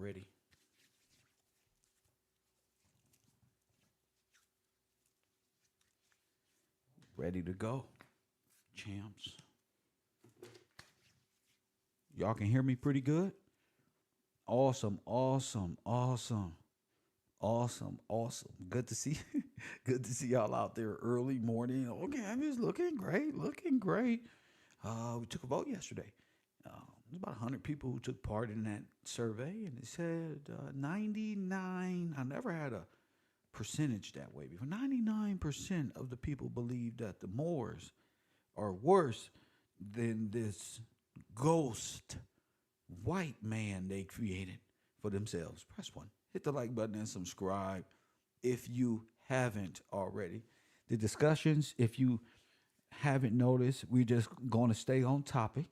ready. Ready to go, champs. Y'all can hear me pretty good? Awesome, awesome, awesome, awesome, awesome. Good to see good to see y'all out there early morning. Okay, I'm just looking great, looking great. We took a vote yesterday. There's about 100 people who took part in that survey, and it said 99. I never had a percentage that way before. 99% of the people believe that the Moors are worse than this ghost white man they created for themselves. Press one. Hit the like button and subscribe if you haven't already. The discussions, if you haven't noticed, we're just going to stay on topic.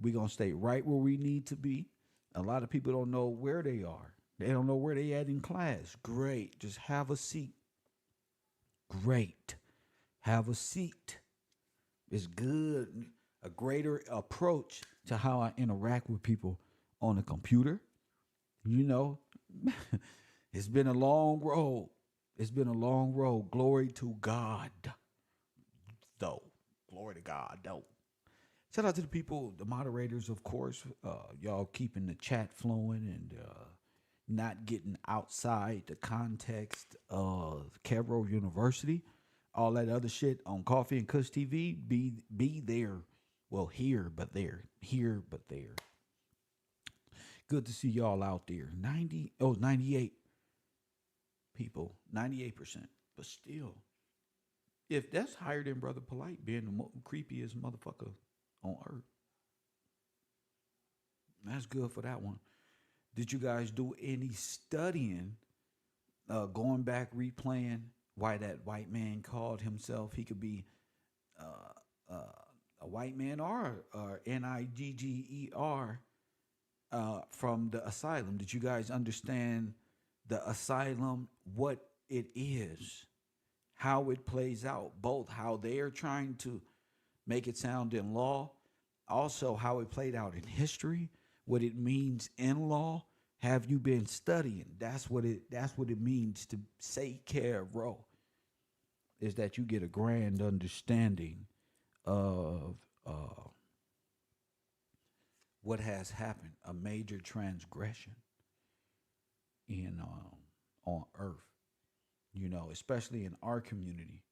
We're going to stay right where we need to be. A lot of people don't know where they are. They don't know where they at in class. Great. Just have a seat. Great. Have a seat. It's good. A greater approach to how I interact with people on the computer. You know, it's been a long road. It's been a long road. Glory to God, though. Glory to God, though. Shout out to the people, the moderators, of course. Y'all keeping the chat flowing and not getting outside the context of KevRow University. All that other shit on Coffee and Kush TV. Be there. Well, here, but there. Here, but there. Good to see y'all out there. 98 people. 98%. But still, if that's higher than Brother Polite being the creepiest motherfucker on earth, that's good for that one. Did you guys do any studying, going back, replaying why that white man called himself? He could be a white man or Nigger from the asylum. Did you guys understand the asylum, what it is, how it plays out, both how they are trying to make it sound in law, also how it played out in history, what it means in law? Have you been studying? That's what it means to say KevRow, is that you get a grand understanding of what has happened, a major transgression in on earth. You know, especially in our community,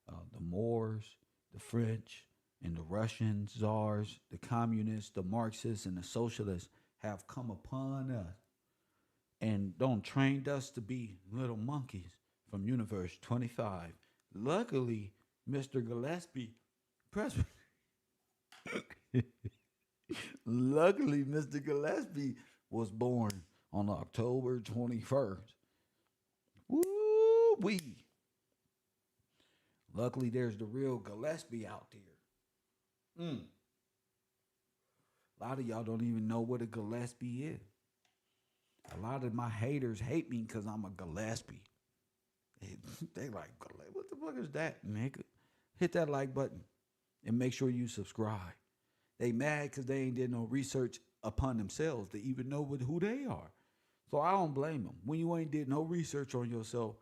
the Moors, the French, and the Russian czars, the communists, the Marxists, and the socialists have come upon us and don't trained us to be little monkeys from Universe 25. Luckily, Mr. Gillespie, Presby. Luckily, Mr. Gillespie was born on October 21st. Woo wee. Luckily, there's the real Gillespie out there. A lot of y'all don't even know what a Gillespie is. A lot of my haters hate me because I'm a Gillespie. They like, what the fuck is that, nigga? Hit that like button and make sure you subscribe. They mad because they ain't did no research upon themselves to even know who they are. So I don't blame them. When you ain't did no research on yourself,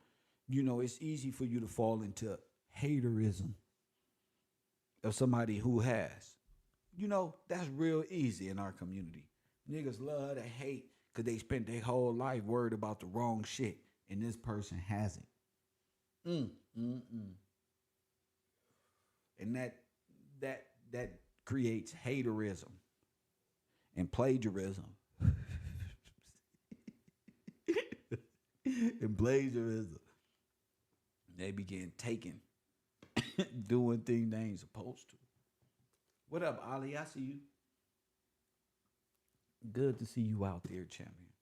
you know, it's easy for you to fall into haterism of somebody who has. You know, that's real easy in our community. Niggas love to hate because they spent their whole life worried about the wrong shit, and this person hasn't. And that creates haterism and plagiarism. And plagiarism. They begin taking, doing things they ain't supposed to. What up, Ali? I see you. Good to see you out there, champion.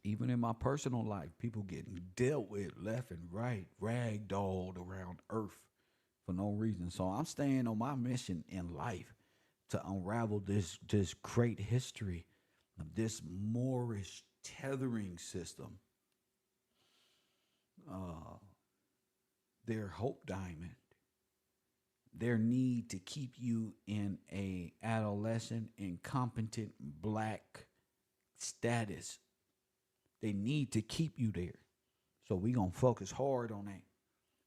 Even in my personal life, people getting dealt with left and right, ragdolled around earth for no reason. So I'm staying on my mission in life to unravel this great history of this Moorish tethering system. Their hope diamond, their need to keep you in a adolescent, incompetent black status. They need to keep you there. So we're going to focus hard on that.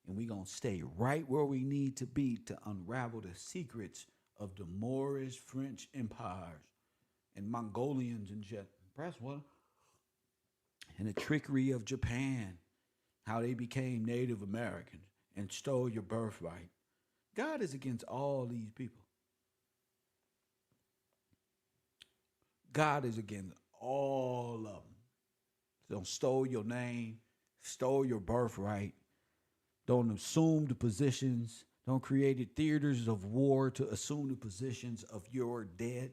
And we're going to stay right where we need to be to unravel the secrets of the Moorish French empires and Mongolians and press one, and the trickery of Japan, how they became Native Americans and stole your birthright. God is against all these people. God is against all of them. Don't stole your name, stole your birthright. Don't assume the positions. Don't create theaters of war to assume the positions of your dead.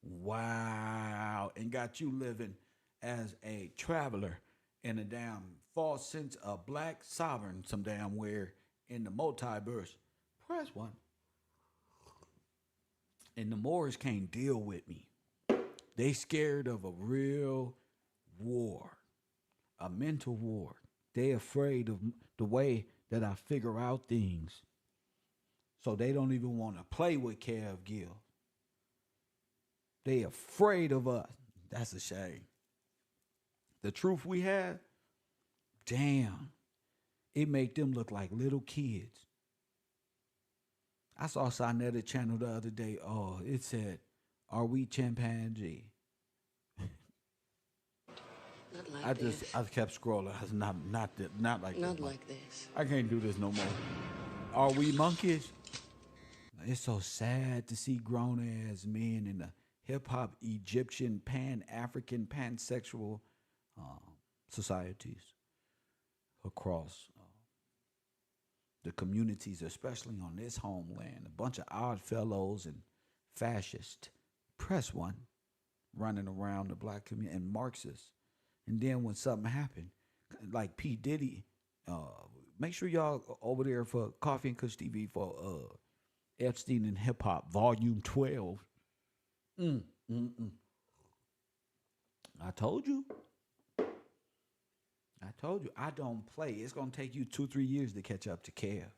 Wow. And got you living as a traveler in a damn false sense of black sovereign some damn where in the multiverse. Press one. And the Moors can't deal with me. They scared of a real war, a mental war. They afraid of the way that I figure out things. So they don't even want to play with Kev Gill. They afraid of us. That's a shame. The truth we have, damn, it make them look like little kids. I saw Sinetta channel the other day. Oh, it said, "Are we chimpanzee?" Not like this. I kept scrolling. I was not like this. Not like this. I can't do this no more. Are we monkeys? It's so sad to see grown ass men in the hip hop Egyptian, Pan African, pansexual societies across the communities, especially on this homeland. A bunch of odd fellows and fascist press one running around the black community and Marxists. And then when something happened, like P. Diddy, make sure y'all over there for Coffee and Kush TV for Epstein and Hip Hop Volume 12. I told you. I don't play. It's going to take you 2-3 years to catch up to Kev.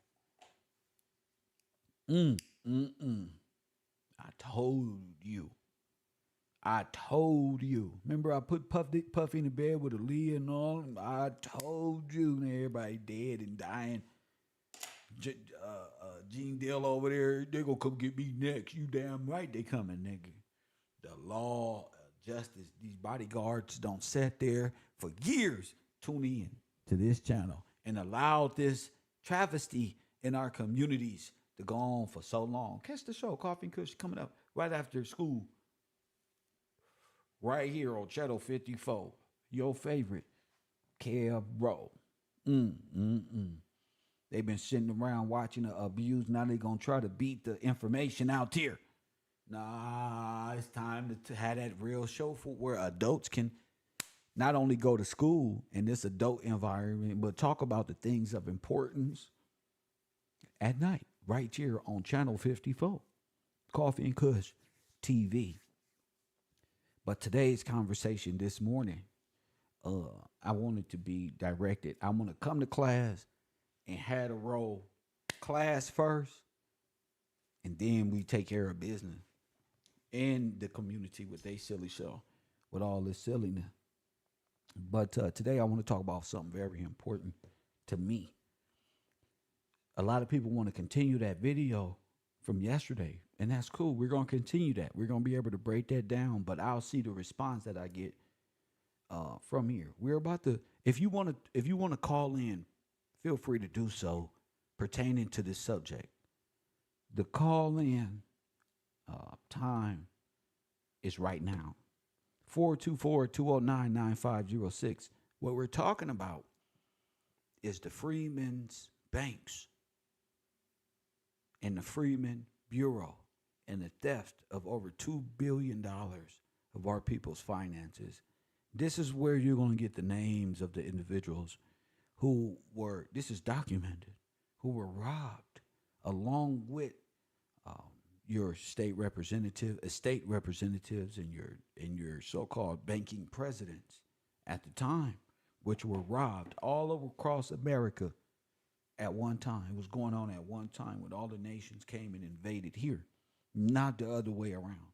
I told you. Remember I put Puffy in the bed with Aaliyah and all? I told you. And everybody dead and dying. Gene Dale over there, they gonna come get me next. You damn right they coming, nigga. The law, justice, these bodyguards don't sit there for years tuning in to this channel and allowed this travesty in our communities to go on for so long. Catch the show, Coffee and Kush, coming up right after school. Right here on Channel 54. Your favorite, KevRow. They've been sitting around watching the abuse. Now they're going to try to beat the information out here. Nah, it's time to have that real show for where adults can not only go to school in this adult environment, but talk about the things of importance at night, right here on Channel 54. Coffee and Kush TV. But today's conversation this morning, I wanted to be directed. I want to come to class and had a role class first, and then we take care of business in the community with they silly show, with all this silliness. But today I want to talk about something very important to me. A lot of people want to continue that video from yesterday, and that's cool. We're going to continue that. We're going to be able to break that down, but I'll see the response that I get from here. We're about to, if you want to call in, feel free to do so pertaining to this subject. The call in time is right now. 424-209-9506. What we're talking about is the Freedmen's Banks and the Freedmen Bureau and the theft of over $2 billion of our people's finances. This is where you're going to get the names of the individuals who were, this is documented, who were robbed, along with your estate representatives, and your so-called banking presidents at the time, which were robbed all over across America at one time. It was going on at one time when all the nations came and invaded here, not the other way around.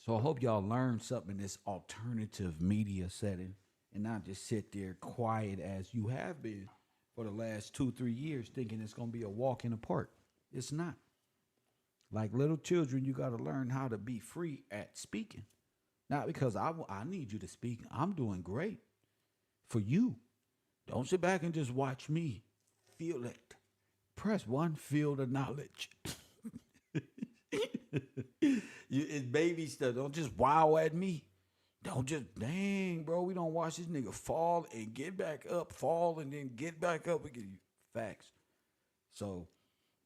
So I hope y'all learn something in this alternative media setting and not just sit there quiet as you have been for the last 2, 3 years thinking it's going to be a walk in the park. It's not. Like little children, you got to learn how to be free at speaking. Not because I need you to speak. I'm doing great for you. Don't sit back and just watch me. Feel it. Press one, feel the knowledge. It's baby stuff. Don't just wow at me. Don't just, dang, bro, we don't watch this nigga fall and get back up, fall and then get back up. We get facts. So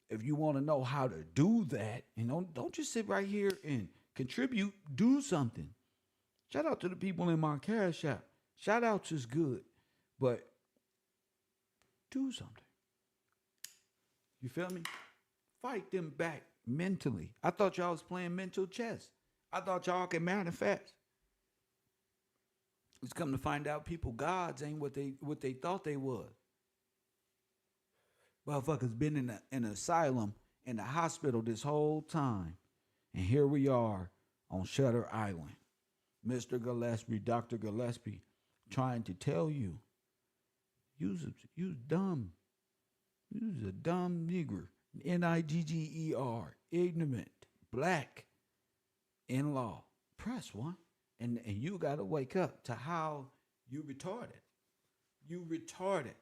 if you want to know how to do that, and don't just sit right here and contribute, do something. Shout out to the people in my Cash App. Shout outs is good, but do something. You feel me? Fight them back mentally. I thought y'all was playing mental chess. I thought y'all could manifest. It's come to find out people gods ain't what they thought they was. Motherfuckers been in an asylum in the hospital this whole time. And here we are on Shutter Island. Mr. Gillespie, Dr. Gillespie, trying to tell you, you's dumb. You's a dumb nigger. Nigger, ignorant, black, in law. Press one. And you got to wake up to how you retarded. You retarded.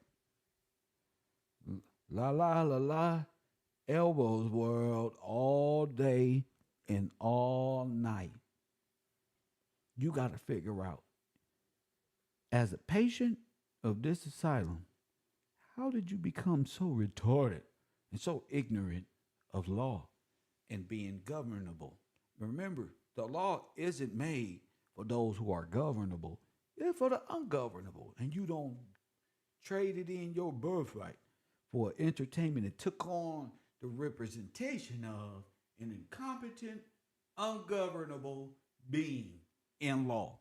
La la la la. Elbows world all day and all night. You got to figure out, as a patient of this asylum, how did you become so retarded and so ignorant of law and being governable? Remember, the law isn't made for those who are governable. It's for the ungovernable. And you don't trade it in your birthright for entertainment. It took on the representation of an incompetent, ungovernable being in law.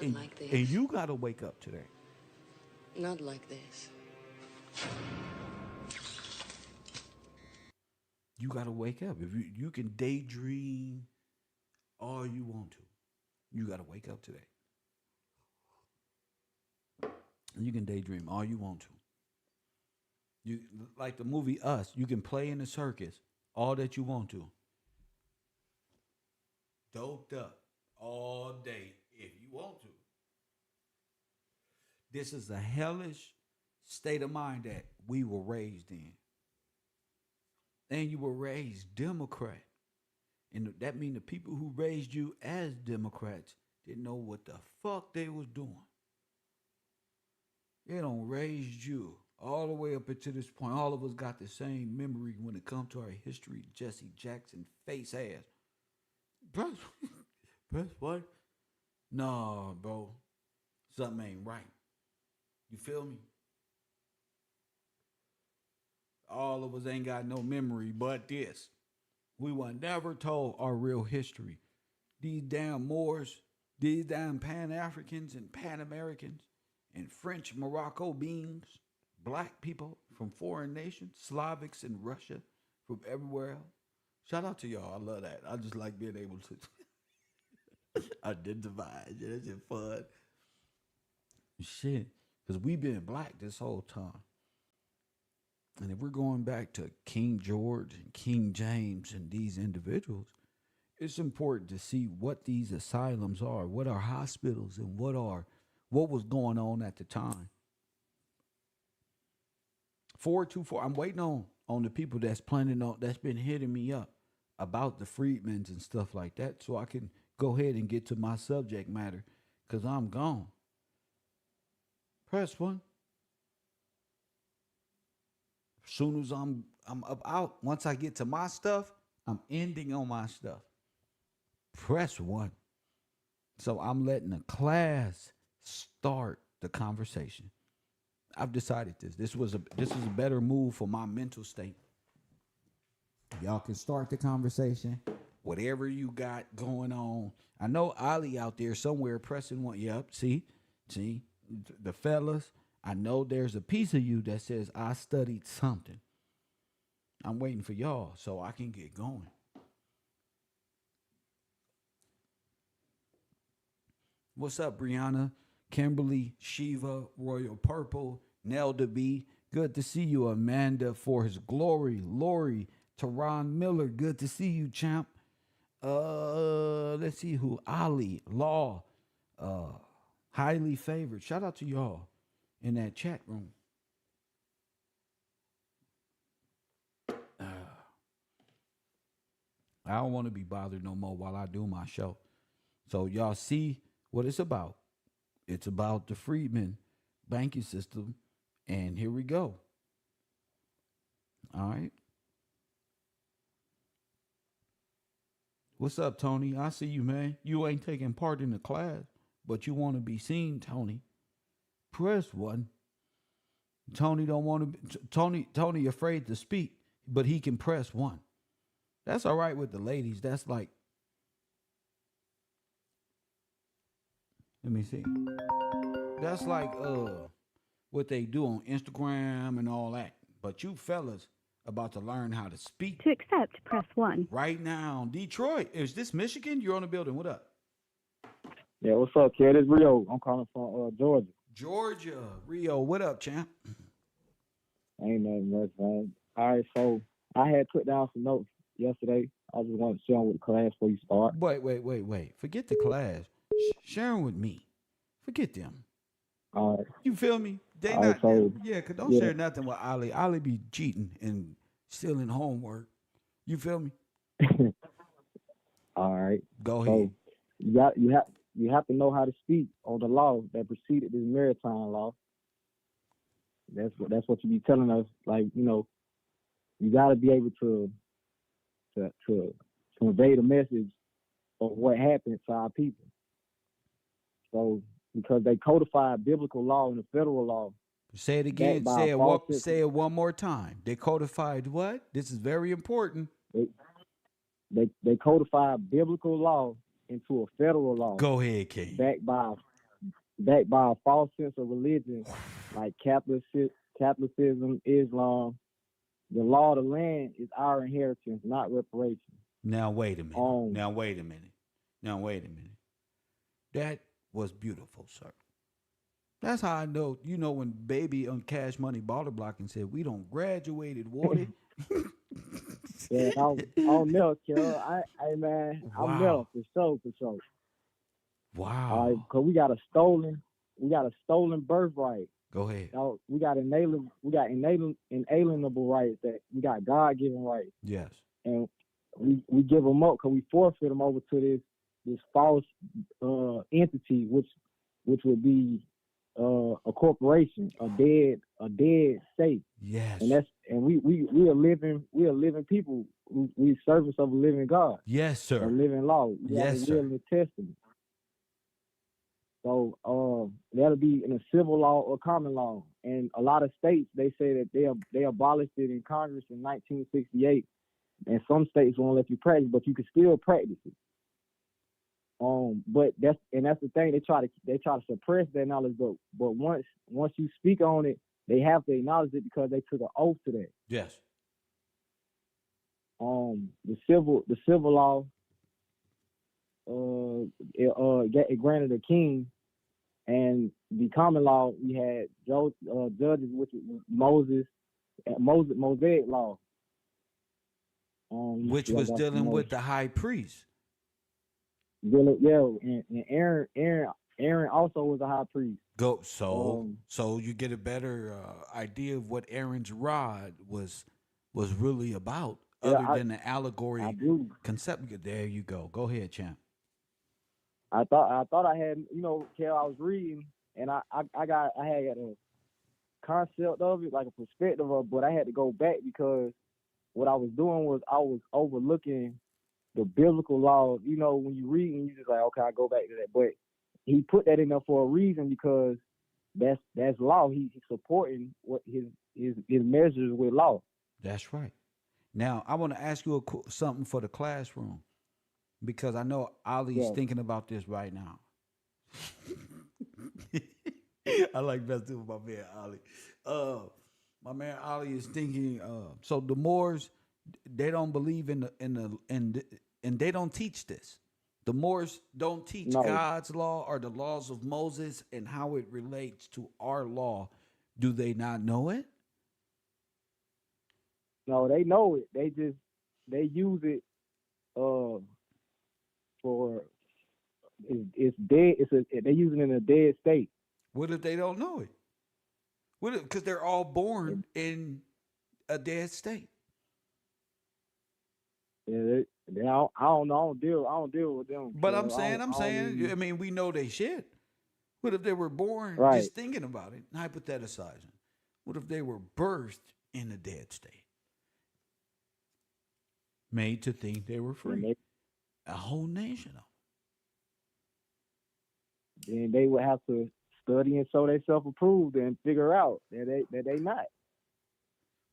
Not like this. And you got to wake up to that. Not like this. You got to wake up. If you can daydream all you want to, you got to wake up to that. You can daydream all you want to. You like the movie Us. You can play in the circus all that you want to. Doped up all day if you want to. This is a hellish state of mind that we were raised in. And you were raised Democrat. And that means the people who raised you as Democrats didn't know what the fuck they was doing. They don't raise you all the way up until this point. All of us got the same memory when it comes to our history. Jesse Jackson face ass. Press what? No, bro. Something ain't right. You feel me? All of us ain't got no memory but this. We were never told our real history. These damn Moors, these damn Pan-Africans and Pan-Americans and French Morocco beings, black people from foreign nations, Slavics in Russia, from everywhere else. Shout out to y'all. I love that. I just like being able to identify. Yeah, that's just fun. Shit. Because we've been black this whole time. And if we're going back to King George and King James and these individuals, it's important to see what these asylums are, what are hospitals, and what was going on at the time. 424. I'm waiting on the people that's been hitting me up about the Freedmans and stuff like that, so I can go ahead and get to my subject matter, because I'm gone. Press one. As soon as I'm up out, once I get to my stuff, I'm ending on my stuff. Press one. So I'm letting the class start the conversation. I've decided this. This is a better move for my mental state. Y'all can start the conversation. Whatever you got going on. I know Ali out there somewhere pressing one. Yep, see, the fellas. I know there's a piece of you that says I studied something. I'm waiting for y'all so I can get going. What's up, Brianna? Kimberly, Shiva, Royal Purple, Nelda B. Good to see you, Amanda, for his glory. Lori, Teron Miller, good to see you, champ. Let's see who. Ali, Law, uh, highly favored. Shout out to y'all in that chat room. I don't want to be bothered no more while I do my show. So y'all see what it's about. It's about the Freedmen banking system. And here we go. All right. What's up, Tony? I see you, man. You ain't taking part in the class, but you want to be seen, Tony. Press one. Tony don't want to. Tony afraid to speak, but he can press one. That's all right with the ladies. That's like, let me see. That's like what they do on Instagram and all that. But you fellas about to learn how to speak. To accept, press 1. Right now, Detroit. Is this Michigan? You're on the building. What up? Yeah, what's up, kid? It's Rio. I'm calling from Georgia. Georgia. Rio, what up, champ? Ain't nothing much, man. All right, so I had put down some notes yesterday. I just wanted to share them with the class before you start. Wait. Forget the class. Share them with me. Forget them. All right. You feel me? They All not. right, so, Yeah, cause don't yeah. share nothing with Ali. Ali be cheating and stealing homework. You feel me? All right. Go So ahead. you have to know how to speak on the law that preceded this maritime law. That's what you be telling us. Like, you got to be able to convey the message of what happened to our people. So because they codified biblical law and the federal law. Say it again. Say it one more time. They codified what? This is very important. They codified biblical law into a federal law. Go ahead, King. Backed by a false sense of religion, like Catholicism, Islam. The law of the land is our inheritance, not reparation. Now wait a minute. That was beautiful, sir. That's how I know. You know when Baby on Cash Money Baller Block and said we don't graduated water. Yeah, I'll milk, yo. Man, Wow. I'm milk for sure. Wow. All right, cause we got a stolen birthright. Go ahead. We got inalienable rights that we got God-given rights. Yes. And we give them up because we forfeit them over to this false entity, which would be a corporation, a dead state. Yes. And we are living people. We servants of a living God. Yes, sir. A living law. Yes, sir. In the testament. So that'll be in a civil law or common law. And a lot of states, they say that they abolished it in Congress in 1968. And some states won't let you practice, but you can still practice it. But that's the thing. They try to suppress that knowledge, but once you speak on it, they have to acknowledge it because they took an oath to that. Yes. The civil law, it granted a king, and the common law we had judges, which was Mosaic law, which was dealing with the high priest. And Aaron also was a high priest. So you get a better idea of what Aaron's rod was really about, than the allegory concept. There you go. Go ahead, champ. I thought I had, Kel, I was reading and I had a concept of it, like a perspective of it, but I had to go back because what I was doing was I was overlooking the biblical law. When you read and you just like, okay, I go back to that. But he put that in there for a reason because that's law. He's supporting what his measures with law. That's right. Now I want to ask you something for the classroom because I know Ali's thinking about this right now. I like messing with my man Ali. My man Ali is thinking. So the Moors, they don't believe in the and they don't teach this. The Moors don't teach No, God's law or the laws of Moses and how it relates to our law. Do they not know it? no, they know it. They use it for it's dead. They use it in a dead state. What if they don't know it? What because they're all born in a dead state? I don't know. I don't deal with them. But Cause I'm I don't saying, I even. mean, we know they shit. What if they were born Right. just thinking about it, hypothesizing? What if they were birthed in a dead state, made to think they were And free? A whole nation of them. then they would have to study and show they self approved and figure out that they not.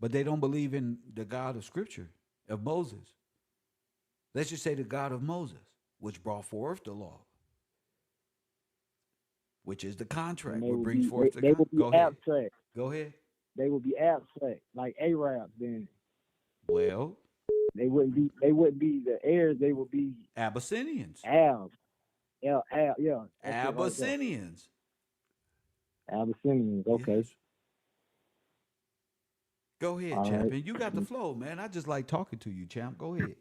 But they don't believe in the God of Scripture, of Moses. Let's just say the God of Moses, which brought forth the law, which is the And contract, they what would brings be forth the they contract. would be Go ahead. abstract. Go ahead. They would be abstract like Arabs. Then Well, they wouldn't be the heirs. They would be Abyssinians. Abs. Yeah, that's it right there. Abyssinians. Abyssinians. Okay. Yes. Go ahead, All right. champion. You got the flow, man. I just like talking to you, champ. Go ahead.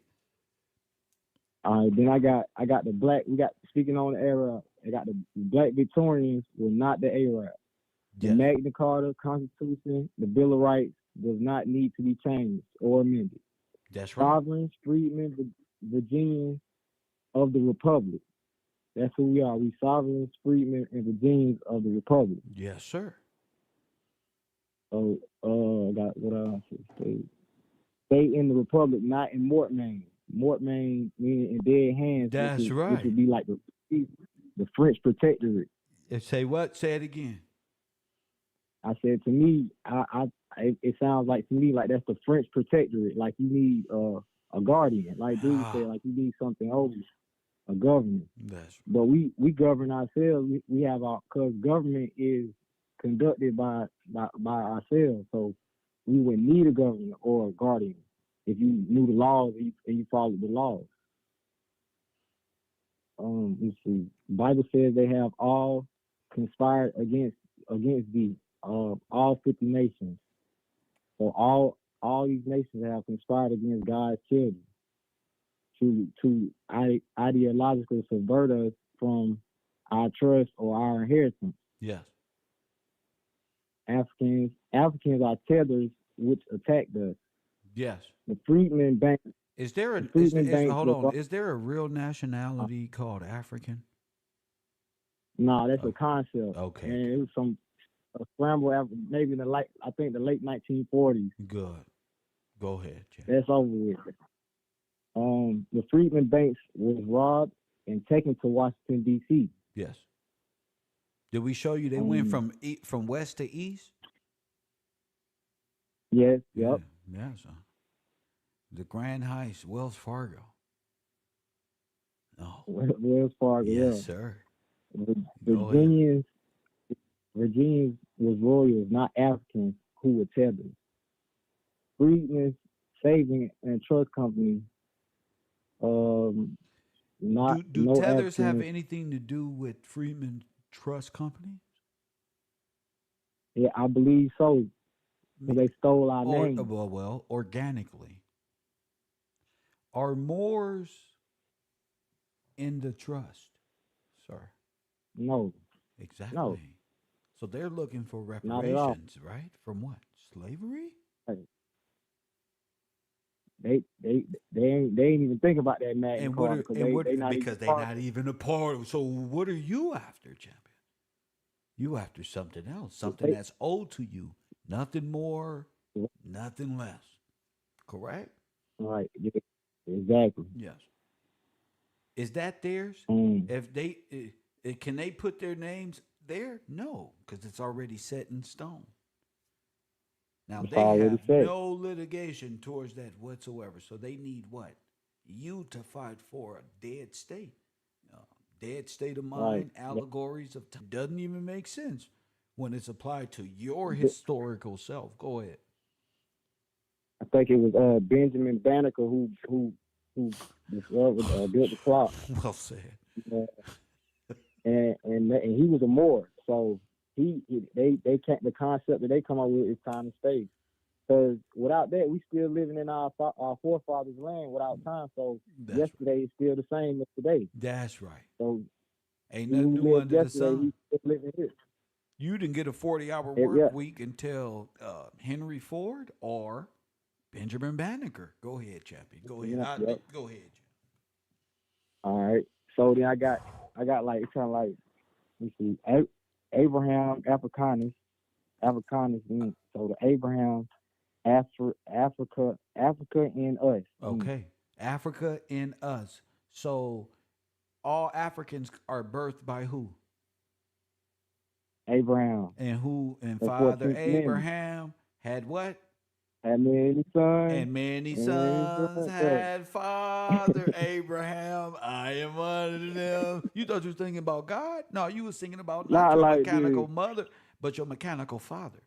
All right. Then I got the black. We got speaking on the Arab. I got the black Victorians were not the Arabs. The Yes. Magna Carta, Constitution, the Bill of Rights does not need to be changed or amended. That's right. Sovereigns, freedmen, Virginians of the Republic. That's who we are. We sovereigns, freedmen, and Virginians of the Republic. Yes, sir. So, I got what else? Stay in the Republic, not in Mortmain. Mortmain meaning in dead hands. That's which right. would be like the French protectorate. Say what? Say it again. I said to me, it sounds like to me like that's the French protectorate. Like you need a guardian. Like dude said, like you need something over a government. That's But we govern ourselves. We have our because government is conducted by ourselves. So we would need a governor or a guardian if you knew the laws and you followed the laws. Let's see. The Bible says they have all conspired against thee, all 50 nations. So all these nations have conspired against God's children to ideologically subvert us from our trust or our inheritance. yes. Africans are tethers which attacked us. Yes. The Freedmen Bank. Is there a hold on? Is there a real nationality called African? No, that's a concept. Okay. And it was a scramble maybe in the late 1940s. Good. Go ahead, Jeff. That's over with. The Freedmen Banks was robbed and taken to Washington D.C. Yes. Did we show you they went from west to east? Yes. Yep. Yeah. Son. The Grand Heist, Wells Fargo. No. Wells Fargo. Yes, yeah. sir. Virginians was royals, not Africans who were tethered. Freedmen's Saving and Trust Company. Not do no tethers have Africans. anything to do with Freeman Trust Company? Yeah, I believe so. Because they stole our name. Well, organically. Are Moors in the trust, sir? No. Exactly. No. So they're looking for Not at all. reparations, right? From what? Slavery? They ain't even think about that Magna And Carta because they're not even a part of. So what are you after, champion? You after something else, something that's owed to you, nothing more, nothing less. Correct? Right. Yeah, exactly. Yes. Is that theirs? If they can they put their names there? No, because it's already set in stone. Now It's they already have set. no litigation towards that whatsoever. So they need what? You to fight for a dead state. Dead state of mind, Right. allegories of time. Doesn't even make sense when it's applied to your historical self. Go ahead. I think it was Benjamin Banneker who who discovered built the clock. Well said. Uh, and he was a Moor, so they can't, the concept that they come up with is time and space. Because without that, we still living in our forefathers' land without time. So That's right. yesterday is still the same as today. That's right. So Ain't he nothing who new lived under the yesterday, sun. he's still living here. You didn't get a 40-hour Yeah. work week until Henry Ford or Benjamin Banneker. Go ahead, Chappie. Go ahead. Yeah. Yep. Go ahead. All right. So then I got like it's kind of like let me see, Abraham Africanus. So the Abraham Africa in us. Okay. Africa in us. So all Africans are birthed by who? Abraham, And who? And the Father 14th Amendment. Abraham had what? Had many sons, And many and many sons sons. Yeah. had Father Abraham. I am one of them. You thought you was thinking about God? No, you was thinking about not Not your like this. mechanical mother, but your mechanical father.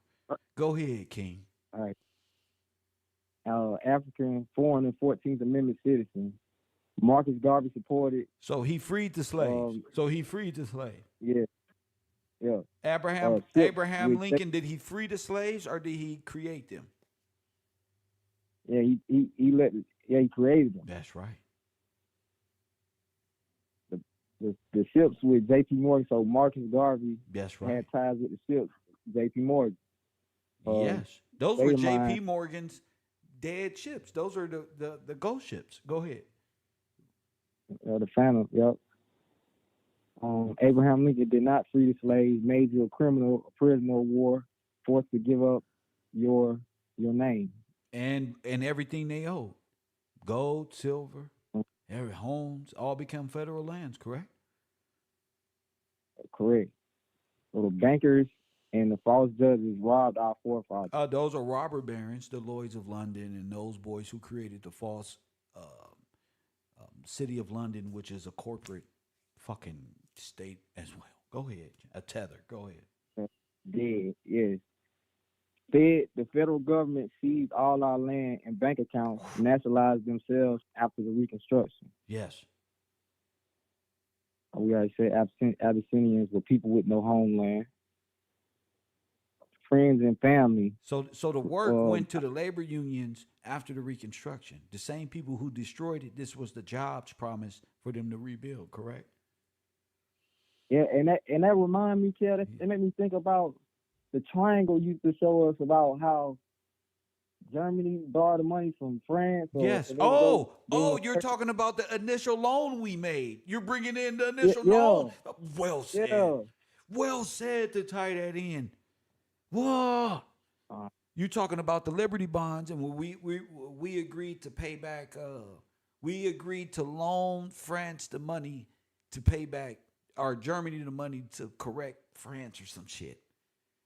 Go ahead, King. All right. African, foreign, and 14th Amendment citizen. Marcus Garvey supported. So he freed the slaves. Yeah, yeah. Ships Abraham with Lincoln, did he free the slaves or did he create them? yeah, he created them. That's right. The ships with J.P. Morgan. So Marcus Garvey That's right. had ties with the ships. J.P. Morgan. Yes. Those State were of J.P. mind. Morgan's dead ships. Those are the ghost ships. Go ahead. The Phantom. Yep. Abraham Lincoln did not free the slaves, made you a criminal, a prisoner of war, forced to give up your name. And everything they owed. Gold, silver, every homes, all become federal lands, correct? Correct. So the bankers and the false judges robbed our forefathers. Those are robber barons, the Lloyds of London, and those boys who created the false city of London, which is a corporate fucking state as well. Go ahead. A tether. Go ahead. Dead, yes. The federal government seized all our land and bank accounts, nationalized themselves after the Reconstruction. Yes. We already said Abyssinians were people with no homeland. Friends and family. So the work went to the labor unions after the Reconstruction. The same people who destroyed it, this was the jobs promised for them to rebuild, correct? Yeah, and that remind me, Kel, that made me think about the triangle used to show us about how Germany borrowed the money from France. Yes. You're talking about the initial loan we made. You're bringing in the initial loan. Well said. Yeah. Well said to tie that in. Whoa. You talking about the Liberty bonds, and we agreed to pay back. We agreed to loan France the money to pay back, or Germany the money to correct France or some shit.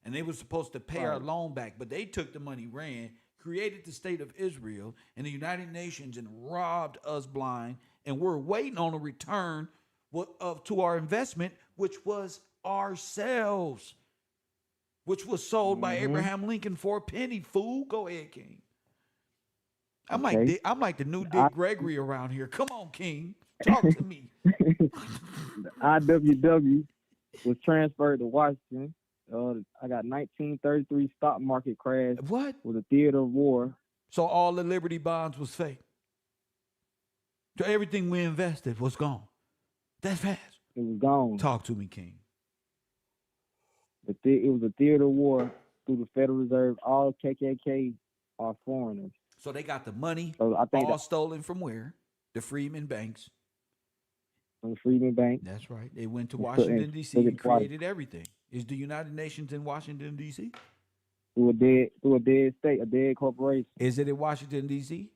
And they were supposed to pay our loan back, but they took the money, ran, created the state of Israel and the United Nations, and robbed us blind. And we're waiting on a return to our investment, which was ourselves, which was sold by Abraham Lincoln for a penny. Fool, go ahead, King. I'm like the new Dick Gregory around here. Come on, King, talk to me. The IWW was transferred to Washington. I got 1933 stock market crash. What? Was a theater of war. So all the Liberty bonds was fake. So everything we invested was gone. That fast. It was gone. Talk to me, King. It was a theater of war through the Federal Reserve. All KKK are foreigners. So they got the money So I think all stolen from where? The Freedmen banks. From the Freedmen Bank. That's right. They went to Washington, D.C. and created everything. Is the United Nations in Washington, D.C.? Through a dead state, a dead corporation. Is it in Washington, D.C.?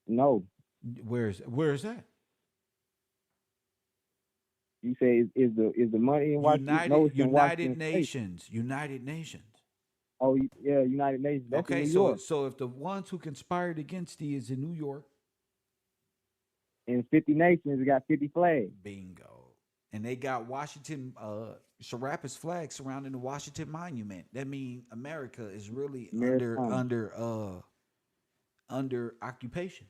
No. Where is that? You say is the money in Washington? United Nations. United Nations. Oh yeah, United Nations. That's in New York. So if the ones who conspired against thee is in New York, in 50 nations, it got 50 flags. Bingo. And they got Washington, Serapis flag surrounding the Washington Monument. That means America is really under occupation,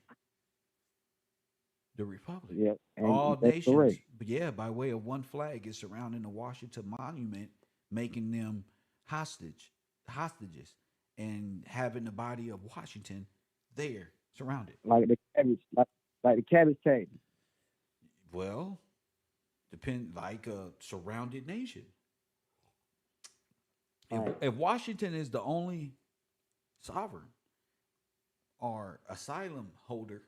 the republic. Yeah, and All that's correct. nations, but yeah, by way of one flag is surrounding the Washington Monument, making them hostages, and having the body of Washington there surrounded. Like the cabbage, like the cabbage patch. Well, depend like a surrounded nation. If Right. if Washington is the only sovereign or asylum holder,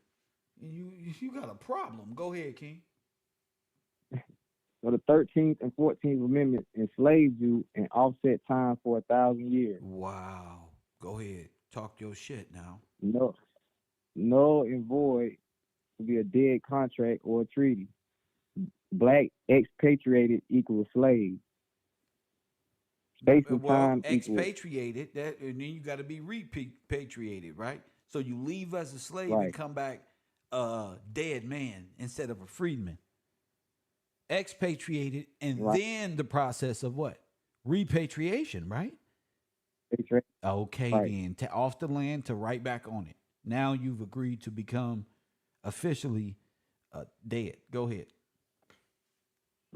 you got a problem. Go ahead, King. So the 13th and 14th Amendments enslaved you and offset time for 1,000 years. Wow. Go ahead. Talk your shit now. No, null and void to be a dead contract or a treaty. Black expatriated equals slave. Space and Well, time equals expatriated that, and then you got to be repatriated, right? So you leave as a slave and right, come back a dead man instead of a freedman. Expatriated, and right, then the process of what? Repatriation, right? extra- Okay, right. then off the land to right back on it. Now you've agreed to become officially dead. Go ahead.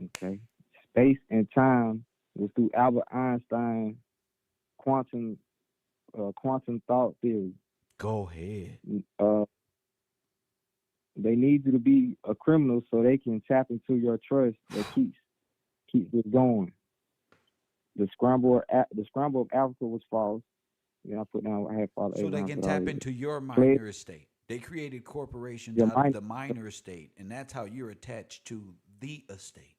Okay. Space and time was through Albert Einstein quantum quantum thought theory. Go ahead. Uh, they need you to be a criminal so they can tap into your trust that keeps it going. The scramble of Africa was false. Then I put down I had Father So they Abraham can said all tap this. into your Pledge minor estate. They created corporations your out of mind. the minor estate, and that's how you're attached to the estate.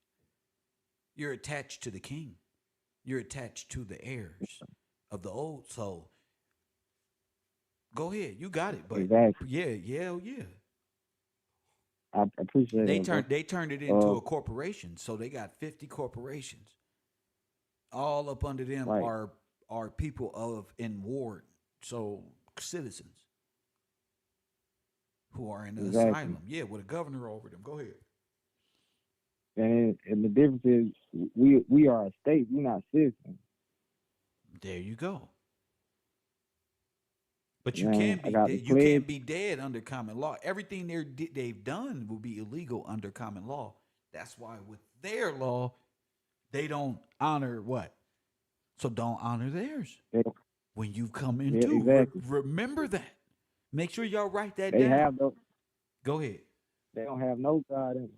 You're attached to the king. You're attached to the heirs of the old. So go ahead, you got it. But Exactly. yeah, yeah, yeah. I appreciate They that, bro. turned it into Uh, a corporation. So they got 50 corporations. All up under them right. are people of in ward, so citizens who are in the Exactly. asylum. Yeah, with a governor over them. Go ahead. And the difference is we are a state. We're not citizens. There you go. But Man, I got the you pledge. can't be dead under common law. Everything they've done will be illegal under common law. That's why with their law they don't honor what. So don't honor theirs They, when you come yeah, into. exactly. Remember that. Make sure y'all write that They down. have no. Go ahead. They don't have no God in them.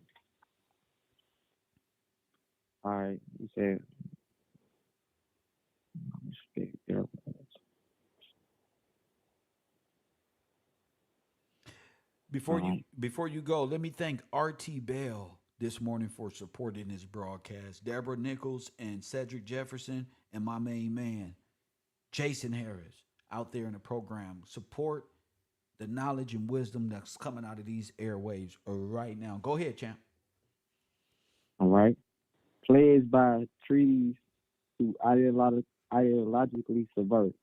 All right. You said respect. Yeah. All right. Before you go, let me thank RT Bell this morning for supporting this broadcast. Deborah Nichols and Cedric Jefferson and my main man, Jason Harris, out there in the program. Support the knowledge and wisdom that's coming out of these airwaves right now. Go ahead, champ. All right. Pledged by treaties to ideologically subvert.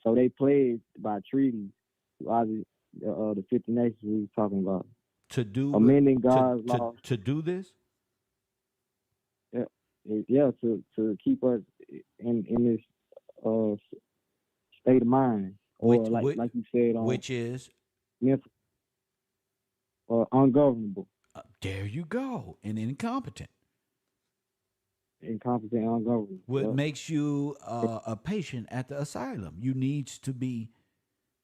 So they pledged by treaties to the 50 nations we was talking about. To do it, Amending God's to law. to do this. Yeah, yeah, to keep us in this uh state of mind, or which like which, you said, which is mental, ungovernable, there you go, and incompetent. incompetent, ungovernable. What Yep. makes you a patient at the asylum? You needs to be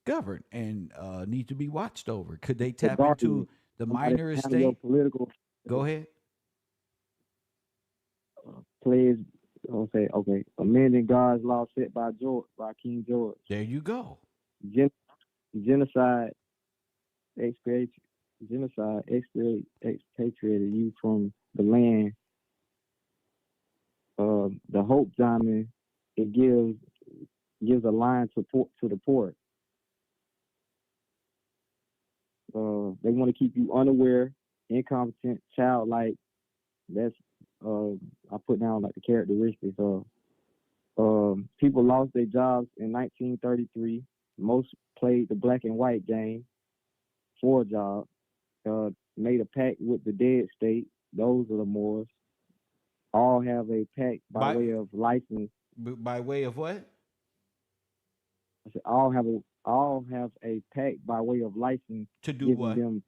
governed and need to be watched over. Could they The tap into guardian, the somebody minor handle your estate? political Go ahead. pledge. I'll say okay. Amending God's law set by King George. There you go. Gen- genocide, expatriate, expatriated you from the land. The Hope Diamond, it gives a line to the port. They want to keep you unaware, incompetent, childlike. That's I put down like the characteristics of people lost their jobs in 1933. Most played the black and white game for a job. Made a pact with the dead state. Those are the Moors. All have a pact by By way of license. by way of what? I said all have all have a pact by way of license To do giving what? them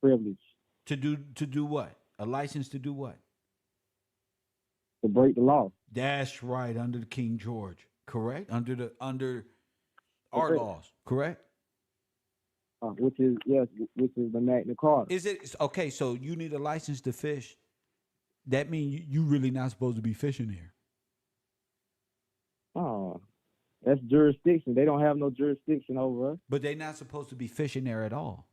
privilege To do what? A license to do what? to break the law. That's right, under the King George. Correct? Under our Correct. laws, correct? Which is yes, which is the Magna Carta. Is it okay? So you need a license to fish. That means you really not supposed to be fishing here. Oh, that's jurisdiction. They don't have no jurisdiction over us. But they're not supposed to be fishing there at all.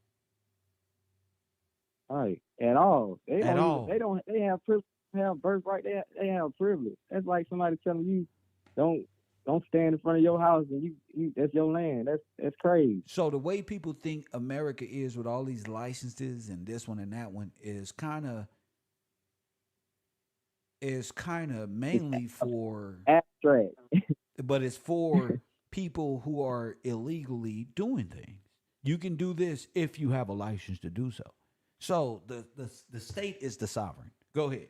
All right, at all. They At don't even. all. They don't. They have privilege. Have birthright. They have privilege. That's like somebody telling you, don't don't stand in front of your house and you that's your land. That's crazy. So the way people think America is with all these licenses and this one and that one is kind of It's mainly for, abstract. but it's for people who are illegally doing things. You can do this if you have a license to do so. So the state is the sovereign. Go ahead.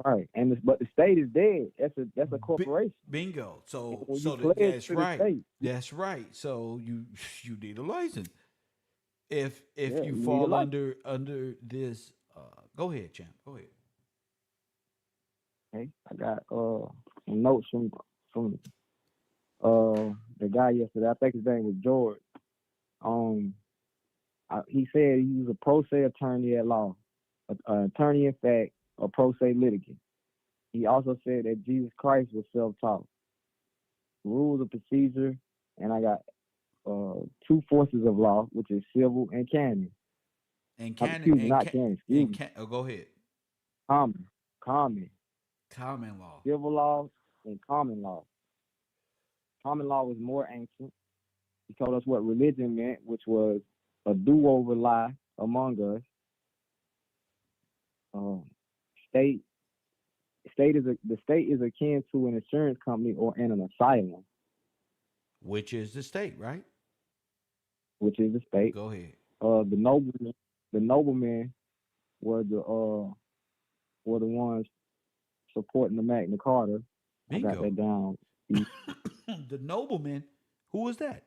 Right, and but the state is dead. That's a corporation. Bingo. So When you so pledge that's to the right. state, That's right. So you need a license. If yeah, you you need a fall license. under this, go ahead, champ. Go ahead. Okay, I got some notes from the guy yesterday. I think his name was George. Um, he said he was a pro se attorney at law, an attorney in fact, a pro se litigant. He also said that Jesus Christ was self-taught. Rules of procedure, and I got two forces of law, which is civil and canon. And can Excuse me, and not can canon. Excuse and me, can. Oh, go ahead. common, Common law. civil law and common law. Common law was more ancient. He told us what religion meant, which was a do-over lie among us. Um, state the state is akin to an insurance company or an asylum, Which is the state, right? which is the state. Go ahead. The noblemen were the ones supporting the Magna Carta. I got Bingo. that down. The nobleman. Who was that?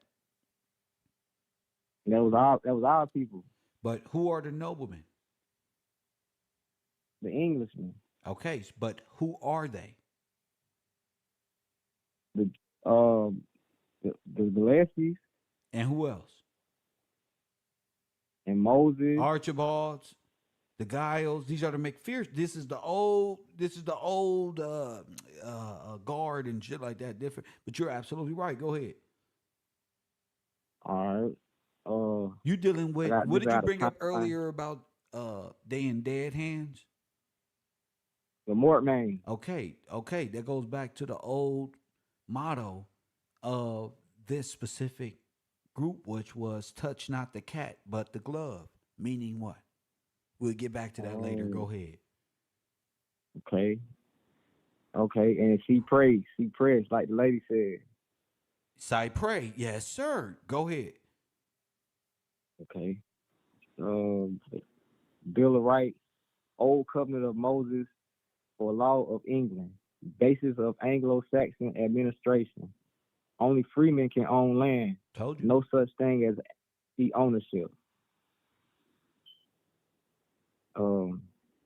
That was our people, But who are the noblemen? the Englishmen, But who are they? the um the Gillespie's And who else? and Moses. Archibalds, the Giles. These are the McPherson. This is the old. This is the old guard and shit like that. Different. But you're absolutely right. Go ahead. All right. You dealing I with got what this did you out of bring up timeline. earlier about they in dead hands? The Mortmain. Okay. That goes back to the old motto of this specific group, which was touch not the cat, but the glove. Meaning what? We'll get back to that later. Oh, Go ahead. okay. Okay. And she prays, like the lady said. Cypre. Yes, sir. Go ahead. Okay. Um, Bill of Rights, Old Covenant of Moses, or Law of England, basis of Anglo-Saxon administration. Only freemen can own land. Told you. No such thing as the ownership. Um,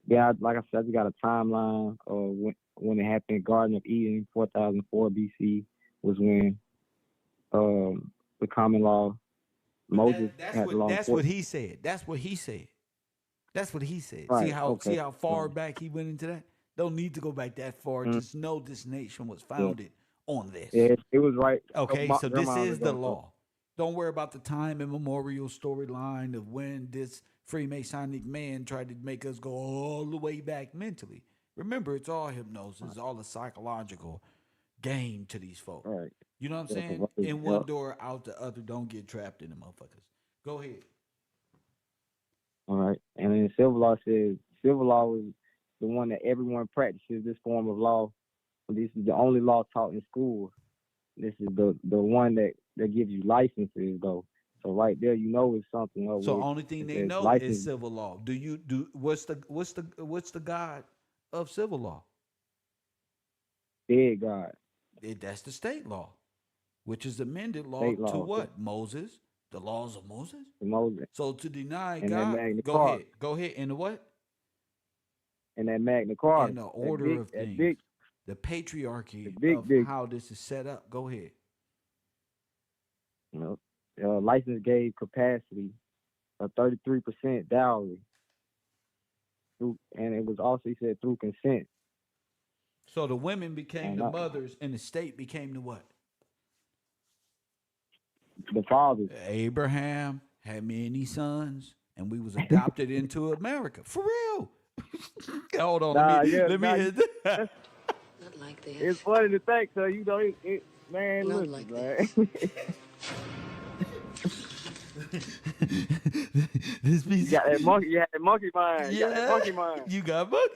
yeah, like I said, I just got a timeline of when it happened. Garden of Eden, 4004 BC was when the common law. But Moses that's had the what law. that's what he said. That's what he said. That's what he said. See Right. how see Okay. how far back he went into that? Don't need to go back that far. Mm, Just know this nation was yeah. founded on this. It was right. Okay, My so this grandma is the ago. law. Don't worry about the time immemorial storyline of when this Freemasonic man tried to make us go all the way back mentally. Remember, it's all hypnosis, it's all a psychological game to these folk. All right. You know what I'm Yeah, saying? In one door, out the other. Don't get trapped in the motherfuckers. Go ahead. all right. And then civil law is the one that everyone practices this form of law. This is the only law taught in school. This is the one that gives you licenses though. So right there, you know it's something of So which only thing it they says know is license civil law. Do you do what's the god of civil law? dead God. That's the state law. which is amended law state to law, what? Moses, the laws of Moses. Moses, So to deny and that God, Magna go Carta, ahead, go ahead. In the what? and that Magna In Carta, the order of that things, big, the the patriarchy big, of big, how this is set up. Go ahead. you know, license gave capacity of 33% dowry through, and it was also he said through consent. So the women became And the mothers, and the state became the what? the fathers. Abraham had many sons, and we was adopted into America for real. Hold on, Nah, yeah, let me nah, hit that. that's, Not like it's this. funny to think, so you know, man, Not listen, like man. this. This piece, You got that monkey, you had that monkey mind. You got that yeah, monkey mind. you got book.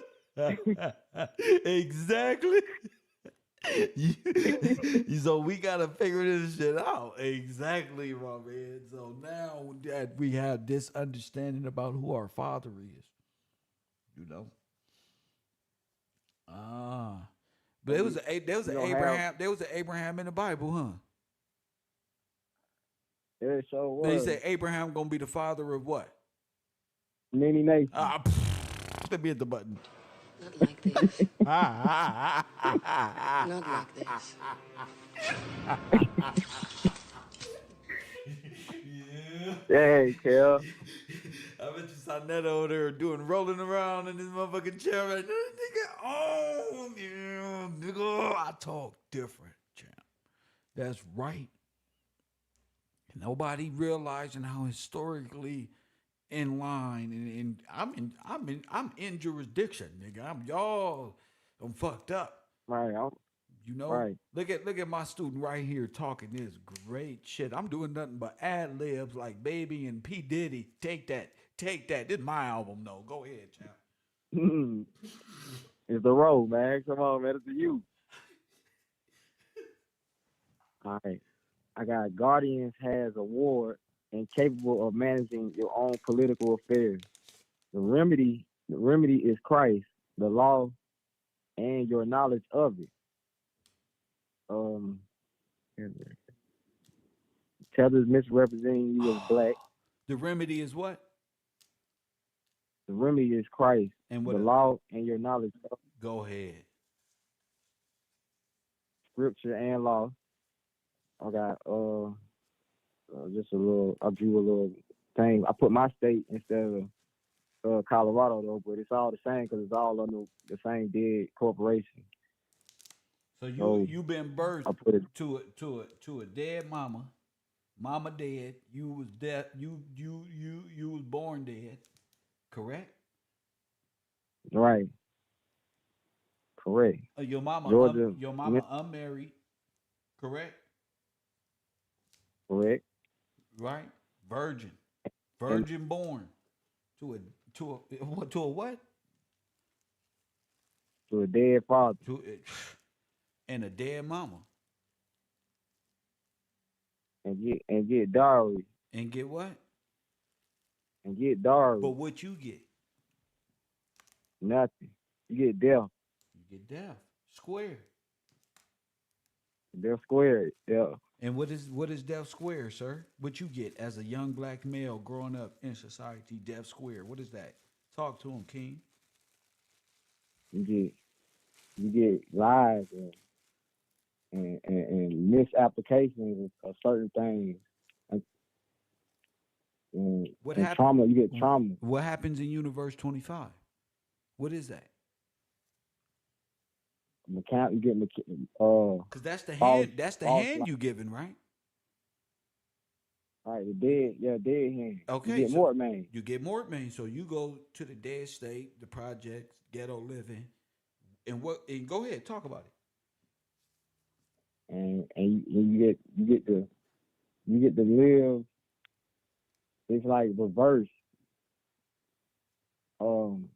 Exactly. You, so we gotta figure this shit out. Exactly, my man. So now that we have this understanding about who our father is, you know. Ah. But So it was there was we an don't have Abraham. There was an Abraham in the Bible, huh? it sure They was say Abraham gonna be the father of what? many nations. Let me hit the button. Not like this. Yeah. Not like this. Hey, Kel. I bet you saw Netta over there doing rolling around in this motherfucking chair right there. Nigga, oh, yeah, nigga, I talk different, champ. That's right. Nobody realizing how historically in line, and I'm in jurisdiction, nigga. I'm fucked up. Right, You know, right. look at my student right here talking this great shit. I'm doing nothing but ad libs like Baby and P Diddy. Take that, take that. This is my album, though. Go ahead, champ. It's the road, man. Come on, man. It's you. All right. I got Guardians has award and capable of managing your own political affairs. The remedy is Christ, the law, and your knowledge of it. Um, Tether's misrepresenting you as black. The remedy is what? The remedy is Christ, And what the else? law, and your knowledge of Go ahead. scripture and law. I got just a little. I drew a little thing. I put my state instead of Colorado though, but it's all the same because it's all under the same dead corporation. So So you been I birthed put it to a dead mama. Mama dead. You was dead. You was born dead. Correct. right, correct. Georgia, Your mama unmarried. Correct. correct, Right. Virgin. and Virgin born to a to a what? to a dead father, To and a dead mama. and get dowry, And get what? and get dowry. But what you get? Nothing. You get death. You get death. Square. Death squared. Yeah. And what is death square, sir? What you get as a young black male growing up in society? Death square. What is that? Talk to him, King. You get lies and misapplications of certain things. And, and, What and happened? trauma, you get trauma. What happens in Universe 25? What is that? You get Cause that's the false hand. That's the false hand you giving, right? All right, the dead hand. You Okay, get so more man. you get more man. So you go to the dead state, the projects, ghetto living, and what? And go ahead, talk about it. And you get to live. It's like reverse.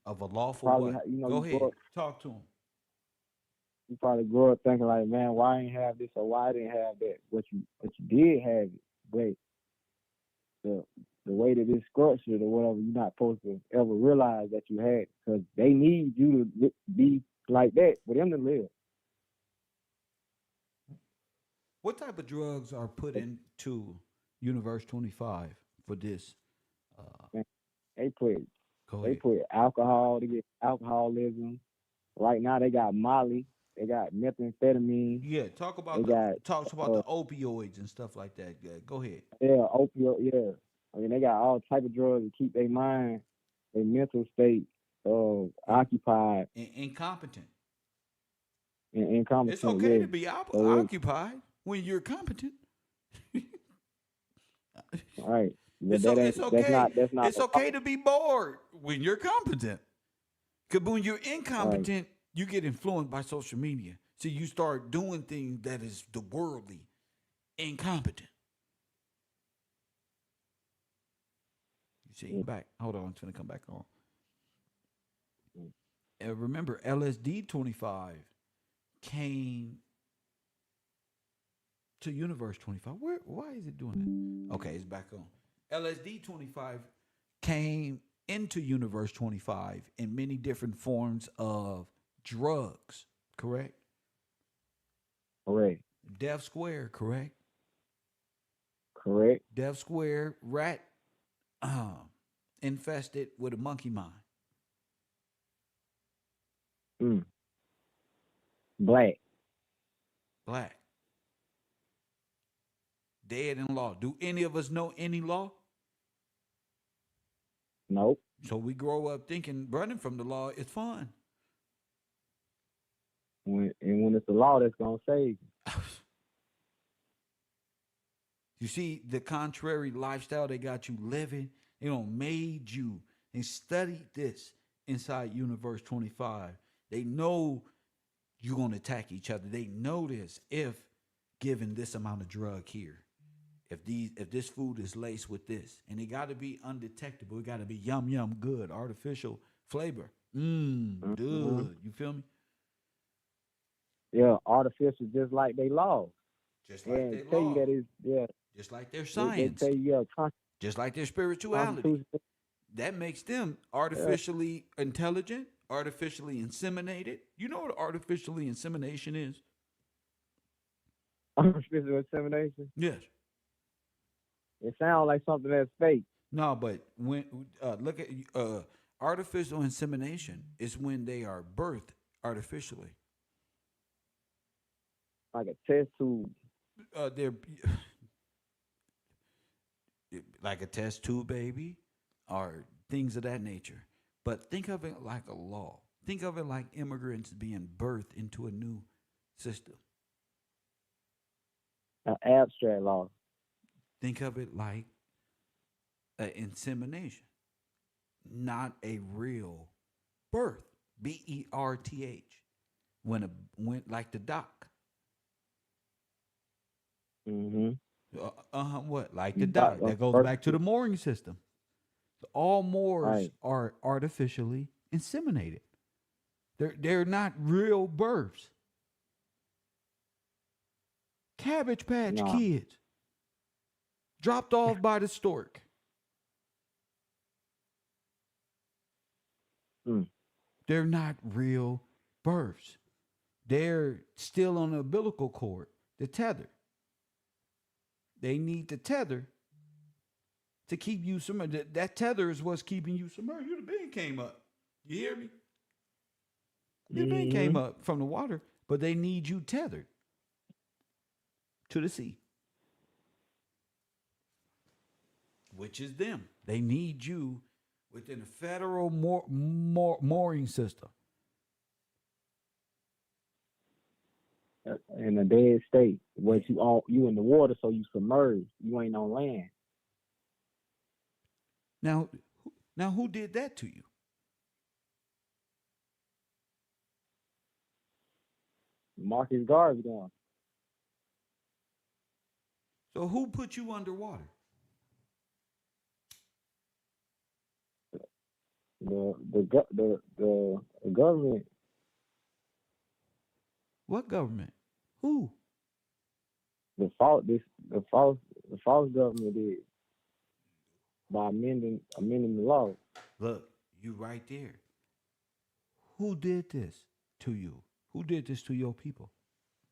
Of a lawful Probably what? Go you grow ahead, up, talk to him. you probably grow up thinking like, man, why I ain't have this or why I didn't have that. But you did have it. But the way that it's structured or whatever, you're not supposed to ever realize that you had because they need you to be like that for them to live. What type of drugs are put into Universe 25 for this? Man, they put Go they ahead. put alcohol to get alcoholism. Right now they got Molly, they got methamphetamine, Yeah, they got talk about uh the opioids and stuff like that. Yeah, go ahead. yeah, opioid, yeah. I mean they got all type of drugs to keep their mind, their mental state In, occupied incompetent. and It's incompetent, okay yeah. to be So it occupied when you're competent. right. But It's okay. that's not It's the okay law. to be bored when you're competent. Because when you're Right. incompetent, you get influenced by social media. So you start doing things that is the worldly, incompetent. You see, Mm, back. Hold on, it's gonna come back on. mm. And remember, LSD 25 came to Universe 25. Where? Why is it doing that? Okay, it's back on. LSD 25 came into Universe 25 in many different forms of drugs. Correct. Correct. Death Square. Correct. Correct. Death Square rat infested with a monkey mind. Mm. Black. Black. Dead in law. Do any of us know any law? Nope. So we grow up thinking running from the law is fun. When it's the law that's gonna save You see the contrary lifestyle they got you living. They don't made you and studied this inside Universe 25. They know you're gonna attack each other. They know this if given this amount of drug here. If this food is laced with this, and it got to be undetectable, it got to be yum yum good, artificial flavor. you. Hmm. Good. You feel me? Yeah, artificial just like they law. Just like And they tell you law, that is yeah, just like their they science, tell you yeah, just like their spirituality. constitution. That makes them Yeah, artificially intelligent, artificially inseminated. You know what artificially insemination is? artificial insemination. Yes. It sounds like something that's fake, No, but when look at artificial insemination is when they are birthed artificially. like a test tube. They're like a test tube baby or things of that nature. But think of it like a law. Think of it like immigrants being birthed into a new system. An abstract law. Think of it like an insemination, not a real birth. Birth. When like the doc. Mm-hmm. What? Like the But doc. That goes back to the mooring system. All Moors right. are artificially inseminated. They're not real births. Cabbage Patch Nah. Kids dropped off by the stork. Mm. They're not real births. They're still on the umbilical cord, the tether. They need the tether to keep you submerged. That tether is what's keeping you submerged. You'd have been came up. You hear me? You'd have been came Mm-hmm. up from the water, but they need you tethered to the sea, which is them. They need you within a federal mooring system. In a dead state, Yeah. but you in the water, so you submerged. You ain't on land. Now, now, who did that to you? Marcus Garvey down. So, who put you underwater? The government. What government? Who? The fault this the false government did by amending the law. Look, you right there. Who did this to you? Who did this to your people?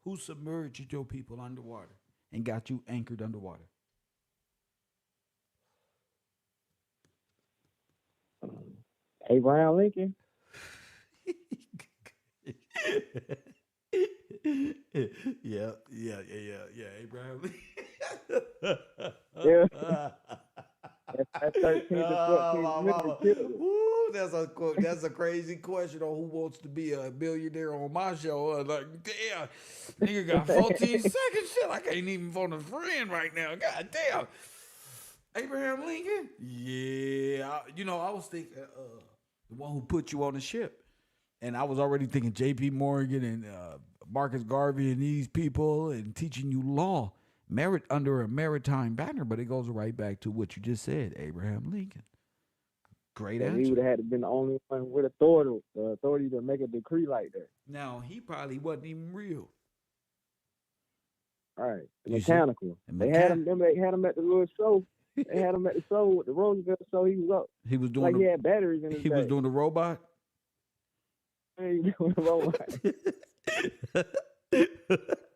Who submerged your people underwater? and got you anchored underwater? Abraham Lincoln. Yeah. Abraham Lincoln. Yeah, that 13th to Oh, 14th my Amendment mama. killed him. Woo, that's a crazy question on who wants to be a billionaire on my show. Like, damn, nigga got 14 seconds. Shit, I can't even phone a friend right now. God damn. Abraham Lincoln? Yeah. I was thinking the one who put you on the ship. And I was already thinking J.P. Morgan and Marcus Garvey and these people and teaching you law merit under a maritime banner, but it goes right back to what you just said, Abraham Lincoln. Great So he answer. would have had to been the only one with authority to make a decree like that. Now he probably wasn't even real. All right, the You see, mechanical. and They had him. They had him at the little show. They had him at the show with the Roosevelt show. He was up. he was doing Like he had batteries in his he was bag. doing the robot. He was doing the robot.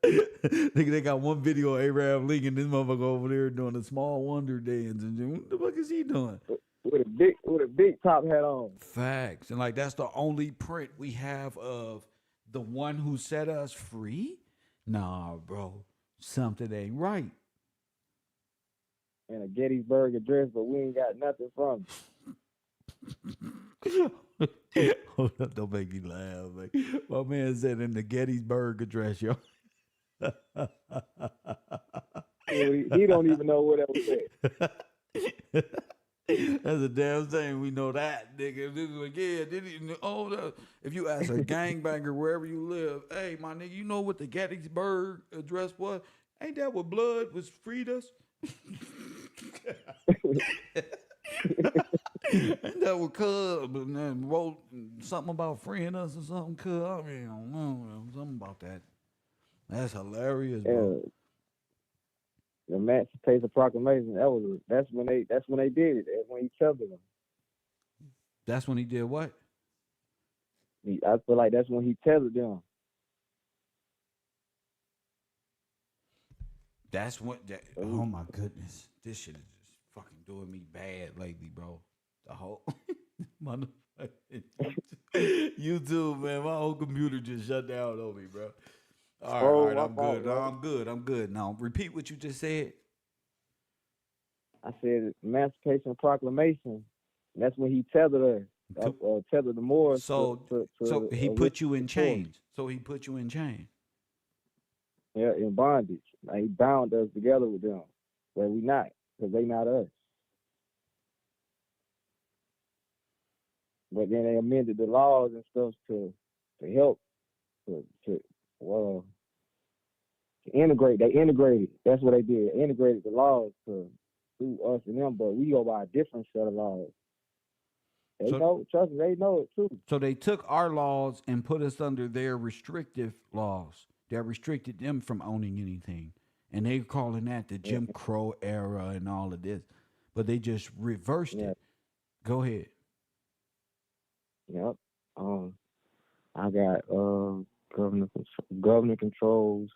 Nigga, they got one video of Abraham Lincoln, this motherfucker over there doing a small wonder dance, and what the fuck is he doing? with a big top hat on. Facts. And like that's the only print we have of the one who set us free? Nah, bro. Something ain't right. And a Gettysburg Address, but we ain't got nothing from Hold up, don't make me laugh. Man. My man said in the Gettysburg Address, yo. it. He don't even know what that was at. That's a damn shame. We know that, nigga. This is like, yeah, if you ask a gangbanger wherever you live, hey, my nigga, you know what the Gettysburg Address was? Ain't that what blood was freed us? Ain't that what Cub and then wrote something about freeing us or something? Cub, I mean, I don't know, something about that. That's hilarious, bro. The Emancipation Proclamation. That's when they did it. That's when he tethered them. That's when he did what? I feel like that's when he tethered them. That's what. Oh my goodness, this shit is just fucking doing me bad lately, bro. The whole motherfucking YouTube, man. My whole computer just shut down on me, bro. All right, my I'm fault, good. bro. I'm good. Now repeat what you just said. I said Emancipation Proclamation. That's when he tethered us. Tethered the Moors. So he put you in chains. So he put you in chains. Yeah, in bondage. Like, he bound us together with them, but we not, because they not us. But then they amended the laws and stuff to help to integrate. They integrated. That's what they did. They integrated the laws to us and them, but we go by a different set of laws. They know, trust me, they know it too. So they took our laws and put us under their restrictive laws that restricted them from owning anything. And they're calling that the Jim Crow era and all of this. But they just reversed it. Go ahead. Yep. I got government controls,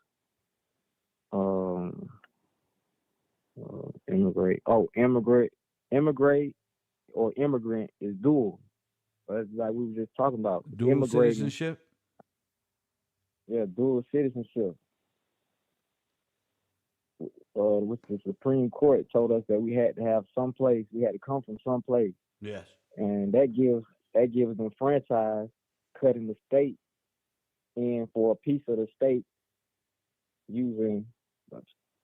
immigrate. Oh, immigrate or immigrant is dual. That's like we were just talking about. Dual citizenship? Yeah, dual citizenship. Which the Supreme Court told us that we had to have some place, we had to come from some place. Yes. And that gives them franchise, cutting the state in for a piece of the state using,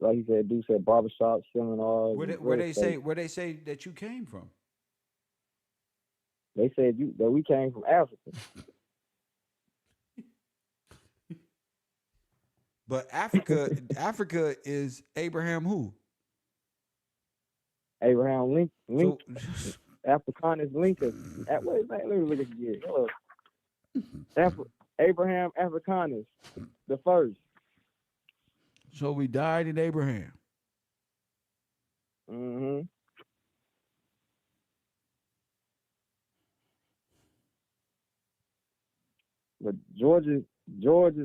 like he said, Duke said, barbershops, seminars. Where they say that you came from? They said that we came from Africa. But Africa is Abraham who? Abraham Lincoln. So, Africanus Lincoln. Wait, let me look at it again. Abraham Africanus, the first. So we died in Abraham. Mm-hmm. But Georgia's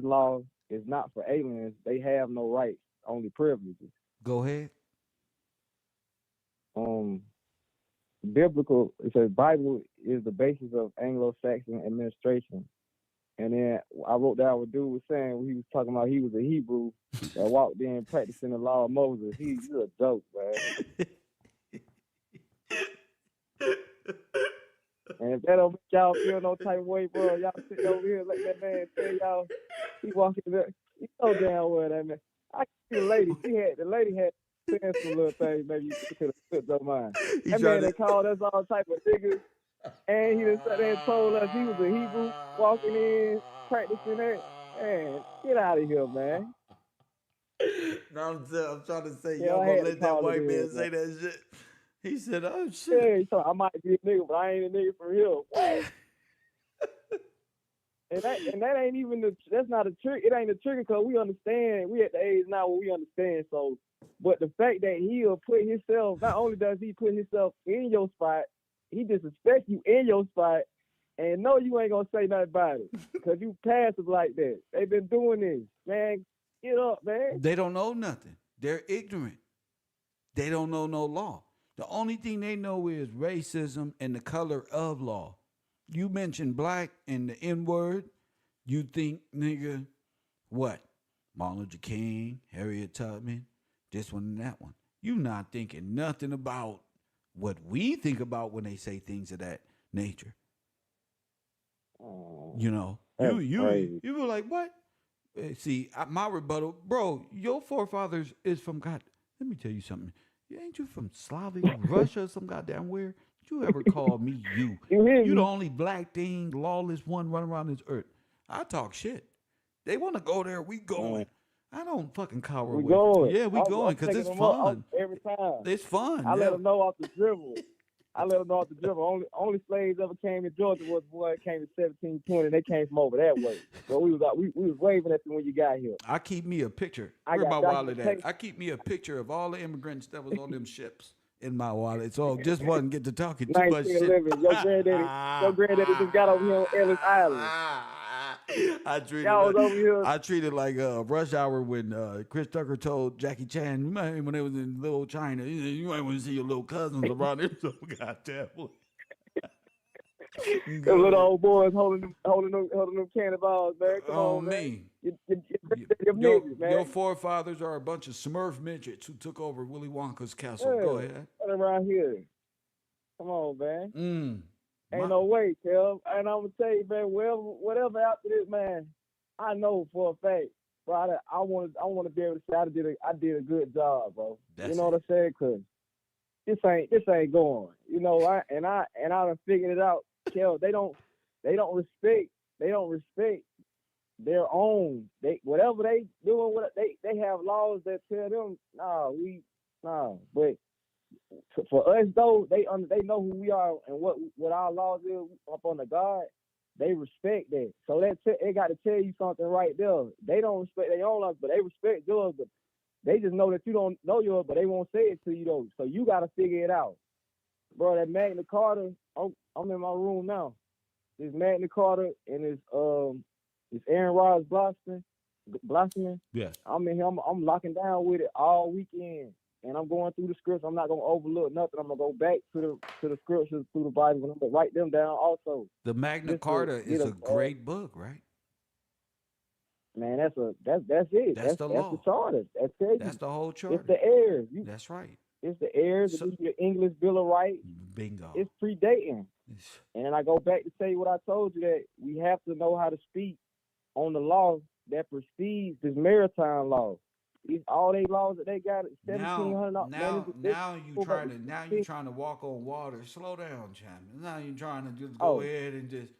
law is not for aliens. They have no rights only privileges. Go ahead. Um, biblical. It says Bible is the basis of Anglo-Saxon administration. And then I wrote down what dude was saying when he was talking about he was a Hebrew that walked in practicing the law of Moses. He's a joke, man. And if that don't make y'all feel no type of way, bro, y'all sit over here let that man tell y'all he walking there. You know damn well that man. I can see the lady. The lady had saying some little things maybe you could have slipped your mind. He That tried man to. they called us all type of niggas, and he just sat there and told us he was a Hebrew walking in practicing that. Man, get out of here, man. No, I'm trying to say, Yeah, y'all I gonna had to let that call it white man in, man. say that shit. He said, "Oh shit." Yeah, he told I might be a nigga, but I ain't a nigga for real. What? And that ain't even that's not a trick. It ain't a trigger because we understand. We at the age now where we understand. So, but the fact that he'll put himself, not only does he put himself in your spot, he disrespect you in your spot, and know you ain't gonna say nothing about it because you passive like that. They've been doing this, man. Get up, man. They don't know nothing. They're ignorant. They don't know no law. The only thing they know is racism and the color of law. You mentioned black and the N word, you think, nigga, what? Martin Luther King, Harriet Tubman, this one and that one. You not thinking nothing about what we think about when they say things of that nature. Oh, You know, that's crazy. you were like, what? See, my rebuttal, bro, your forefathers is from God. Let me tell you something. Ain't you from Slavic Russia or some goddamn where? Did you ever call me you? You hear You the me? only black thing, lawless one running around this earth. I talk shit. They want to go there, we going. I don't fucking cower We away from. going. Yeah, we I'm going because taking it's them up fun. every time. It's fun. I let Yeah. them know off the dribble. Only slaves ever came in Georgia was boy that came in 1720. They came from over that way. So we was waving at them when you got here. I keep me a picture. I Where got my wallet at? documentation. I keep me a picture of all the immigrants that was on them ships in my wallet. So just wasn't get to talking too much shit. 1911. Your granddaddy just got over here on Ellis Island. I treated Y'all was over here. like Rush Hour when Chris Tucker told Jackie Chan when they was in Little China, he said, you might want to see your little cousins around here. So goddamn. Them Go little ahead. old boys holding them cannonballs, man. Come on, On man. me. Them niggas, Your man. forefathers are a bunch of Smurf midgets who took over Willy Wonka's castle. Go Yeah. ahead. Right around here. Come on, man. Ain't My, no way, Kev. And I'm gonna tell you, man, whatever after this, man, I know for a fact, bro. I want to be able to say I did a good job, bro. You that's know what it. I'm saying? Cause this ain't going. You know, I done figured it out, Kev. They don't respect their own. They whatever they doing, they have laws that tell them, nah. But for us though, they know who we are and what our laws is up on the God. They respect that, so they got to tell you something right there. They don't respect their own laws, but they respect yours. But they just know that you don't know yours, but they won't say it to you though. So you got to figure it out, bro. That Magna Carta, I'm in my room now. This Magna Carta and it's Aaron Rod's blossoming. Yeah. I'm in here. I'm locking down with it all weekend, and I'm going through the scripts. I'm not gonna overlook nothing. I'm gonna go back to the scriptures through the Bible, and I'm gonna write them down also. The Magna Just to Carta get is a great book, right? man, that's it. That's the That's the law. charter. That's it. That's the whole It's charter. the heirs. That's right. It's the heirs. So, It's the English Bill of Rights. bingo. It's predating. It's- And then I go back to tell you what I told you, that we have to know how to speak on the law that precedes this maritime law. All they laws that they got, 1700. Now you trying to walk on water. Slow down, champion. Now you trying to just go Oh, ahead and just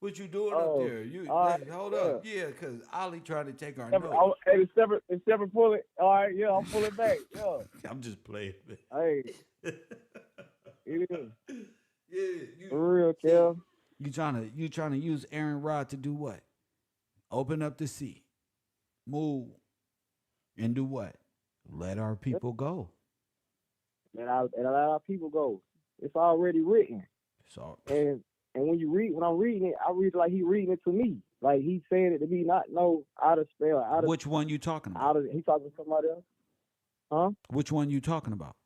what you doing up oh, there? all right, Hold yeah. up, yeah, because Ali trying to take our Separate, notes. hey, it's separate pulling. All right, yeah, I'm pulling back. Yeah, I'm just playing. hey, it is Yeah, you for real, see, Kel. you trying to use Aaron Rod to do what? Open up the sea, move, and do what? Let our people go. And a lot of people go. It's already written. So And when I'm reading it, I read it like he reading it to me. Like he said it to be not no out of spell, Which one you talking about? he talking to somebody else, huh? Which one you talking about?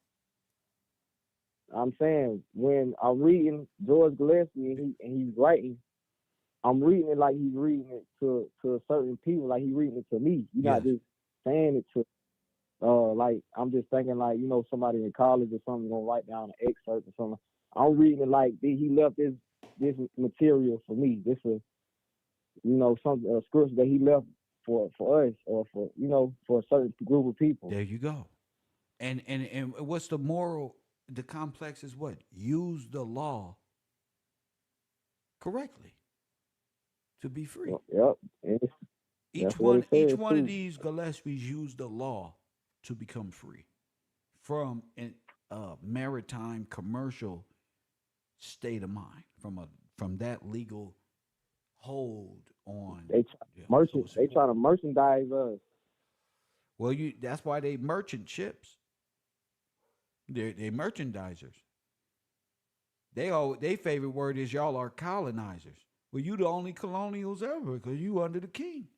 I'm saying when I'm reading George Gillespie and he's writing, I'm reading it like he's reading it to certain people, like he's reading it to me. You're not Yes. just saying it to like I'm just thinking like somebody in college or something gonna write down an excerpt or something. I'm reading it like he left this material for me. This is some scripture that he left for us or for a certain group of people. There you go. And what's the moral? The complex is what? Use the law correctly to be free. Yep, and that's what it Each says one of too. these Gillespies use the law to become free from a maritime commercial state of mind, from that legal hold on. They Yeah, so merchant. it's They important. try to merchandise us. Well, that's why they merchant ships. They merchandisers. They favorite word is y'all are colonizers. Well, you the only colonials ever because you under the king.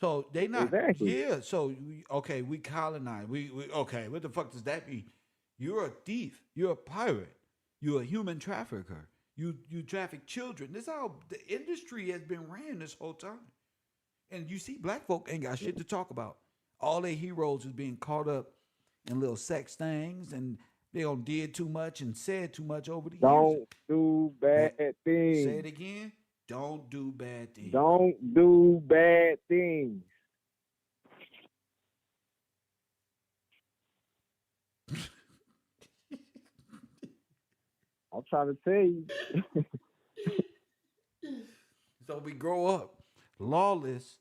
So they not Exactly. yeah. So okay, we colonize. We okay. What the fuck does that mean? You're a thief. You're a pirate. You're a human trafficker. You traffic children. This is how the industry has been ran this whole time. And you see, black folk ain't got shit to talk about. All their heroes is being caught up in little sex things, and they done did too much and said too much over the years. Don't do bad That say it things. again. Don't do bad things. Don't do bad things. I'm trying to tell you. So we grow up lawless,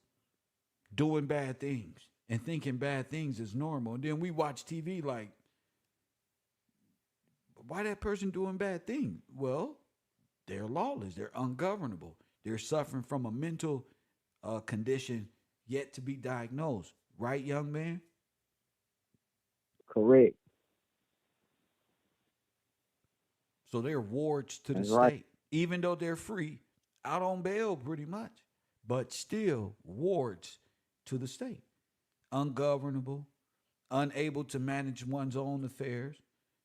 doing bad things and thinking bad things is normal. And then we watch TV like, why that person doing bad things? Well, they're lawless. They're ungovernable. They're suffering from a mental condition yet to be diagnosed. Right, young man? Correct. So they're wards to the That's right. state, even though they're free, out on bail pretty much, but still wards to the state. Ungovernable, unable to manage one's own affairs,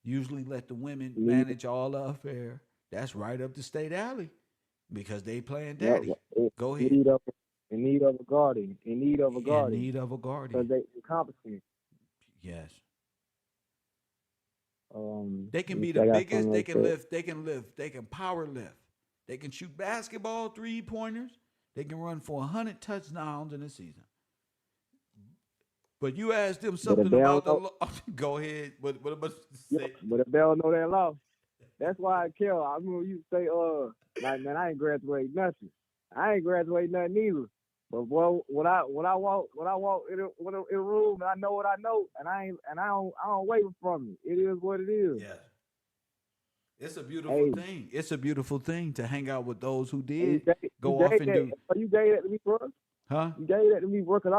usually let the women You need, manage all the affair. That's right up the state alley because they playing yep, daddy. Go in ahead. need of a guardian. In need of a In guardian need of a because guardian. they incompetent. Yes. They Let can me be see, the I got biggest. something They else can to lift. They can lift. They can power lift. They can shoot basketball 3 pointers. They can run for 100 touchdowns in a season. But you ask them but if something they don't about the know, law. Go ahead. What am I supposed to yeah, say? but if they don't know that law, that's why I care. I remember you say, like man, I ain't graduate nothing. I ain't graduate nothing either. But boy, when I walk in a room, and I know what I know, and I don't waver from it. It is what it is. Yes. It's a beautiful Hey, thing. It's a beautiful thing to hang out with those who and did you go off gave and that, do. you gave that to me, bro. Huh? You gave that to me, bro. Cause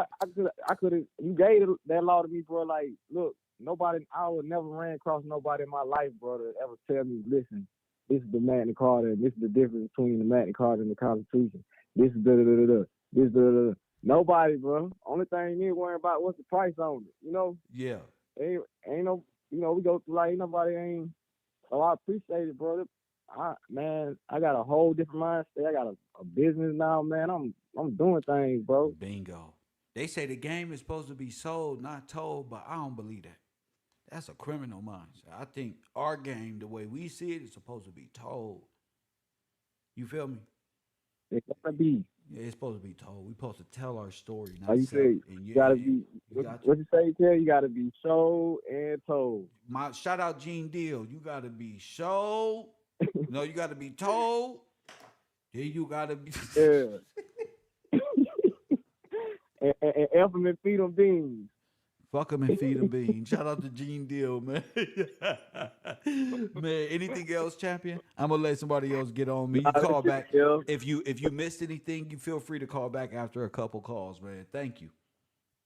I could have. You gave that law to me, bro. Like, look, nobody. I would never ran across nobody in my life, bro, to ever tell me, listen, this is the Magna Carta, and this is the difference between the Magna Carta and the Constitution. This is da da da da. This da da da. Nobody, bro. Only thing you need to worry about what's the price on it. Yeah. Ain't no. We go through like nobody ain't. So I appreciate it, bro. I got a whole different mindset. I got a business now, man. I'm doing things, bro. Bingo. They say the game is supposed to be sold, not told, but I don't believe that. That's a criminal mindset. I think our game, the way we see it, is supposed to be told. You feel me? It gotta be. Yeah, it's supposed to be told. We're supposed to tell our story, Like not you sell it. say, And you yeah, gotta yeah, be. you got What you say, Kel? You gotta be showed and told. my shout out Gene Deal. You got to be showed. No, you got to be told. Then you got to be. Yeah. and F them and feed them beans. Fuck them and feed them beans. Shout out to Gene Deal, man. Man, anything else, champion? I'm gonna let somebody else get on me. You Nah, that's call it, back Kel. if you missed anything. You feel free to call back after a couple calls, man. Thank you.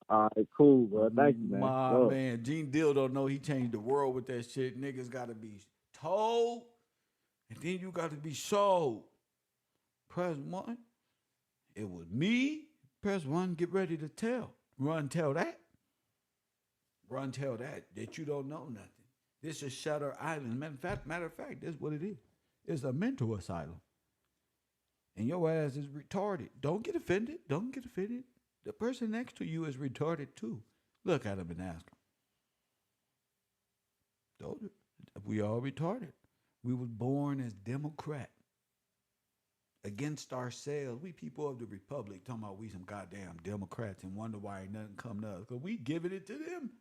All right, cool, bro. Thank you, man. My Love. man, Gene Deal don't know he changed the world with that shit. Niggas gotta be told, and then you gotta be showed. Press one, It was me. Press 1, get ready to tell. Run, tell that. Run, tell that you don't know nothing. This is Shutter Island. Matter of fact, that's what it is. It's a mental asylum. And your ass is retarded. Don't get offended. Don't get offended. The person next to you is retarded too. Look at him and ask him. Told you. We all retarded. We was born as Democrat. Against ourselves. We people of the Republic talking about we some goddamn Democrats and wonder why ain't nothing come to us. Because we giving it to them.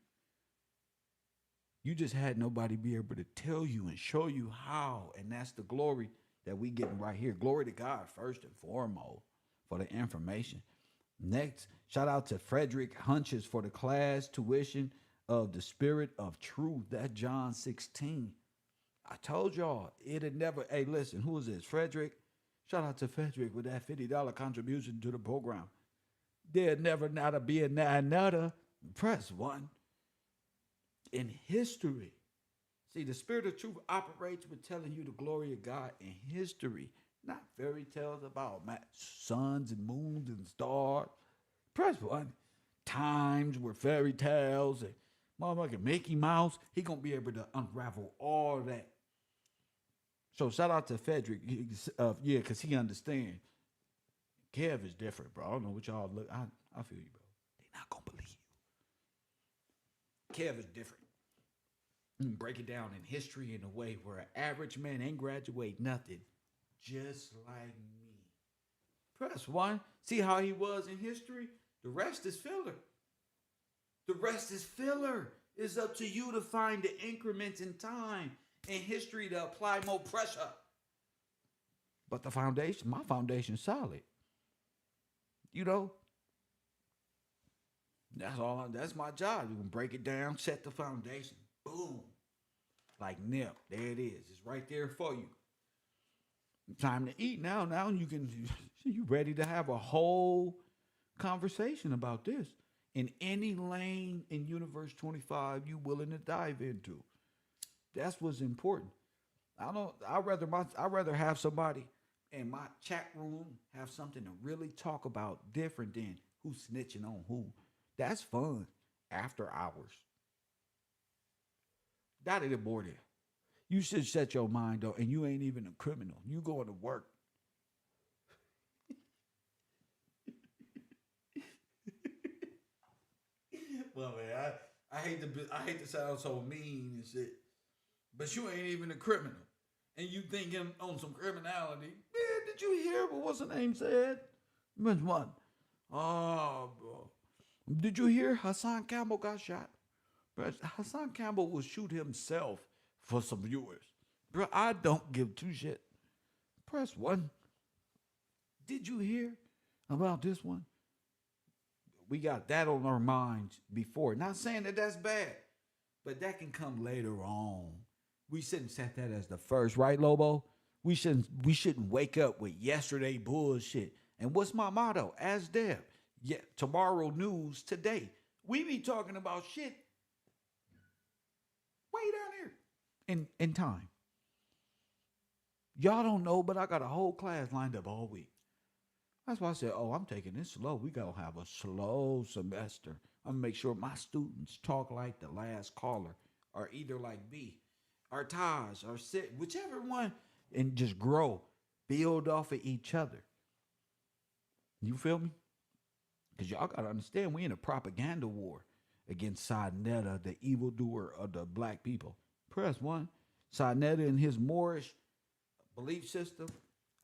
You just had nobody be able to tell you and show you how. And that's the glory that we getting right here. Glory to God first and foremost for the information. Next, shout out to Frederick Hunches for the class tuition of the spirit of truth. That John 16. I told y'all, it'd never, hey, listen, who is this? Frederick? Shout out to Frederick with that $50 contribution to the program. There'd never not be another. Press 1. In history. See, the spirit of truth operates with telling you the glory of God in history, not fairy tales about suns and moons and stars. Press 1. Times were fairy tales and motherfucking Mickey Mouse. He gonna be able to unravel all that. So shout out to Frederick, yeah, because he understand. Kev is different, bro. I don't know what y'all look. I feel you, bro. They not gonna believe you. Kev is different. You can break it down in history in a way where an average man ain't graduate nothing, just like me. Press 1. See how he was in history? The rest is filler. The rest is filler. It's up to you to find the increments in time in history to apply more pressure. But the foundation, my foundation's solid. You know? That's my job. You can break it down, set the foundation. Boom. Like nip. There it is. It's right there for you. Time to eat now. Now you ready to have a whole conversation about this. In any lane in Universe 25 you willing to dive into. That's what's important. I'd rather have somebody in my chat room have something to really talk about different than who's snitching on who. That's fun after hours. That ain't more there. You should set your mind though, and you ain't even a criminal. You going to work. Well, man, I hate to sound so mean and shit, but you ain't even a criminal, and you thinking on some criminality. Man, did you hear what what's the name said? Which one? Oh, bro. Did you hear Hassan Campbell got shot? But Hassan Campbell will shoot himself for some viewers. Bro, I don't give two shit. Press 1. Did you hear about this one? We got that on our minds before. Not saying that that's bad, but that can come later on. We shouldn't set that as the first, right, Lobo? We shouldn't wake up with yesterday bullshit. And what's my motto? As Deb. Yeah, tomorrow news today. We be talking about shit way down here in time. Y'all don't know, but I got a whole class lined up all week. That's why I said, I'm taking this slow. We got to have a slow semester. I'm going to make sure my students talk like the last caller or either like me or Taj or Sid, whichever one, and just grow, build off of each other. You feel me? Because y'all got to understand, we in a propaganda war against Sinetta, the evildoer of the black people. Press 1. Sinetta and his Moorish belief system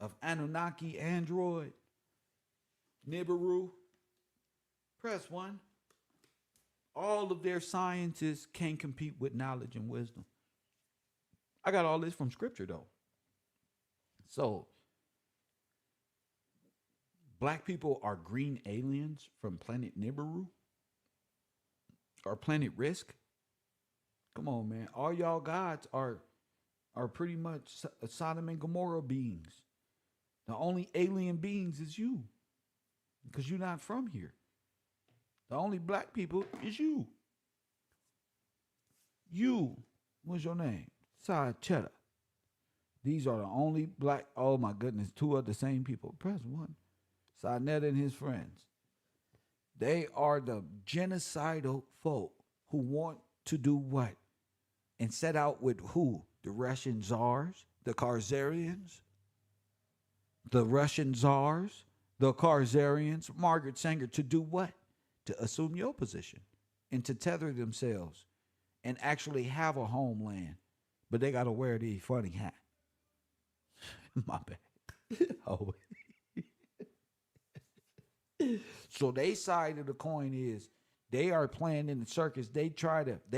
of Anunnaki, Android, Nibiru. Press 1. All of their sciences can't compete with knowledge and wisdom. I got all this from scripture, though. So, black people are green aliens from planet Nibiru or planet Risk. Come on, man. All y'all gods are pretty much Sodom and Gomorrah beings. The only alien beings is you. Because you're not from here. The only black people is you. You. What's your name? Side Cheddar. These are the only black. Oh my goodness. 2 of the same people. Press 1. Sarnetta and his friends. They are the genocidal folk who want to do what? And set out with who? The Russian czars, the Khazarians, the Russian czars, the Khazarians, Margaret Sanger, to do what? To assume your position and to tether themselves and actually have a homeland. But they got to wear the funny hat. My bad. Oh. So they side of the coin is they are playing in the circus. They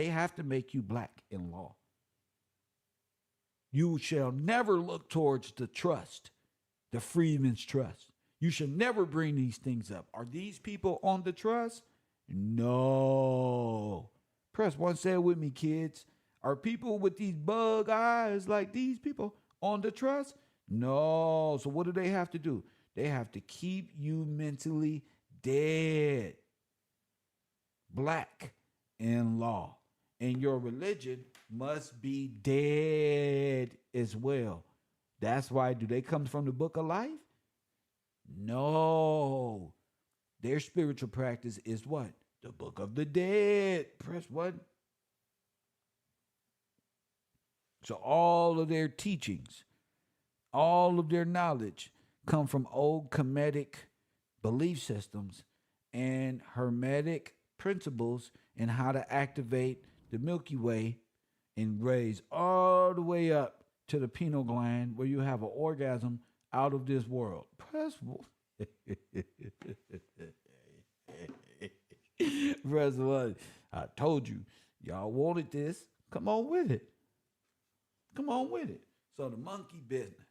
have to make you black in law. You shall never look towards the trust, the freedmen's trust. You should never bring these things up. Are these people on the trust? No. Press one, say it with me, kids. Are people with these bug eyes like these people on the trust? No. So what do they have to do? They have to keep you mentally dead, black in law. And your religion must be dead as well. That's why, do they come from the book of life? No. Their spiritual practice is what? The book of the dead. Press what? So all of their teachings, all of their knowledge come from old Kemetic belief systems and Hermetic principles and how to activate the Milky Way and raise all the way up to the pineal gland where you have an orgasm out of this world. Press Press one. I told you, y'all wanted this. Come on with it. Come on with it. So the monkey business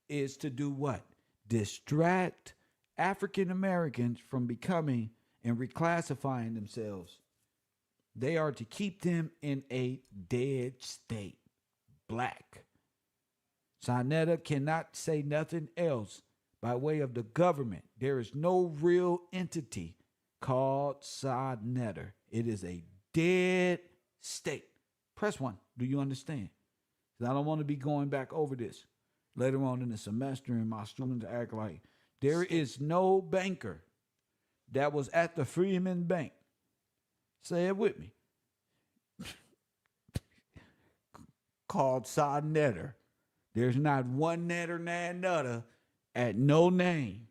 is to do what? Distract African Americans from becoming and reclassifying themselves. They are to keep them in a dead state, black. Sarnetta cannot say nothing else by way of the government. There is no real entity called Sarnetta. It is a dead state. Press one. Do you understand? I don't want to be going back over this later on in the semester and my students act like there is no banker that was at the Freeman Bank. Say it with me. Called Sarnetta. There's not one netter, nan nutter at no name.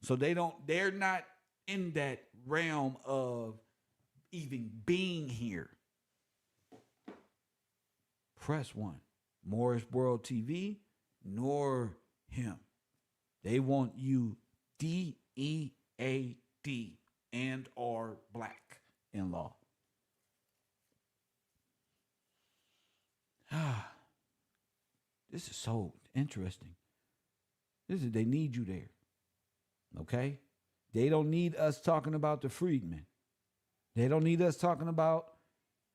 So they're not in that realm of even being here. Press one. Morris World TV, nor him. They want you DEAD and or black in law. This is so interesting. They need you there. Okay? They don't need us talking about the freedmen. They don't need us talking about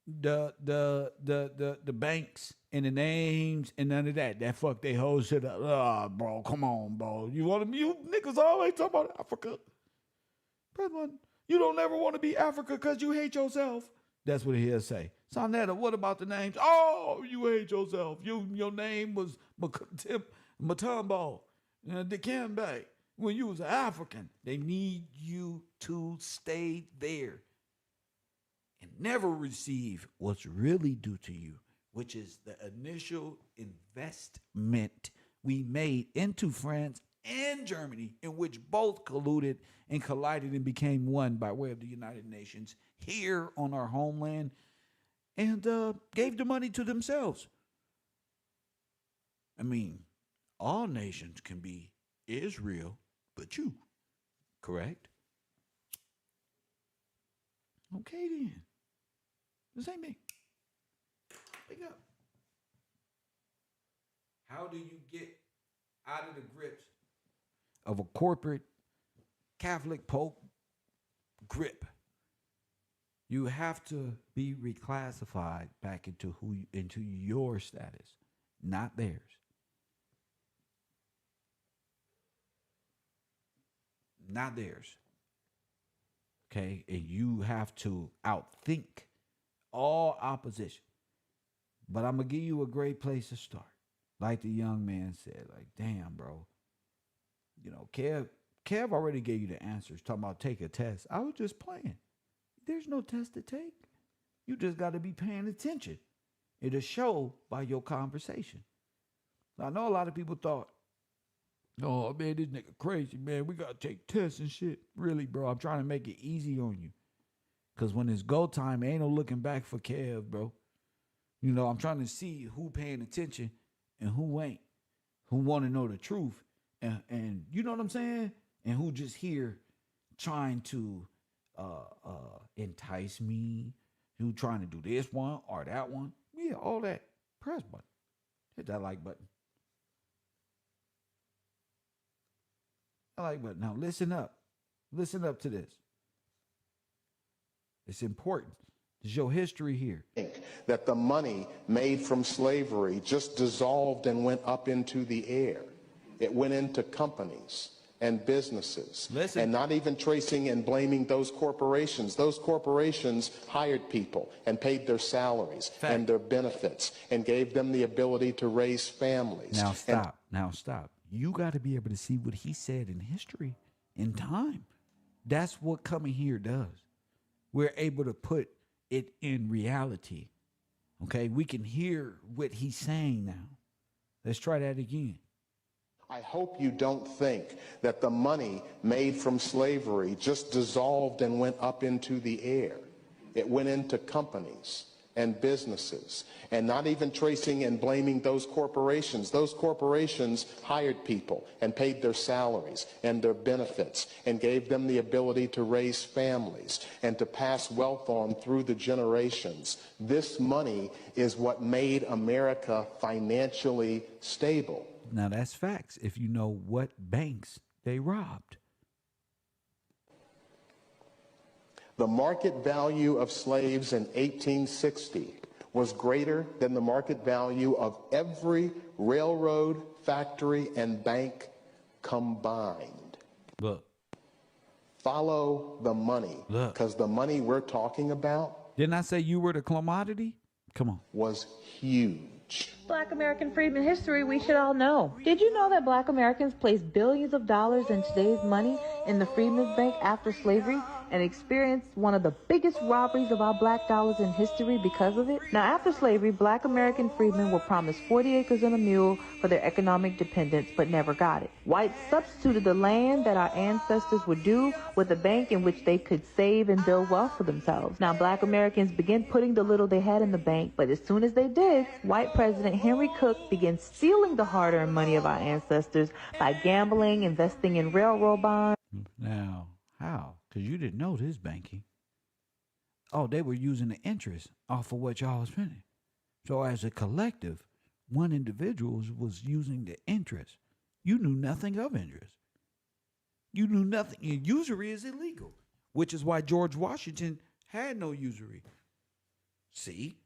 the banks and the names and none of that. That fuck they whole shit up. Ah, bro, come on, bro. You niggas always talk about Africa. You don't ever want to be Africa because you hate yourself. That's what he'll say. Sarnetta, what about the names? Oh, you hate yourself. Your name was Matumbo, Dikembe. When you was an African, they need you to stay there and never receive what's really due to you, which is the initial investment we made into France and Germany, in which both colluded and collided and became one by way of the United Nations here on our homeland, and gave the money to themselves. I mean, all nations can be Israel, but you, correct? Okay then. This ain't me. Wake up. How do you get out of the grips of a corporate Catholic Pope grip? You have to be reclassified back into your status, not theirs. Not theirs. Okay? And you have to outthink all opposition. But I'm going to give you a great place to start. Like the young man said, like, damn, bro. You know, Kev already gave you the answers. Talking about take a test. I was just playing. There's no test to take. You just got to be paying attention. It'll show by your conversation. I know a lot of people thought, oh man, this nigga crazy, man. We gotta take tests and shit. Really, bro, I'm trying to make it easy on you. Cause when it's go time, ain't no looking back for Kev, bro. You know, I'm trying to see who paying attention and who ain't. Who want to know the truth. And you know what I'm saying? And who just here trying to entice me. Who trying to do this one or that one. Yeah, all that. Press button. Hit that like button. I like button. Now listen up. Listen up to this. It's important. It's your history here. That the money made from slavery just dissolved and went up into the air. It went into companies and businesses. Listen. And not even tracing and blaming those corporations. Those corporations hired people and paid their salaries and their benefits and gave them the ability to raise families. Now stop. Now stop. You got to be able to see what he said in history, in time. That's what coming here does. We're able to put it in reality. Okay? We can hear what he's saying now. Let's try that again. I hope you don't think that the money made from slavery just dissolved and went up into the air. It went into companies and businesses, and not even tracing and blaming those corporations. Those corporations hired people and paid their salaries and their benefits and gave them the ability to raise families and to pass wealth on through the generations. This money is what made America financially stable. Now that's facts if you know what banks they robbed. The market value of slaves in 1860 was greater than the market value of every railroad, factory, and bank combined. Look. Follow the money. Look. Because the money we're talking about, didn't I say you were the commodity? Come on. Was huge. Black American freedom history we should all know. Did you know that Black Americans placed billions of dollars in today's money in the Freedmen's Bank after slavery and experienced one of the biggest robberies of our black dollars in history because of it? Now, after slavery, Black American freedmen were promised 40 acres and a mule for their economic dependence, but never got it. Whites substituted the land that our ancestors were due with a bank in which they could save and build wealth for themselves. Now, Black Americans began putting the little they had in the bank, but as soon as they did, white President Henry Cook began stealing the hard-earned money of our ancestors by gambling, investing in railroad bonds. Now, how? Because you didn't know this banking. Oh, they were using the interest off of what y'all was spending. So as a collective, one individual was using the interest. You knew nothing of interest. You knew nothing. Usury is illegal, which is why George Washington had no usury. See?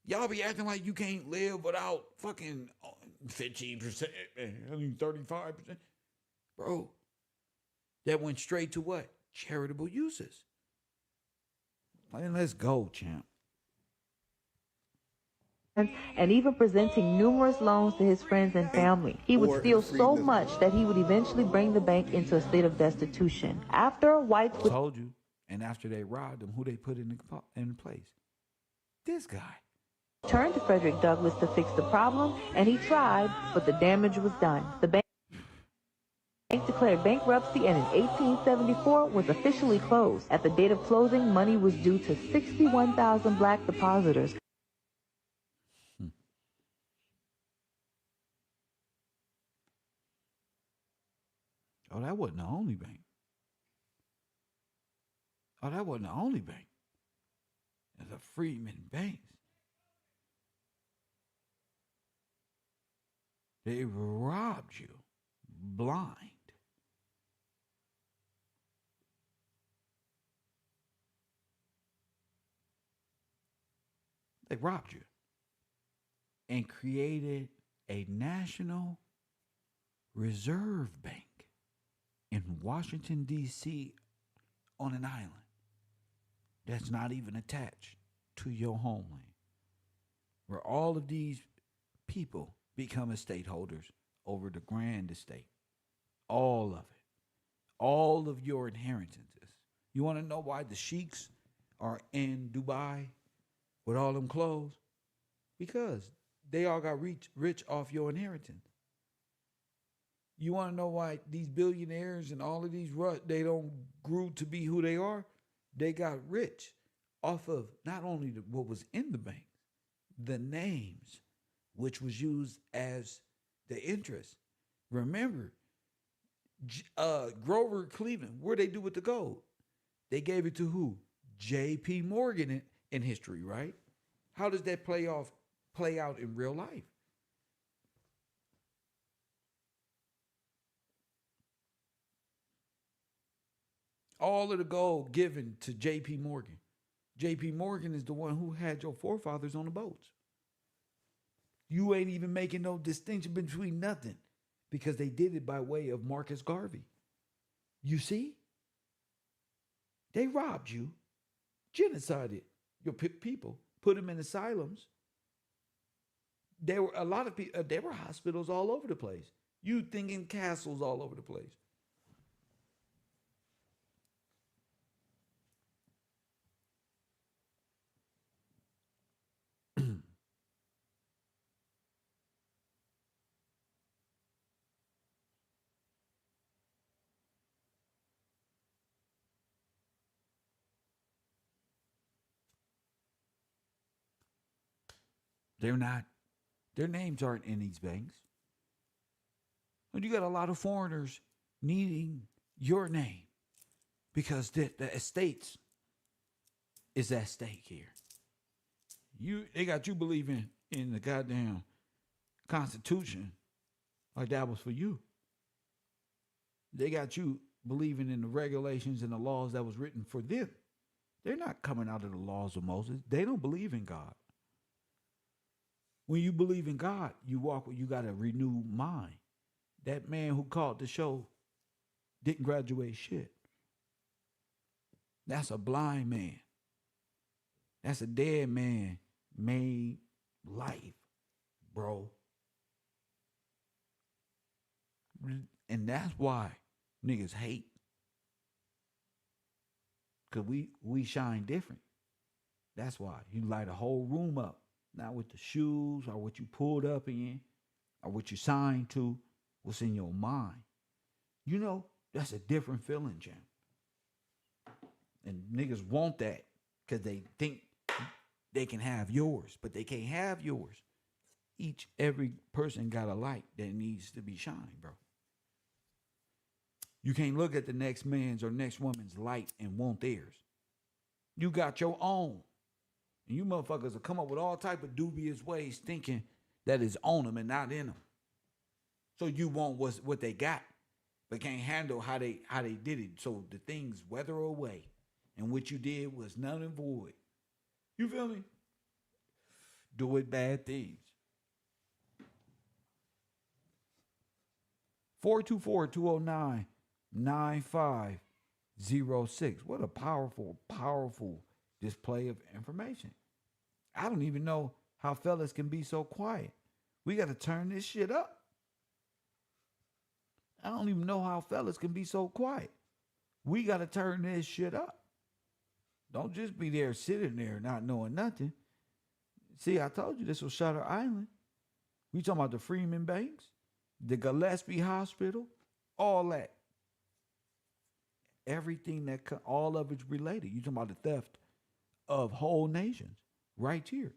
Y'all be acting like you can't live without fucking 15%, I mean 35%. Bro, that went straight to what? Charitable uses. Man, let's go, champ. And even presenting numerous loans to his friends and family. He would steal so much that he would eventually bring the bank into a state of destitution. After whites would... Told you. And after they robbed him, who they put in place? This guy. Turned to Frederick Douglass to fix the problem, and he tried, but the damage was done. The bank declared bankruptcy and in 1874 was officially closed. At the date of closing, money was due to 61,000 black depositors. Oh, that wasn't the only bank. Oh, that wasn't the only bank. There's a Freedmen Banks. They robbed you blind. They robbed you and created a national reserve bank in Washington, D.C. on an island that's not even attached to your homeland, where all of these people become estate holders over the grand estate. All of it. all of your inheritances. You want to know why the sheiks are in Dubai with all them clothes? Because they all got rich off your inheritance. You want to know why these billionaires and all of these they don't grew to be who they are? They got rich off of not only what was in the bank, the names, which was used as the interest. Remember, Grover Cleveland, what they do with the gold? They gave it to who? J.P. Morgan in history, right? How does that play out in real life? All of the gold given to J.P. Morgan. J.P. Morgan is the one who had your forefathers on the boats. You ain't even making no distinction between nothing because they did it by way of Marcus Garvey. You see? They robbed you, genocided your people, put them in asylums. There were a lot of people. There were hospitals all over the place. You thinking castles all over the place. They're not. Their names aren't in these banks. And you got a lot of foreigners needing your name because the estates is at stake here. They got you believing in the goddamn Constitution like that was for you. They got you believing in the regulations and the laws that was written for them. They're not coming out of the laws of Moses. They don't believe in God. When you believe in God, you got a renewed mind. That man who called the show didn't graduate shit. That's a blind man. That's a dead man made life, bro. And that's why niggas hate. Because we shine different. That's why. You light a whole room up. Not with the shoes or what you pulled up in or what you signed to, what's in your mind. You know, that's a different feeling, Jim. And niggas want that because they think they can have yours, but they can't have yours. Every person got a light that needs to be shined, bro. You can't look at the next man's or next woman's light and want theirs. You got your own. And you motherfuckers will come up with all type of dubious ways thinking that it's on them and not in them. So you want what they got, but can't handle how they did it. So the things weather away. And what you did was none and void. You feel me? Doing bad things. 424-209-9506. What a powerful, powerful display of information. I don't even know how fellas can be so quiet. We got to turn this shit up. I don't even know how fellas can be so quiet. We got to turn this shit up. Don't just be there sitting there not knowing nothing. See, I told you this was Shutter Island. We talking about the Freeman Banks, the Gillespie Hospital, all that. Everything all of it's related. You talking about the theft of whole nations right here.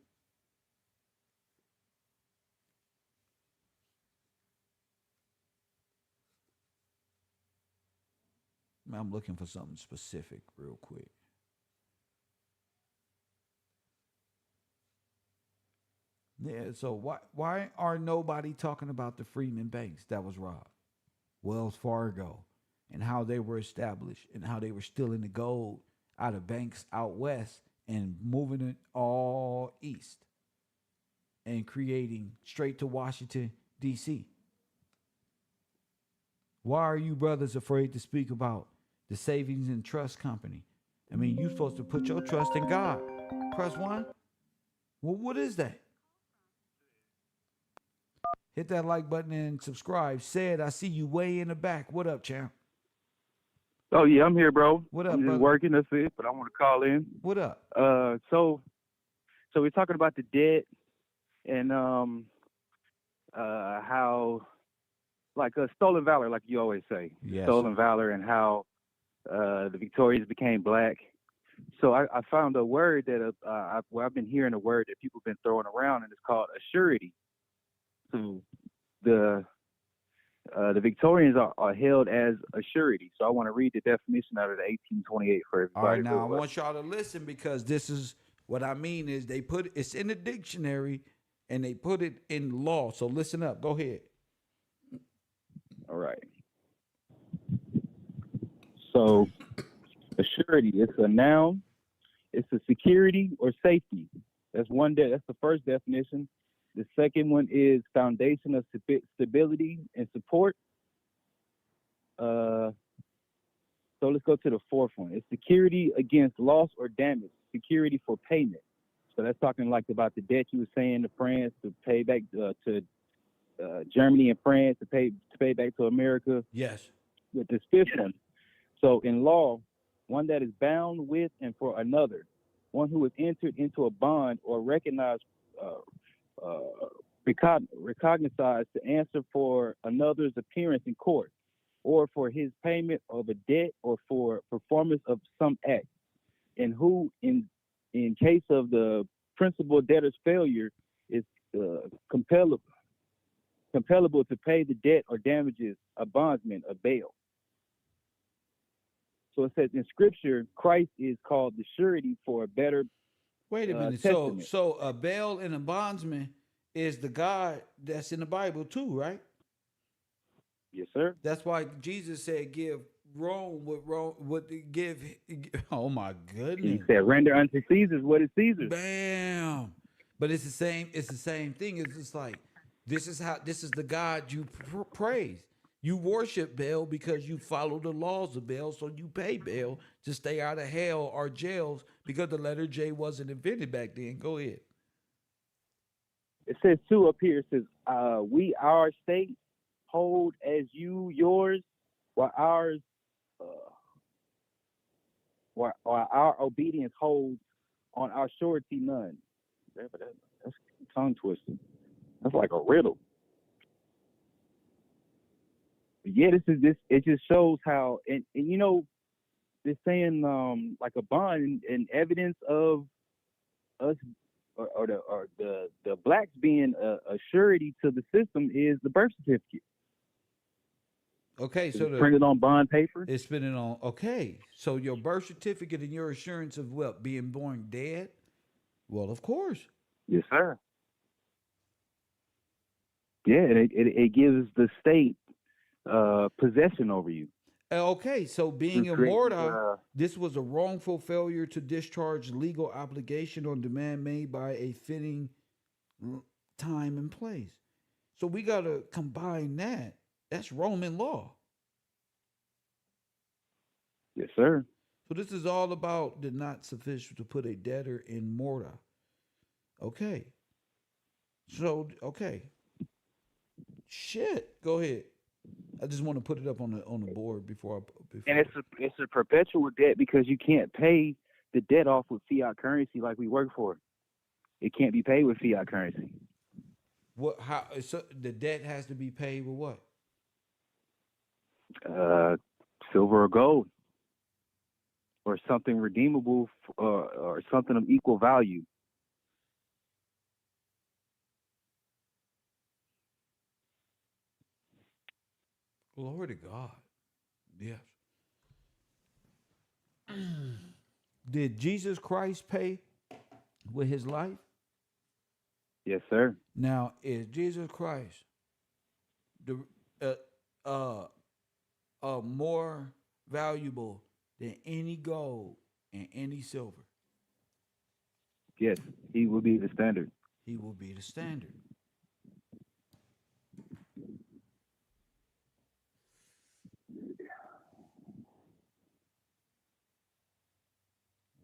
I'm looking for something specific real quick. Yeah, so why are nobody talking about the Freeman Banks that was robbed? Wells Fargo, and how they were established and how they were stealing the gold out of banks out west and moving it all east and creating straight to Washington, D.C. Why are you brothers afraid to speak about the Savings and Trust Company? I mean, you're supposed to put your trust in God. Press 1. Well, what is that? Hit that like button and subscribe. Said, I see you way in the back. What up, champ? Oh yeah, I'm here, bro. What up, I'm just brother? working. That's it. But I want to call in. What up? So we're talking about the debt and how like stolen valor, like you always say, Yes. stolen valor, and how the victorious became black. So I found a word that I've been hearing a word that people have been throwing around, and it's called assurity. So the Victorians are held as a surety. So I want to read the definition out of the 1828 for All right, everybody. now I want y'all to listen because this is what I mean is they put it's in the dictionary and they put it in law. So listen up. Go ahead. All right. So a surety, it's a noun. It's a security or safety. That's that's the first definition. The second one is foundation of stability and support. So let's go to the fourth one. It's security against loss or damage. Security for payment. So that's talking like about the debt you were saying to France to pay back to Germany and France to pay back to America. Yes. With this fifth one. So in law, one that is bound with and for another, one who is entered into a bond or recognized, recognized to answer for another's appearance in court, or for his payment of a debt, or for performance of some act, and who, in case of the principal debtor's failure, is compellable to pay the debt or damages a bondsman, a bail. So it says in Scripture, Christ is called the surety for a better Wait a minute. testament. So a bail and a bondsman is the God that's in the Bible too, right? Yes, sir. That's why Jesus said, "Give Rome what to give." Oh my goodness! He said, "Render unto Caesar what is Caesar's." Bam! But it's the same. It's the same thing. It's just like this is the God you praise. You worship Baal because you follow the laws of Baal, so you pay Baal to stay out of hell or jails because the letter J wasn't invented back then. Go ahead. It says too up here. It says, "We our state hold as you yours, while ours, while our obedience holds on our surety none." That's tongue twisting. That's like a riddle. But yeah, this. It just shows how, and you know, they're saying like a bond and evidence of us or the blacks being a surety to the system is the birth certificate. Okay, so it's printed on bond paper. It's printed on. Okay, so your birth certificate and your assurance of what, being born dead? Well, of course. Yes, sir. Yeah, and it gives the state possession over you. Okay, so being immortal, this was a wrongful failure to discharge legal obligation or demand made by a fitting time and place. So we got to combine that. That's Roman law. Yes, sir. So this is all about the not sufficient to put a debtor in morta. Okay. So, okay. Shit. Go ahead. I just want to put it up on the board before. And it's a perpetual debt because you can't pay the debt off with fiat currency like we work for. It can't be paid with fiat currency. What? How? So the debt has to be paid with what? Silver or gold, or something redeemable, or something of equal value. Glory to God. Yes. Did Jesus Christ pay with his life? Yes, sir. Now, is Jesus Christ the more valuable than any gold and any silver? Yes, he will be the standard. He will be the standard.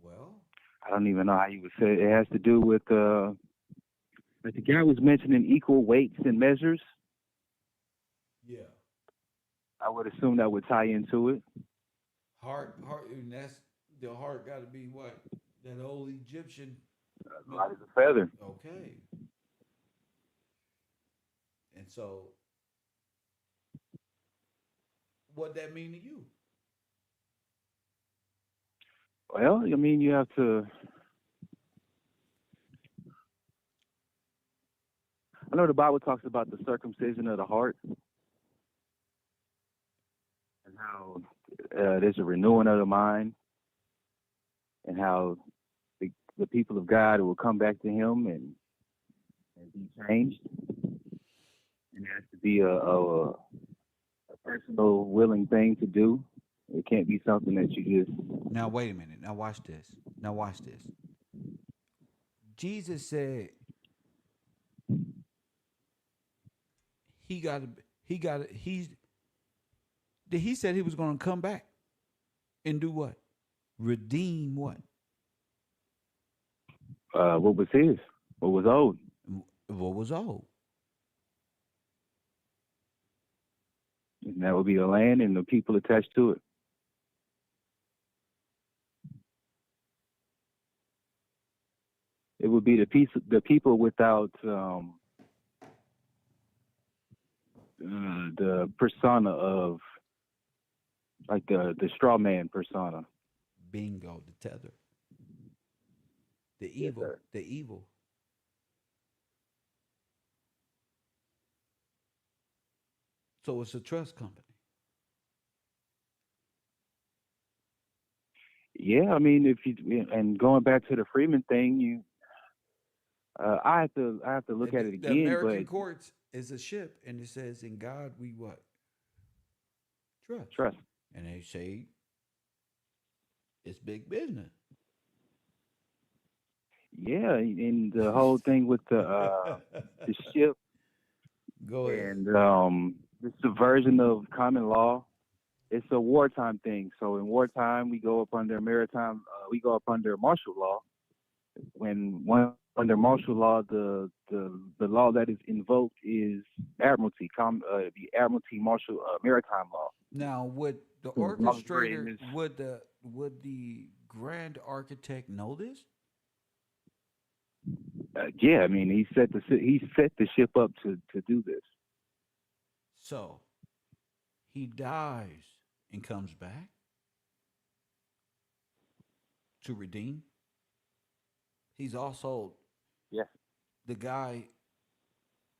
Well, I don't even know how you would say it. It has to do with like the guy was mentioning equal weights and measures. Yeah. I would assume that would tie into it. Heart, and that's the heart. Got to be what that old Egyptian. Light as a feather. Okay, and so what that mean to you? Well, I mean, you have to. I know the Bible talks about the circumcision of the heart and how there's a renewing of the mind, and how the people of God will come back to Him and be changed. And it has to be a personal, willing thing to do. It can't be something that you just. Now wait a minute. Now watch this. Now watch this. Jesus said he got to. He got to. He said he was going to come back and do what? Redeem what? What was his? What was old? What was old? And that would be the land and the people attached to it. It would be the people without the persona of, like, the straw man persona. Bingo, the tether. The Yes, evil. sir. The evil. So it's a trust company. Yeah, I mean, if you, and going back to the Freeman thing, I have to look And at it the again, American but courts is a ship, and it says, "In God we what? Trust." trust. And they say it's big business. Yeah, and the whole thing with the ship Go ahead. and the subversion of common law. It's a wartime thing. So in wartime, we go up under maritime. We go up under martial law. When one under martial law, the law that is invoked is admiralty, the admiralty martial maritime law. Now, would the So as long as we're in orchestrator, this, would the grand architect know this? yeah, I mean, he set the ship up to do this. So he dies and comes back to redeem. He's also Yes. the guy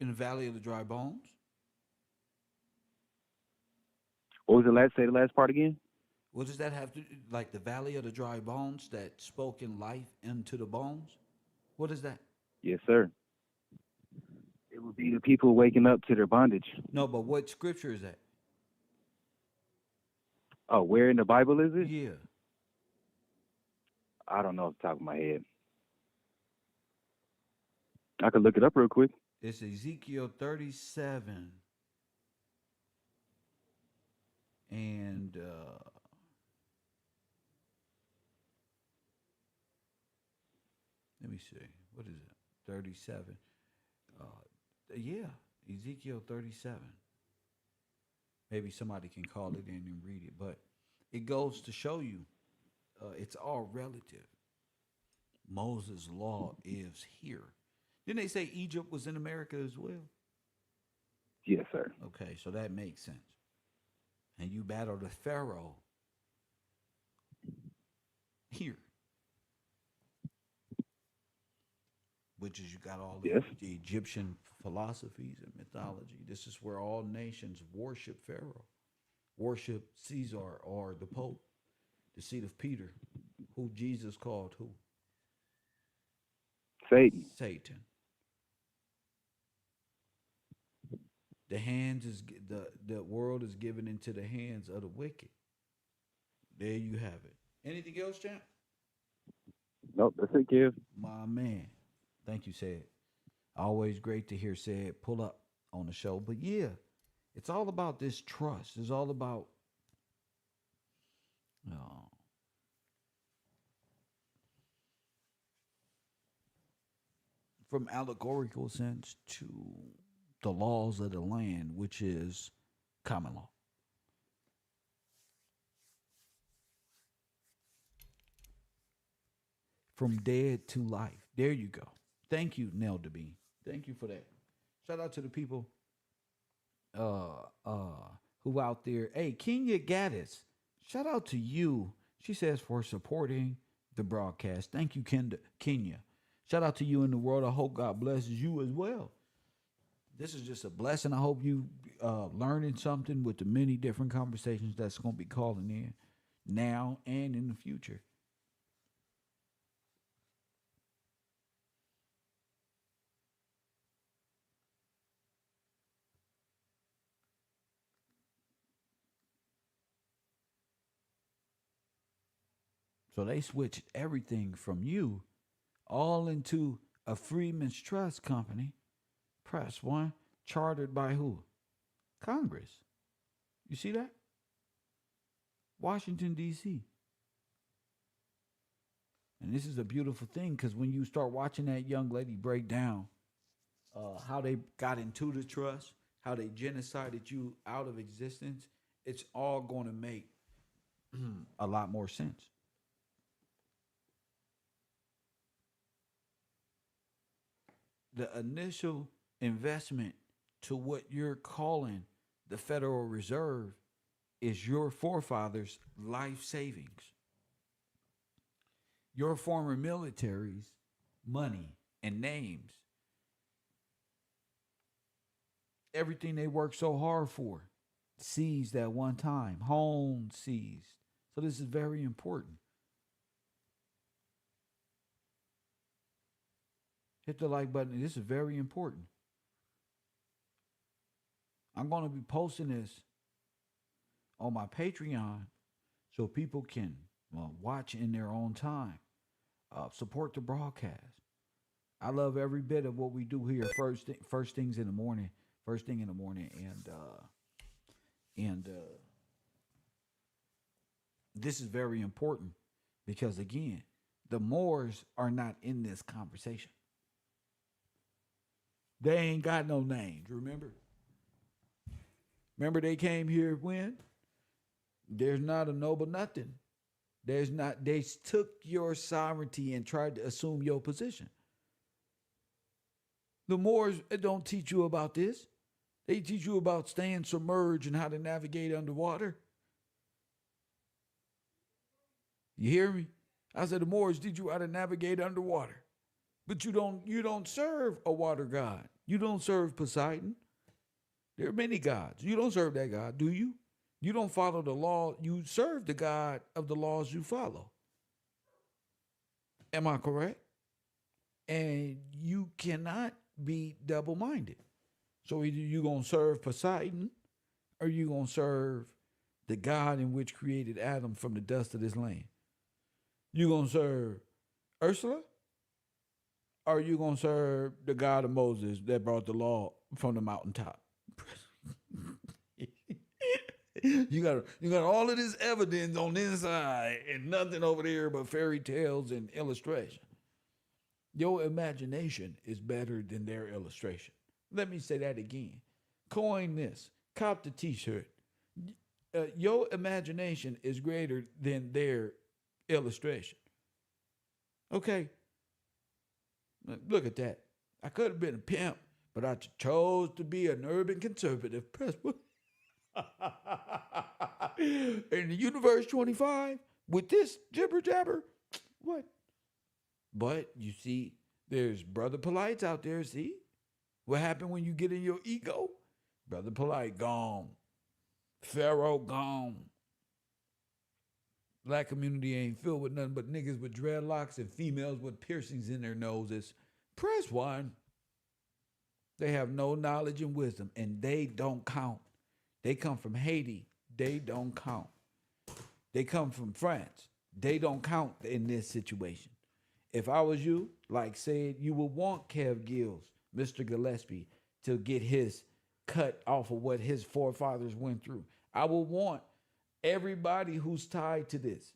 in the Valley of the Dry Bones. What was the last? Say the last part again. What does that have to do? Like the Valley of the Dry Bones that spoke in life into the bones? What is that? Yes, sir. It would be the people waking up to their bondage. No, but what scripture is that? Oh, where in the Bible is it? Yeah. I don't know off the top of my head. I could look it up real quick. It's Ezekiel 37. And let me see. What is it? 37. Uh, yeah, Ezekiel 37. Maybe somebody can call it in and read it. But it goes to show you it's all relative. Moses' law is here. Didn't they say Egypt was in America as well? Yes, sir. Okay, so that makes sense. And you battle the Pharaoh here, which is you got all Yes. the Egyptian philosophies and mythology. This is where all nations worship Pharaoh, worship Caesar or the Pope, the seat of Peter, who Jesus called who? Satan. Satan. The hands is the world is given into the hands of the wicked. There you have it. Anything else, champ? Nope, that's it, Kev. My man. Thank you, Said. Always great to hear Said pull up on the show. But yeah, it's all about this trust. It's all about uh, from allegorical sense to the laws of the land, which is common law. from dead to life. There you go. Thank you, Nell DeBean. Thank you for that. Shout out to the people uh uh who out there. Hey, Kenya Gaddis. Shout out to you. She says for supporting the broadcast. Thank you, Kenya. Shout out to you in the world. I hope God blesses you as well. This is just a blessing. I hope you learning something with the many different conversations that's going to be calling in now and in the future. So they switched everything from you all into a Freedmen's Trust Company, Press One, chartered by who? Congress. You see that? Washington, D.C. And this is a beautiful thing because when you start watching that young lady break down how they got into the trust, how they genocided you out of existence, it's all going to make a lot more sense. The initial investment to what you're calling the Federal Reserve is your forefathers' life savings, your former military's money and names, everything they worked so hard for, seized at one time, homes seized. So this is very important. Hit the like button. This is very important. I'm going to be posting this on my Patreon so people can watch in their own time. Support the broadcast. I love every bit of what we do here. First things in the morning. First thing in the morning, and this is very important because again, the Moors are not in this conversation. They ain't got no names. Remember? Remember they came here when? There's not a noble nothing. There's not. They took your sovereignty and tried to assume your position. The Moors don't teach you about this. They teach you about staying submerged and how to navigate underwater. You hear me? I said the Moors teach you how to navigate underwater. But you don't serve a water god. You don't serve Poseidon. There are many gods. You don't serve that God, do you? You don't follow the law. You serve the God of the laws you follow. Am I correct? And you cannot be double-minded. So either you're going to serve Poseidon or you're going to serve the God in which created Adam from the dust of this land. You're going to serve Ursula or are you going to serve the God of Moses that brought the law from the mountaintop? You got all of this evidence on the inside and nothing over there but fairy tales and illustration. Your imagination is better than their illustration. Let me say that again. Coin this. Cop the t-shirt. Your imagination is greater than their illustration. Okay? Look at that. I could have been a pimp, but I chose to be an urban conservative Presbyterian. In the Universe 25, with this jibber jabber, what? But you see, there's Brother Polites out there, see? What happened when you get in your ego? Brother Polite gone. Pharaoh gone. Black community ain't filled with nothing but niggas with dreadlocks and females with piercings in their noses. Press one. They have no knowledge and wisdom, and they don't count. They come from Haiti. They don't count. They come from France. They don't count in this situation. If I was you, like said, you would want Kev Gills, Mr. Gillespie, to get his cut off of what his forefathers went through. I would want everybody who's tied to this.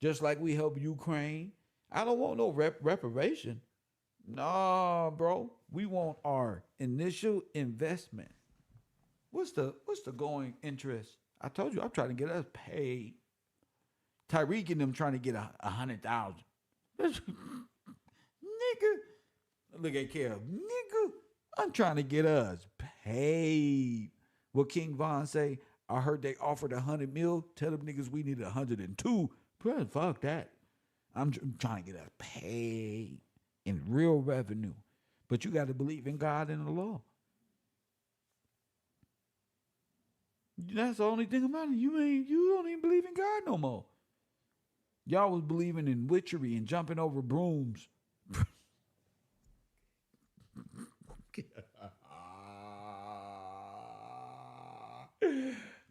Just like we help Ukraine. I don't want no reparation. Nah, bro. We want our initial investment. What's the going interest? I told you I'm trying to get us paid. Tyreek and them trying to get 100,000. Nigga. Look at Kev. Nigga, I'm trying to get us paid. What King Von say? I heard they offered 100 mil. Tell them niggas we need 102. Bro, fuck that. I'm trying to get us paid in real revenue. But you got to believe in God and the law. That's the only thing about it. You don't even believe in God no more. Y'all was believing in witchery and jumping over brooms.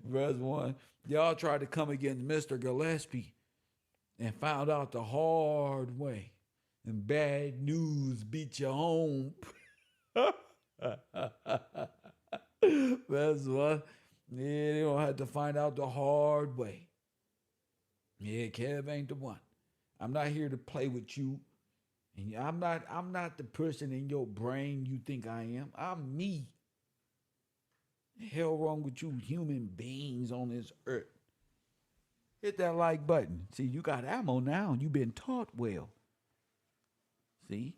Verse 1. Y'all tried to come against Mr. Gillespie and found out the hard way. And bad news beat you home. Verse 1. Yeah, they don't have to find out the hard way. Yeah, Kev ain't the one. I'm not here to play with you. And I'm not the person in your brain you think I am. I'm me. The hell wrong with you human beings on this earth? Hit that like button. See, you got ammo now. You've been taught well. See?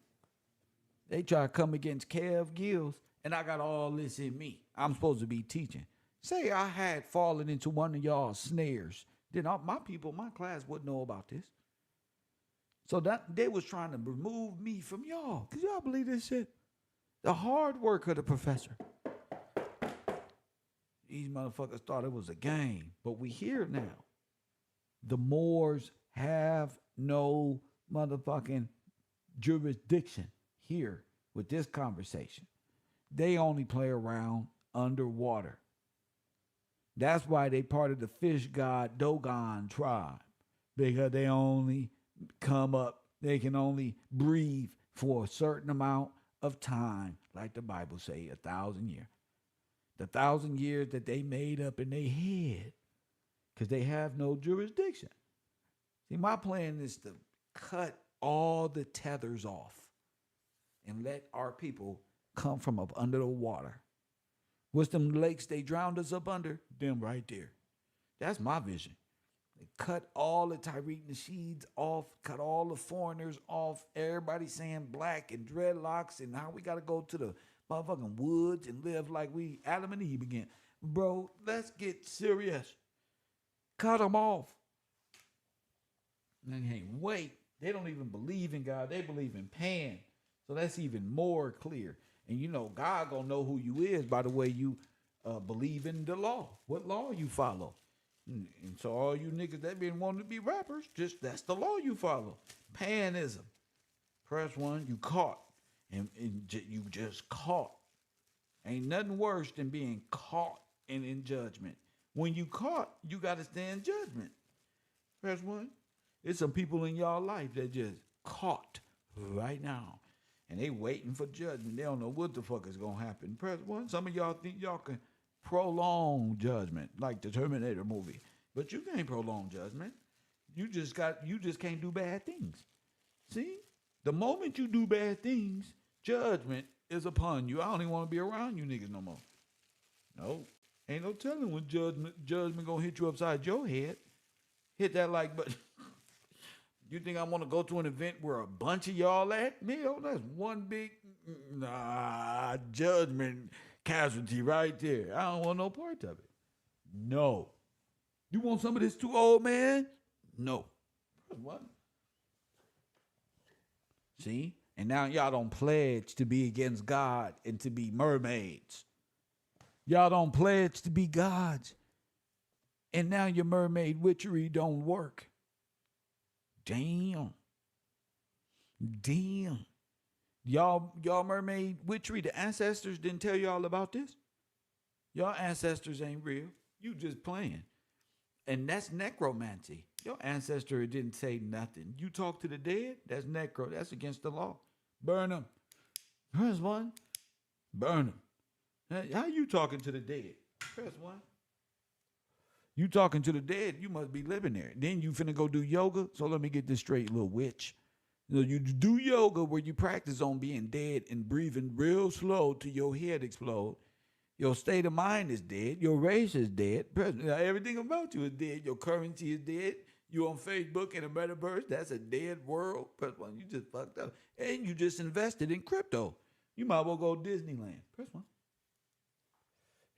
They try to come against Kev Gills, and I got all this in me. I'm supposed to be teaching. Say I had fallen into one of y'all's snares. Then my people, my class wouldn't know about this. So that they was trying to remove me from y'all. Because y'all believe this shit? The hard work of the professor. These motherfuckers thought it was a game. But we here now. The Moors have no motherfucking jurisdiction here with this conversation. They only play around underwater. That's why they part of the fish god Dogon tribe. Because they only come up, they can only breathe for a certain amount of time, like the Bible say, 1,000 years. The 1,000 years that they made up in their head, because they have no jurisdiction. See, my plan is to cut all the tethers off and let our people come from up under the water. What's them lakes they drowned us up under? Them right there. That's my vision. They cut all the Tariq Nasheeds off, cut all the foreigners off, everybody saying black and dreadlocks and how we got to go to the motherfucking woods and live like we Adam and Eve again. Bro, let's get serious. Cut them off. And hey, wait. They don't even believe in God. They believe in Pan. So that's even more clear. And you know, God gonna know who you is by the way you believe in the law. What law you follow. And so all you niggas that been wanting to be rappers, just that's the law you follow. Panism. Press 1, you caught. And you just caught. Ain't nothing worse than being caught and in judgment. When you caught, you got to stand judgment. Press 1. There's some people in y'all life that just caught right now. And they waiting for judgment. They don't know what the fuck is going to happen. Press 1. Some of y'all think y'all can prolong judgment like the Terminator movie. But you can't prolong judgment. You just can't do bad things. See? The moment you do bad things, judgment is upon you. I don't even want to be around you niggas no more. No. Ain't no telling when judgment gonna hit you upside your head. Hit that like button. You think I want to go to an event where a bunch of y'all at? Me, oh, that's one big judgment casualty right there. I don't want no part of it. No. You want some of this too old, man? No. What? See? And now y'all don't pledge to be against God and to be mermaids. Y'all don't pledge to be gods. And now your mermaid witchery don't work. Damn. Y'all mermaid witchery, the ancestors didn't tell y'all about this? Y'all ancestors ain't real. You just playing. And that's necromancy. Your ancestor didn't say nothing. You talk to the dead, that's necro. That's against the law. Burn them. Press 1. Burn them. How you talking to the dead? Press 1. You talking to the dead, you must be living there. Then you finna go do yoga. So let me get this straight, little witch. You do yoga where you practice on being dead and breathing real slow till your head explode. Your state of mind is dead. Your race is dead. Everything about you is dead. Your currency is dead. You on Facebook in a metaverse? That's a dead world. Press one. You just fucked up, and you just invested in crypto. You might as well go to Disneyland. Press one.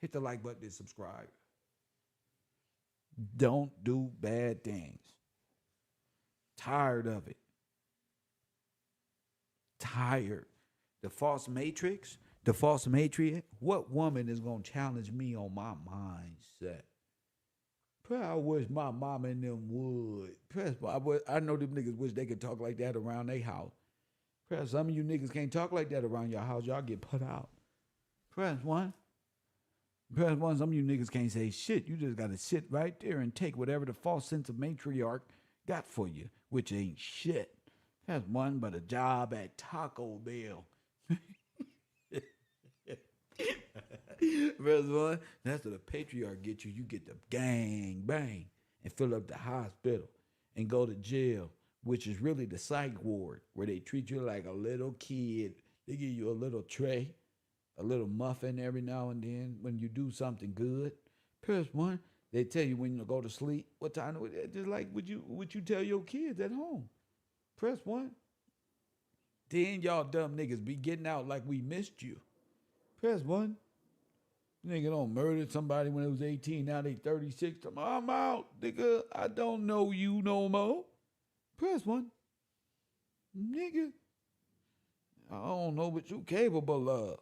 Hit the like button and subscribe. Don't do bad things. Tired of it. Tired. The false matrix. The false matrix. What woman is gonna challenge me on my mindset? I wish my mama and them would. I know them niggas wish they could talk like that around their house. Some of you niggas can't talk like that around your house. Y'all get put out. Press one. Some of you niggas can't say shit. You just got to sit right there and take whatever the false sense of matriarch got for you, which ain't shit. That's one but a job at Taco Bell. Verse one, that's what the patriarch get you. You get the gang bang and fill up the hospital and go to jail, which is really the psych ward where they treat you like a little kid. They give you a little tray, a little muffin every now and then when you do something good. Press one, they tell you when you go to sleep, what time, just like what you tell your kids at home. Press one. Then y'all dumb niggas be getting out like we missed you. Press one. Nigga don't murder somebody when it was 18, now they 36. I'm out, nigga. I don't know you no more. Press one. Nigga, I don't know what you capable of.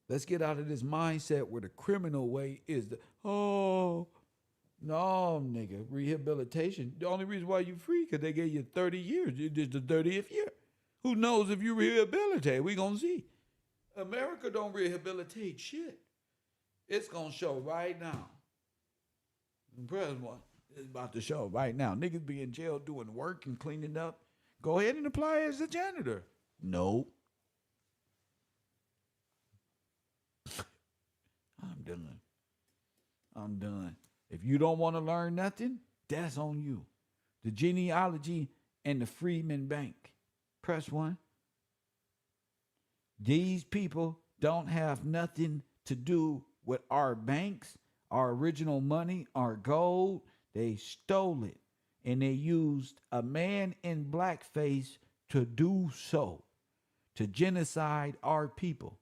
Let's get out of this mindset where the criminal way is no, nigga, rehabilitation. The only reason why you free because they gave you 30 years. This is the 30th year. Who knows if you rehabilitate? We gonna see. America don't rehabilitate shit. It's gonna show right now. Press one. It's about to show right now. Niggas be in jail doing work and cleaning up. Go ahead and apply as a janitor. Nope. I'm done. If you don't want to learn nothing, that's on you. The genealogy and the Freedmen Bank. Press one. These people don't have nothing to do with our banks, our original money, our gold. They stole it. And they used a man in blackface to do so, to genocide our people.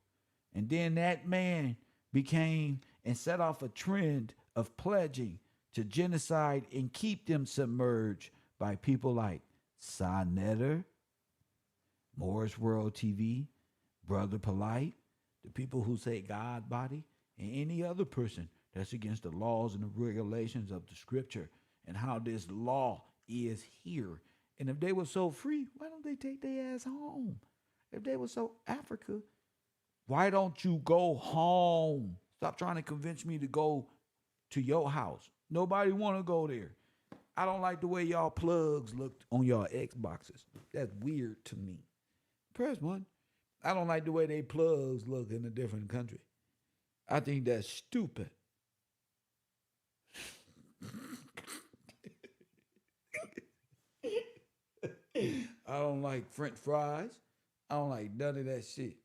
And then that man became and set off a trend of pledging to genocide and keep them submerged by people like Sonetter, Morris World TV, Brother Polite, the people who say God body, and any other person that's against the laws and the regulations of the scripture and how this law is here. And if they were so free, why don't they take their ass home? If they were so Africa, why don't you go home? Stop trying to convince me to go to your house. Nobody want to go there. I don't like the way y'all plugs looked on y'all Xboxes. That's weird to me. Press one. I don't like the way they plugs look in a different country. I think that's stupid. I don't like French fries. I don't like none of that shit.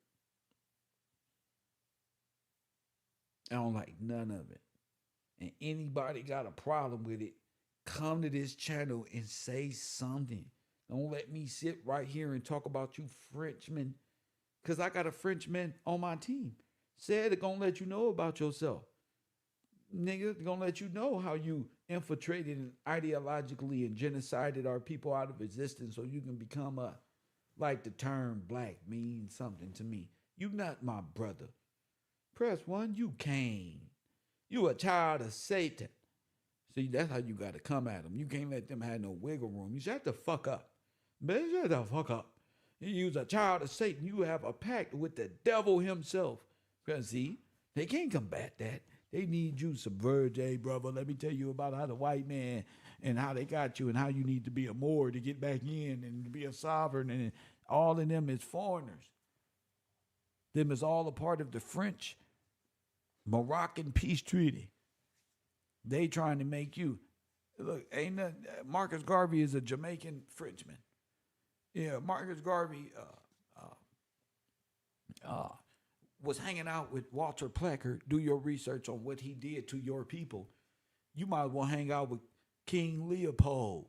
I don't like none of it. And anybody got a problem with it, come to this channel and say something. Don't let me sit right here and talk about you Frenchmen. Because I got a Frenchman on my team. Said it gonna let you know about yourself. Nigga, gonna let you know how you infiltrated and ideologically and genocided our people out of existence so you can become a, like the term black means something to me. You not my brother. Press one, you Cain. You a child of Satan. See, that's how you got to come at them. You can't let them have no wiggle room. You shut the fuck up. Man, shut the fuck up. You was a child of Satan. You have a pact with the devil himself. Because see, they can't combat that. They need you subvert. Hey, brother, let me tell you about how the white man and how they got you and how you need to be a Moor to get back in and to be a sovereign. And all of them is foreigners. Them is all a part of the French Moroccan peace treaty. They trying to make you look. Ain't that Marcus Garvey is a Jamaican Frenchman. Yeah, Marcus Garvey was hanging out with Walter Plecker. Do your research on what he did to your people. You might as well hang out with King Leopold.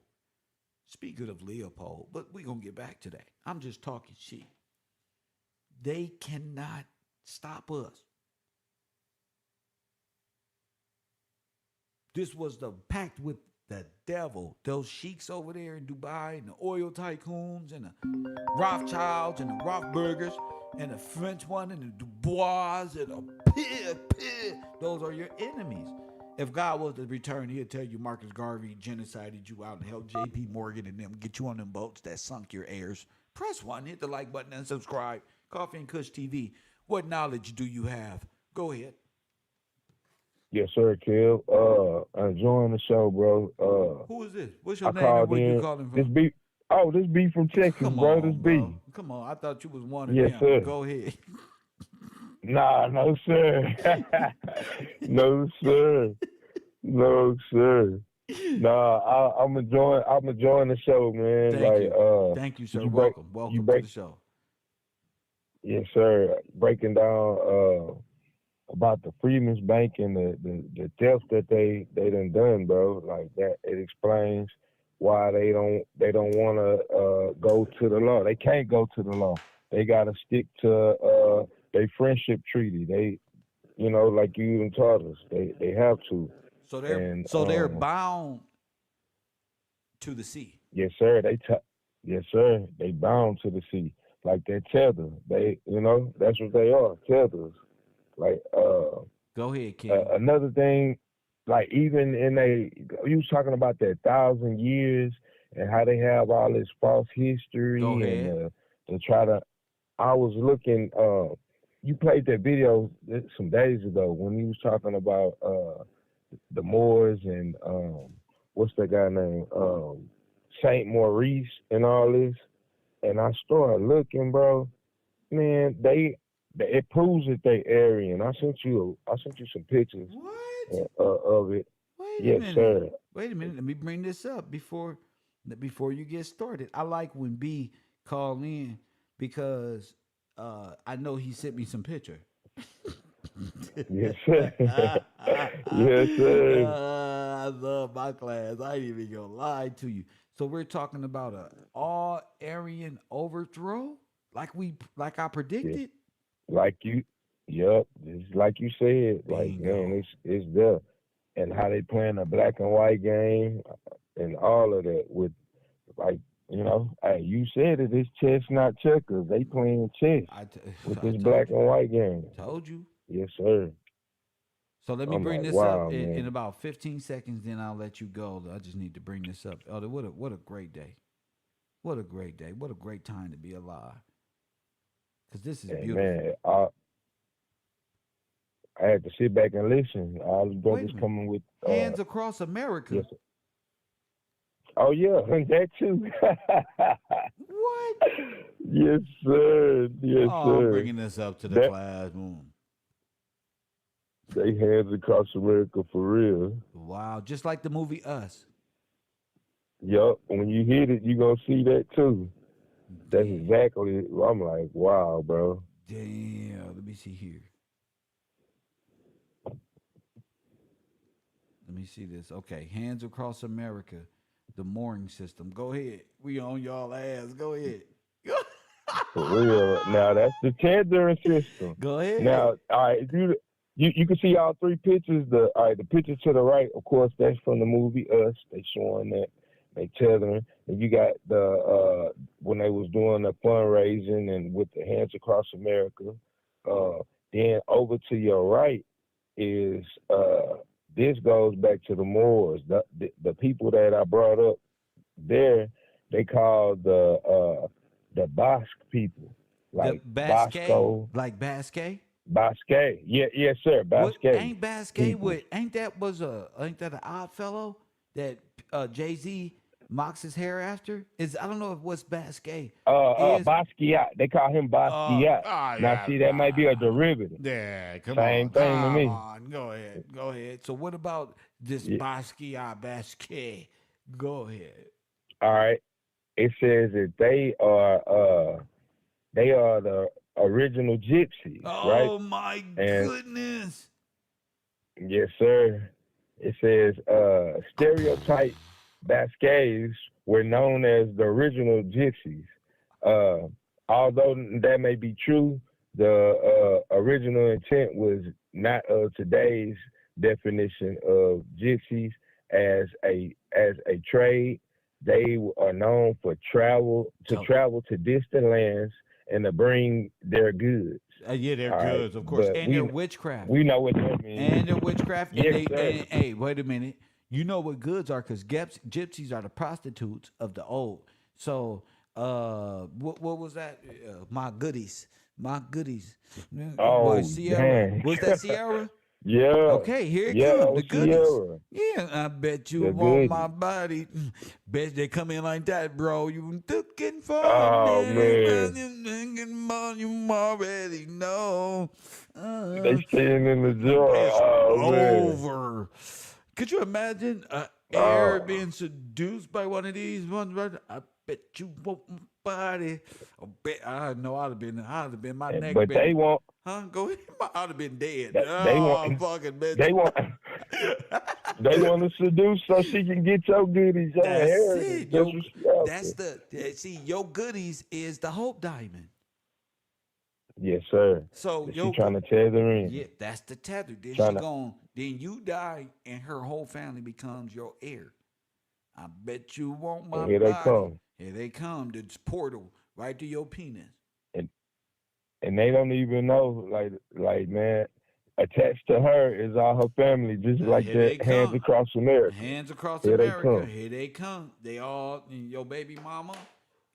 Speaking of Leopold, but we're going to get back to that. I'm just talking shit. They cannot stop us. This was the pact with the devil. Those sheiks over there in Dubai and the oil tycoons and the Rothschilds and the Rothburgers and the French one and the Dubois and the Pitt. Those are your enemies. If God was to return, he'll tell you Marcus Garvey genocided you out and helped J.P. Morgan and them get you on them boats that sunk your heirs. Press 1, hit the like button and subscribe. Coffee and Kush TV. What knowledge do you have? Go ahead. Yes, sir, Kev. Enjoying the show, bro. Who is this? What's your I name and called where you in. calling from? This B from Texas, Come bro. on, This bro. B. Come on. I thought you was one of Yes, them. sir. Go ahead. Nah, no, sir. No, sir. No, sir. Nah, I'm enjoying the show, man. Thank you, sir. you Welcome to the show. Yes, sir. Breaking down about the Freedmen's Bank and the theft that they done, bro. Like that, it explains why they don't want to go to the law. They can't go to the law. They got to stick to their friendship treaty. They, like you even taught us, they have to. So they're bound to the sea. Yes, sir. Yes, sir. They bound to the sea, like that tether. They, that's what they are, tethers. Like, go ahead, King. Another thing, like even you was talking about that 1,000 years and how they have all this false history Go ahead. and to try to. I was looking. You played that video some days ago when you was talking about the Moors and what's that guy named Saint Maurice and all this, and I started looking, bro. Man, it proves that they Aryan. I sent you some pictures of it. Wait a minute. Let me bring this up before you get started. I like when B called in because I know he sent me some picture. Yes, sir. Yes, sir. I love my class. I ain't even gonna lie to you. So we're talking about a all Aryan overthrow, like I predicted. Like you, yep. It's like you said. Bingo. Like, man, it's there, and how they playing a black and white game, and all of that with, like, hey, you said it. It's chess, not checkers. They playing chess with this black and white game. Told you. Yes, sir. So let me bring like, this wow, up man. in about 15 seconds, then I'll let you go. I just need to bring this up. Elder, what a great day. What a great day. What a great time to be alive. Because this is beautiful. Man, I had to sit back and listen. All the brothers coming with Hands Across America. Yes, sir. Oh yeah, that too. What? Yes, sir. Yes, sir. I'm bringing this up to the class. They Hands Across America for real. Wow, just like the movie Us. Yup. When you hit it, you gonna see that too. That's exactly. I'm like, wow, bro. Damn. Let me see here. Let me see this. Okay, Hands Across America, the mooring system. Go ahead. We on y'all ass. Go ahead. For real. Now that's the tethering system. Go ahead. Now, all right, you can see all three pictures. The picture to the right, of course, that's from the movie Us. They showing that they tethering, and you got the when they was doing the fundraising and with the Hands Across America. Then over to your right is this goes back to the Moors. The people that I brought up there, they call the Basque people, like Bosco, like Basque. Basque, yeah, yes, sir, Basque. Ain't Basque with? Ain't that an odd fellow that Jay-Z mocks his hair after? I don't know if what's Basque. Basquiat. They call him Basquiat. Now, see, that might be a derivative. Yeah, Same thing to me. On. Go ahead. So what about this Basquiat, Basque? Go ahead. All right. It says that they are the original gypsies, right? Oh my goodness. Yes, sir. It says stereotype Basques were known as the original gypsies. Uh, Although that may be true, the original intent was not of today's definition of gypsies as a trade. They are known for So, travel to distant lands and to bring their goods. yeah, they're All right, goods, of course, but and they're witchcraft. we know what that means. And the witchcraft, and Yes, they, sir. and hey, wait a minute. You know what goods are, because gypsies are the prostitutes of the old. So, what was that? My goodies. Oh, What, Sierra? dang. Was that Sierra? Yeah. Okay, here it Yeah, comes, the goodies. Sierra. Yeah, I bet you The want my goodies. body. Bet they come in like that, bro. You looking for Oh, me, man. you already know. They staying in the jar. It's Oh, man. over. Could you imagine air Oh. being seduced by one of these ones? Right? I bet you want my body. I know I'd have been my neck But been. they want, Huh? Go ahead. I'd have been dead. they Oh, want, fucking bitch. they want, they want to seduce so she can get your goodies, your That's inheritance. it. That's Yo, what she after. that's see, your goodies is the hope diamond. Yes, sir. So She yo, trying to tether in. yeah, that's the tether. Then Trying to, then you die and her whole family becomes your heir. I bet you want my and here they body. come. Here they come, this portal right to your penis. And and they don't even know, like man, attached to her is all her family, just like Here that. they Hands come. across America. Hands across Here they America. come. Here they come. They all, and your baby mama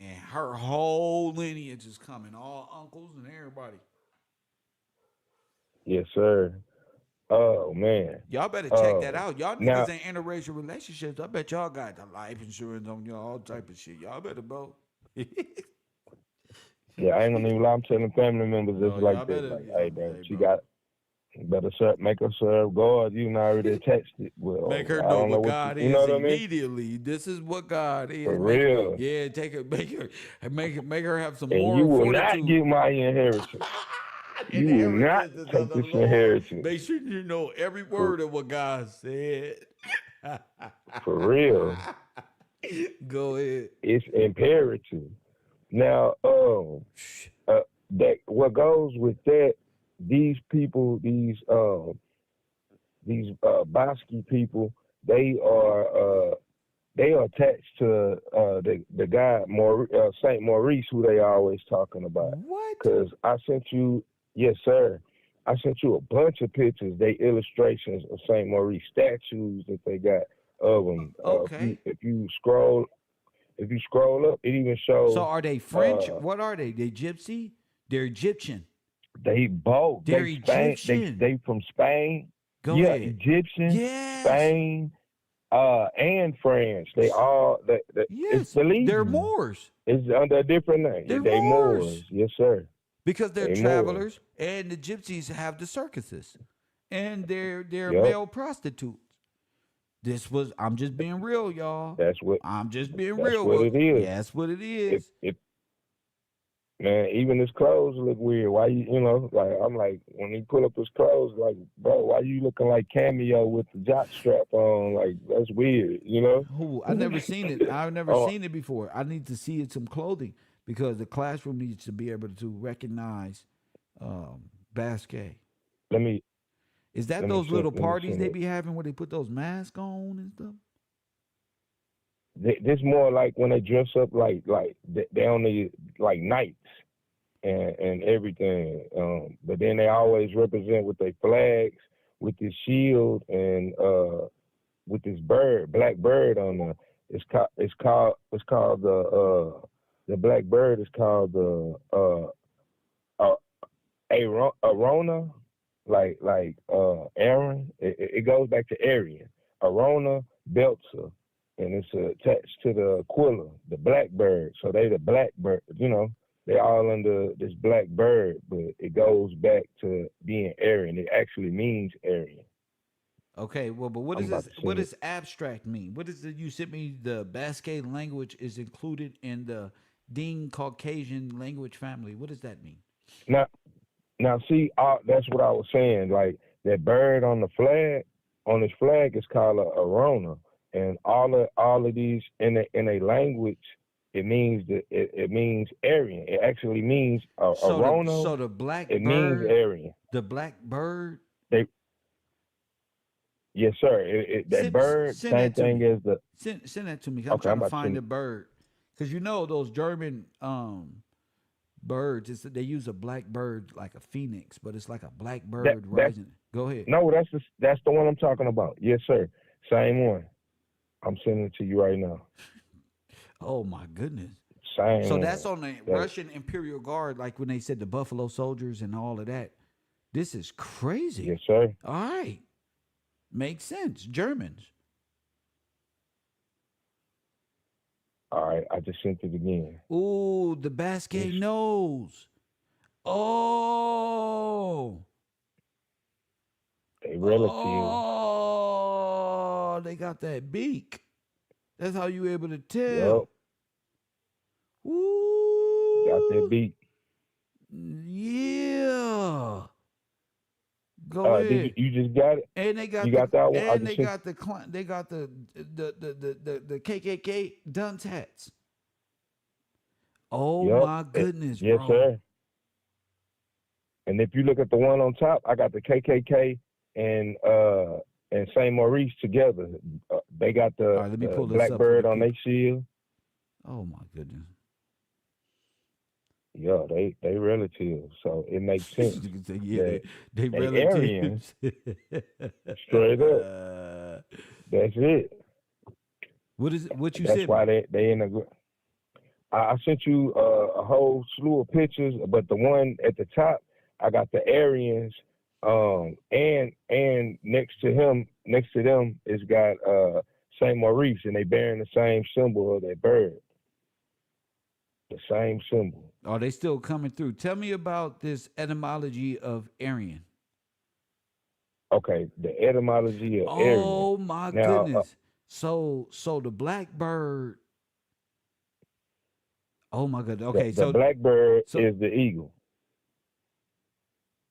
and her whole lineage is coming. All uncles and everybody. Yes, sir. Oh man. Y'all better check that Uh, out. Y'all now niggas ain't interracial relationships. I bet y'all got the life insurance on y'all, all type of shit. Y'all better, bro. yeah, I ain't gonna even lie. I'm telling family members No, just y'all like that. better, Like, hey man, hey, she bro. got better serve, make her serve God. You done already attached it. Make Well, her I know don't know what what God you know is what I mean. immediately. This is what God For is. real. Take her, make her have some And you moral will not fortitude. get my inheritance. You will not Inheritance is of take the this Lord. inheritance. Make sure you know every For word of what God said. for real. Go ahead. It's imperative. Now, that what goes with that, these people, these Bosky people, they are attached to the guy Saint Maurice, who they always talking about. What? Cause I sent you, yes sir, I sent you a bunch of pictures. They illustrations of Saint Maurice statues that they got of him. Okay. If you scroll up, it even So shows are they French? uh, What are they? They gypsy? They're Egyptian. they both They're they Spain Egyptian. they from Spain. Go Yeah, ahead. Egyptian, Yes. Spain, and France. They all it's Yes. the They're Legion. Moors. It's under a different name. They're They Moors, Moors. yes sir. Because they're They Moors. travelers and the gypsies have the circuses. And they're Yep, male prostitutes. I'm just being real, y'all. that's what I'm just being that's real. what it is. Yeah, that's what it If is. if man, even his clothes look weird. Why you know, like I'm like when he pull up his clothes, like, bro, why you looking like Cameo with the jock strap on? Like that's weird, you know? Who I never seen it. I've never Oh, seen it before. I need to see it some clothing because the classroom needs to be able to recognize Basque. let me Is that let me those send little let me parties send they it. be having where they put those masks on and stuff? This more like when they dress up like they only like knights and everything. But then they always represent with their flags, with this shield, and with this bird, black bird on the. It's called the black bird is called the uh, Arona, Aaron. It goes back to Aryan. Arona Belzer, and it's attached to the Aquila, the blackbird. So they the blackbird, you know. They all under this black bird, but it goes back to being Aryan. It actually means Aryan. Okay, well, but what I'm is about this? to What send it. does abstract mean? What is it? You sent me the Basque language is included in the Ding Caucasian language family. What does that mean? Now, see, that's what I was saying. Like that bird on the flag, on his flag is called a Arona, and all of these in a language, it means it means Aryan. It actually means Arona. So the black It means bird, Aryan. the black bird. They Yes, sir. That bird, Send same that to thing me. as the. Send that to me. 'Cause I'm Okay, trying I'm to about to find send the bird. Because you know those German birds, they use a black bird like a phoenix, but it's like a black bird that's rising. Go ahead. no, that's the one I'm talking about. Yes, sir. Same one. I'm sending it to you right now. Oh my goodness. Same So that's one. on the That Russian Imperial Guard, like when they said the Buffalo Soldiers and all of that. This is crazy. Yes, sir. All right. Makes sense. Germans. All right, I just sent it again. Ooh, the Basque Yes, nose. Oh. they relative. Oh, they got that beak. That's how you able to Yup, tell. got that Ooh. beat. Yeah. Go Did ahead. you just got it? And they You got got that one? I just sent. they got the KKK dunce hats. Oh Yup. my goodness, Yes, bro. sir. And if you look at the one on top, I got the KKK and Saint Maurice together. They got All the right, let me the pull this up for the blackbird on their people. shield. Oh my goodness. Yeah, they relatives, so it makes sense You can say, yeah, that they they Aryans, relatives. straight up. That's it. What is it? What you That's sent why me? they in a. I sent you a whole slew of pictures, but the one at the top, I got the Aryans, and next to them, it's got Saint Maurice, and they bearing the same symbol of that bird, the same symbol. Are they still coming through? Tell me about this etymology of Aryan. Okay, the etymology of Aryan. Oh my Now, goodness. So the blackbird. Oh my goodness. Okay, the blackbird so is the eagle.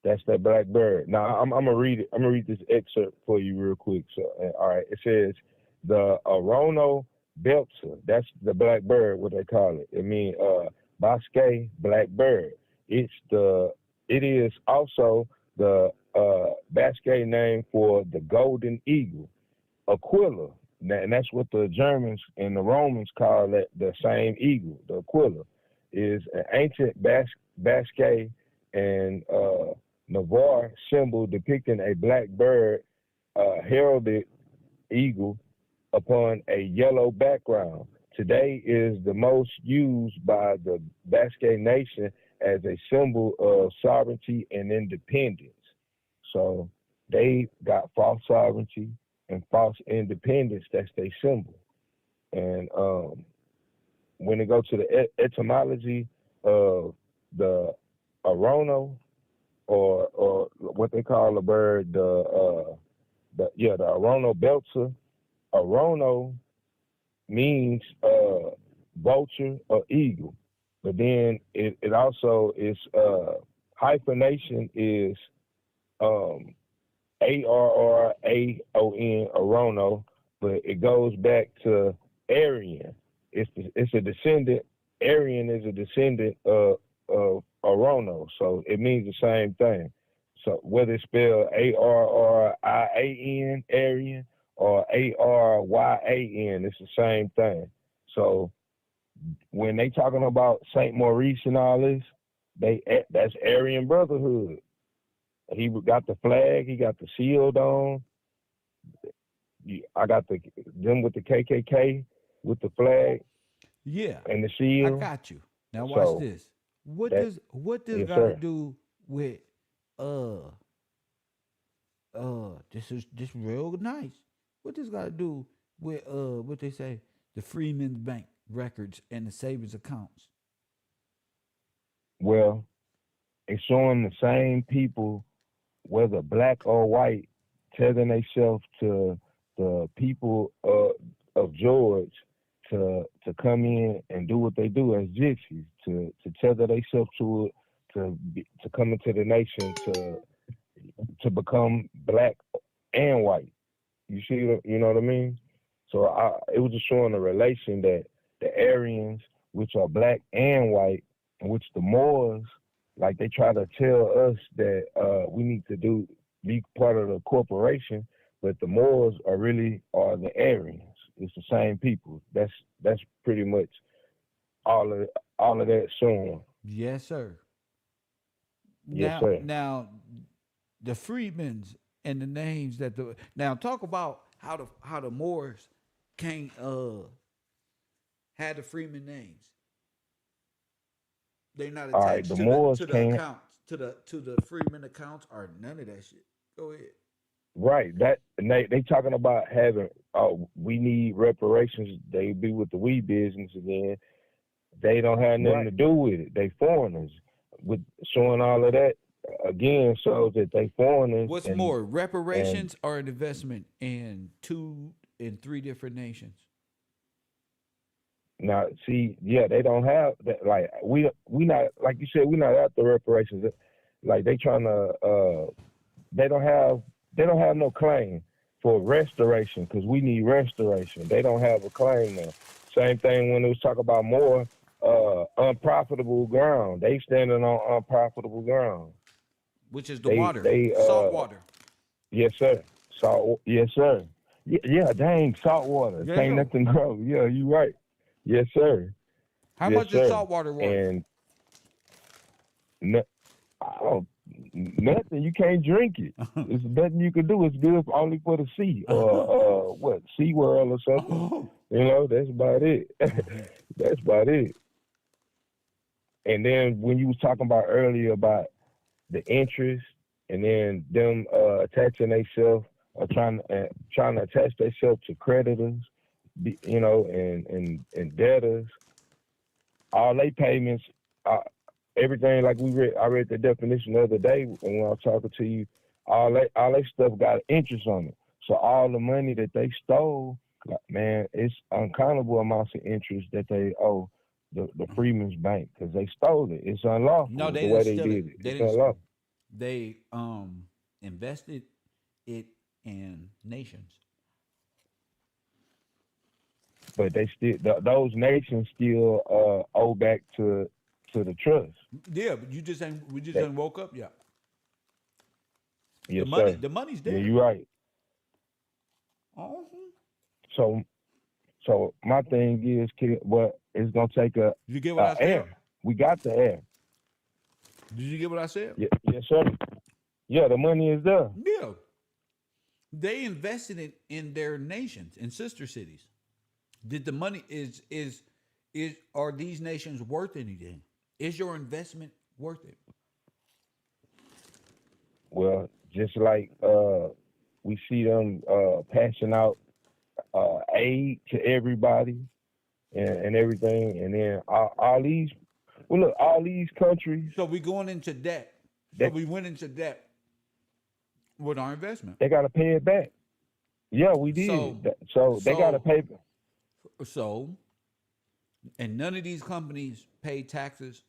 That's that black bird. Now I'm gonna read it. I'm gonna read this excerpt for you real quick. So, all right, it says the Arono belzer. That's the black bird. What they call it. It means Basque black bird. It is also the Basque name for the golden eagle, Aquila. And that's what the Germans and the Romans call it. The same eagle, the Aquila, is an ancient Basque and Navarre symbol depicting a black bird, heralded eagle upon a yellow background. Today is the most used by the Basque nation as a symbol of sovereignty and independence. So they got false sovereignty and false independence. That's their symbol. And when they go to the etymology of the Arono, or what they call a bird, the Arono belzer. Arono means vulture or eagle, but then it also is hyphenation is Arraon, Arono, but it goes back to Aryan. It's a descendant. Aryan is a descendant of Arono, so it means the same thing. So whether it's spelled Arrian, Aryan, or Aryan, it's the same thing. So when they talking about Saint Maurice and all this, that's Aryan Brotherhood. He got the flag, he got the shield on. I got them with the KKK with the flag yeah, and the I shield. got you. Now watch So this. What that does what this yes, got to sir. do with uh this real nice. What this got to do with what they say, the Freeman's Bank records and the savings accounts? Well, it's showing the same people, whether black or white, tethering themselves to the people of George to come in and do what they do as gypsies, to tether themselves to it, to come into the nation to become black and white. You see, you know what I mean? So it was just showing the relation that the Aryans, which are black and white, and which the Moors, like they try to tell us that we need to be part of the corporation, but the Moors are the Aryans. It's the same people. That's pretty much all of that showing. Yes, sir. Yes, Now, sir. now, the freedmen's and the names that the now talk about how the Moors can't had the freedmen names. They're not All right, attached the to Moors the came. accounts to the freedmen accounts or none of that shit. Go ahead. Right. That and they talking about having we need reparations. They be with the weed business again. They don't have nothing to do with it. They foreigners. With showing all of that again shows that they foreigners What's more, and reparations or an investment in two and three different nations? now see, yeah, they don't have that like we not like you said, we not after reparations. Like they trying to they don't have no claim for restoration because we need restoration. They don't have a claim now. Same thing when it was talk about more unprofitable ground. They standing on unprofitable ground. Which is the water, They salt water. yes sir. Salt yes sir. Yeah, dang, salt water. Yes, Can't sir. nothing grow. Yeah, you right. Yes sir. How Yes much is sir. salt water worth? And no, I don't nothing. You can't drink it. It's nothing you can do. It's good only for the sea or what Sea World or something. You know, that's about it. That's about it. And then when you was talking about earlier about the interest, and then them attaching themselves or trying to attach themselves to creditors, you know, and debtors, all they payments, everything like I read the definition the other day when I was talking to you. All they stuff got interest on it. So all the money that they stole, like, man, it's uncountable amounts of interest that they owe the Freeman's Bank because they stole it. It's No, unlawful they the didn't way they steal it. did it. They It's didn't. Steal. unlawful. They invested it in nations. But they still those nations still owe back to the trust. Yeah, but you just ain't. We just That, ain't woke up yet. yes, sir. The money's Yeah, there. you're right. Oh, So my thing is, what it's gonna take did you get what I said? air. We got the air. Did you get what I said? Yes, sir. Yeah, the money is there. Yeah. They invested it in their nations, in sister cities. Did the money is are these nations worth anything? Is your investment worth it? Well, just like we see them passing out aid to everybody and everything, and then all these. Well, look, all these countries. So we going into debt. So we went into debt with our investment. They got to pay it back. Yeah, we did. So they got to pay. So, and none of these companies pay taxes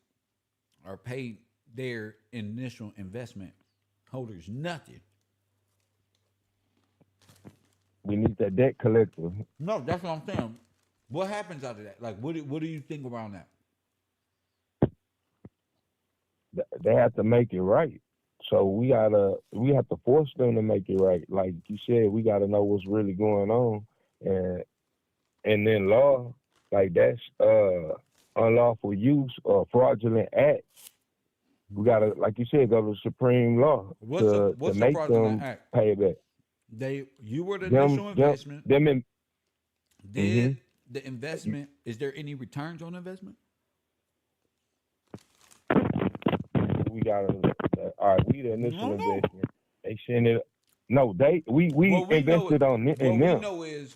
or pay their initial investment holders nothing. We need that debt collector. No, that's what I'm saying. What happens out of that? Like, what do you think around that? They have to make it right. So we have to force them to make it right. Like you said, we got to know what's really going on, and then law, like that's unlawful use or fraudulent acts. We gotta, like you said, go to supreme law to make them act? pay it back. You were the initial investment. Mm-hmm. The investment, is there any returns on investment? We got all right. We the initial investment. They send it. No, we invested in them. What we know is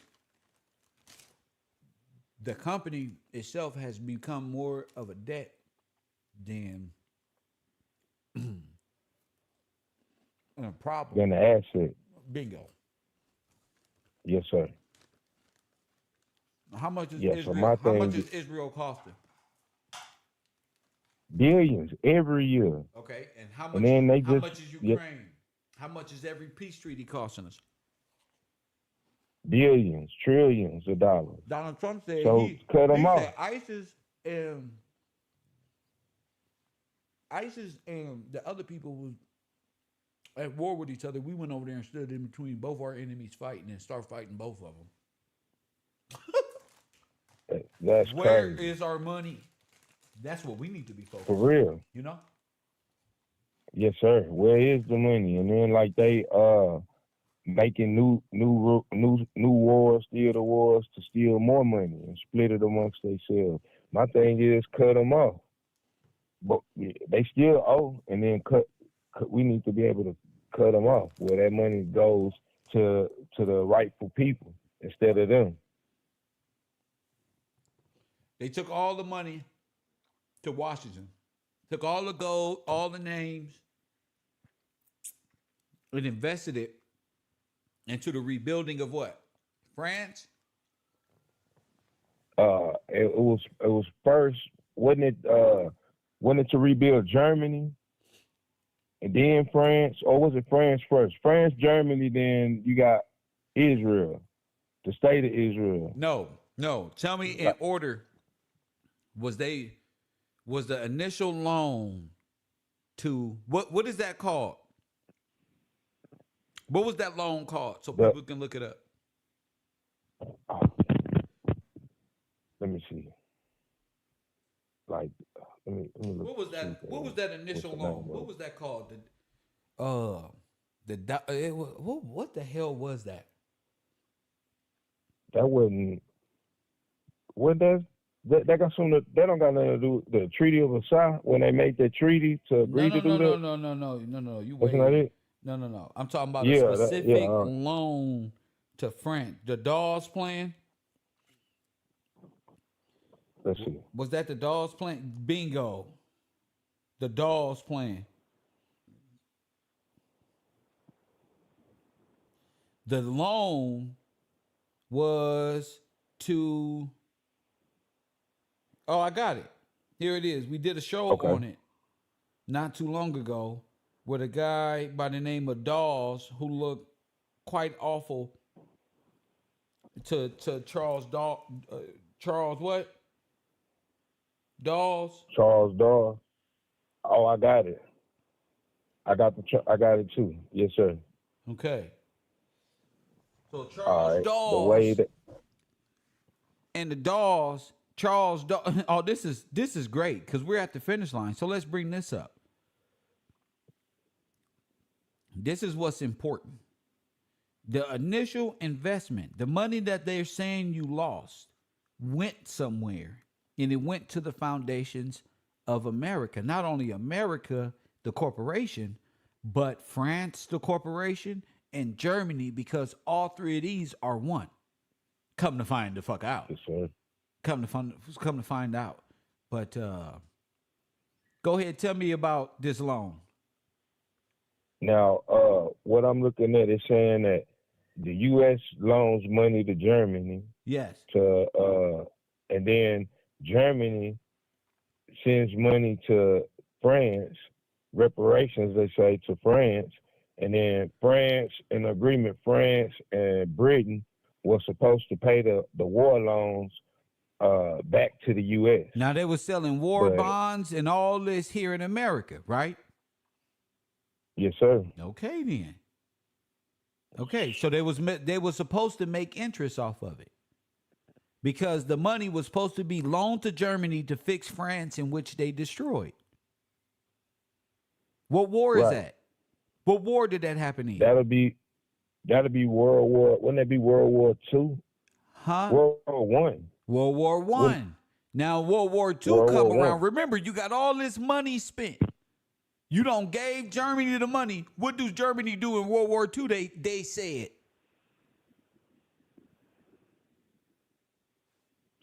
the company itself has become more of a debt than a problem. Than the asset. Bingo. Yes, sir. How much is Yeah, Israel? so my How much thing is Israel costing? Billions every year. Okay, and how much? And then how much is Ukraine? Yep. How much is every peace treaty costing us? billions, trillions of dollars. Donald Trump said So cut them he off. said ISIS and the other people was at war with each other. We went over there and stood in between both our enemies fighting and start fighting both of them. That's Where crazy. is our money? That's what we need to be focused For on. real. You know? Yes, sir. Where is the money? And then like they making new wars, theater wars to steal more money and split it amongst themselves. My thing is cut them off, but they still owe, and then cut. We need to be able to cut them off where that money goes to the rightful people instead of them. They took all the money to Washington, took all the gold, all the names, and invested it into the rebuilding of what? France? It was first, wasn't it to rebuild Germany and then France, or was it France first? France, Germany, then you got Israel, the state of Israel. No. Tell me in order. Was the initial loan to what is that called? What was that loan called? So people can look it up. Let me see. Like, let me look. What was that? What was that initial loan? What was that called? What the hell was that? That wasn't. What that got something? That don't got nothing to do with the Treaty of Versailles when they made that treaty to agree to do that. No. You That's wait. not it. No. I'm talking about a specific loan to France. The Dawes plan. Let's see. Was that the Dawes plan? Bingo. The Dawes plan. The loan was to. Oh, I got it. Here it is. We did a show on it not too long ago with a guy by the name of Dawes who looked quite awful to Charles Charles what? Dawes? Charles Dawes. Oh, I got it. I got it too. Yes, sir. Okay. So Charles Dawes the way that and the Dawes, Charles Dawes. Oh, this is great because we're at the finish line. So let's bring this up. This is what's important. The initial investment, the money that they're saying you lost, went somewhere, and it went to the foundations of America. Not only America, the corporation, but France, the corporation, and Germany, because all three of these are one. Come to find the fuck out. Yes, sir. Come to find out. But go ahead, tell me about this loan. Now, what I'm looking at is saying that the U.S. loans money to Germany. Yes. And then Germany sends money to France, reparations, they say, to France. And then France, in agreement, France and Britain were supposed to pay the war loans back to the U.S. Now, they were selling war bonds and all this here in America, right? Yes, sir. Okay, then. Okay, so they were supposed to make interest off of it because the money was supposed to be loaned to Germany to fix France, in which they destroyed. What war is that? What war did that happen in? That'll be World War. Wouldn't that be World War II? Huh? World War One. World War One. Now World War II come around. Remember, you got all this money spent. You don't gave Germany the money. What does Germany do in World War II? They said.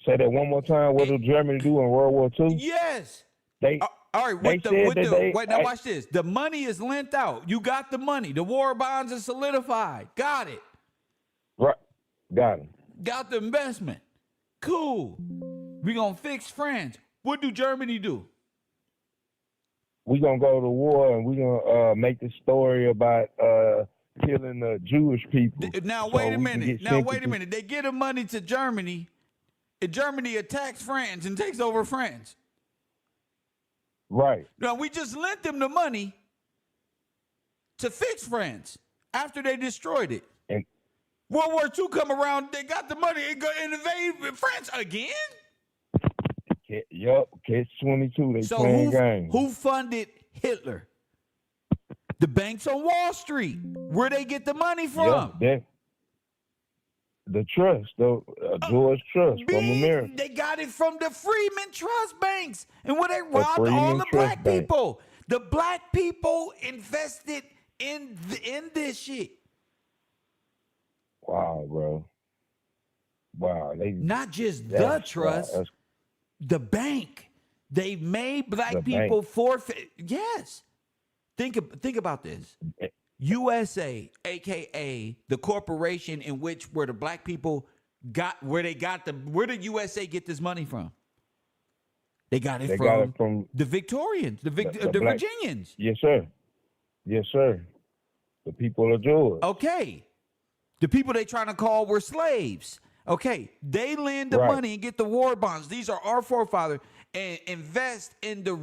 Say that one more time. What did Germany do in World War II? Yes. All right. Wait, now watch this. The money is lent out. You got the money. The war bonds are solidified. Got it. Right. Got it. Got the investment. Cool. We gonna fix France. What do Germany do? We gonna go to war and we gonna make the story about killing the Jewish people. Now so wait a we can minute. get Now wait a sympathy. minute. They give the money to Germany, and Germany attacks France and takes over France. Right. Now we just lent them the money to fix France after they destroyed it. And World War II come around, they got the money and go and invade France again. catch 22. They So playing games. who funded Hitler? The banks on Wall Street. Where they get the money from? The trust, the George Trust from America. They got it from the Freeman Trust Banks. And where they robbed all Freeman the Trust black Bank. people. The black people invested in this shit. Wow, bro. Wow. Not just the trust, the bank. They made black people forfeit. Yes. Think about this. USA, aka the corporation in which where the black people where did USA get this money from? They got it from the Victorians, the Virginians. Yes, sir. Yes, sir. The people of Georgia. Okay. The people they trying to call were slaves. Okay. They lend the money and get the war bonds. These are our forefathers and invest in the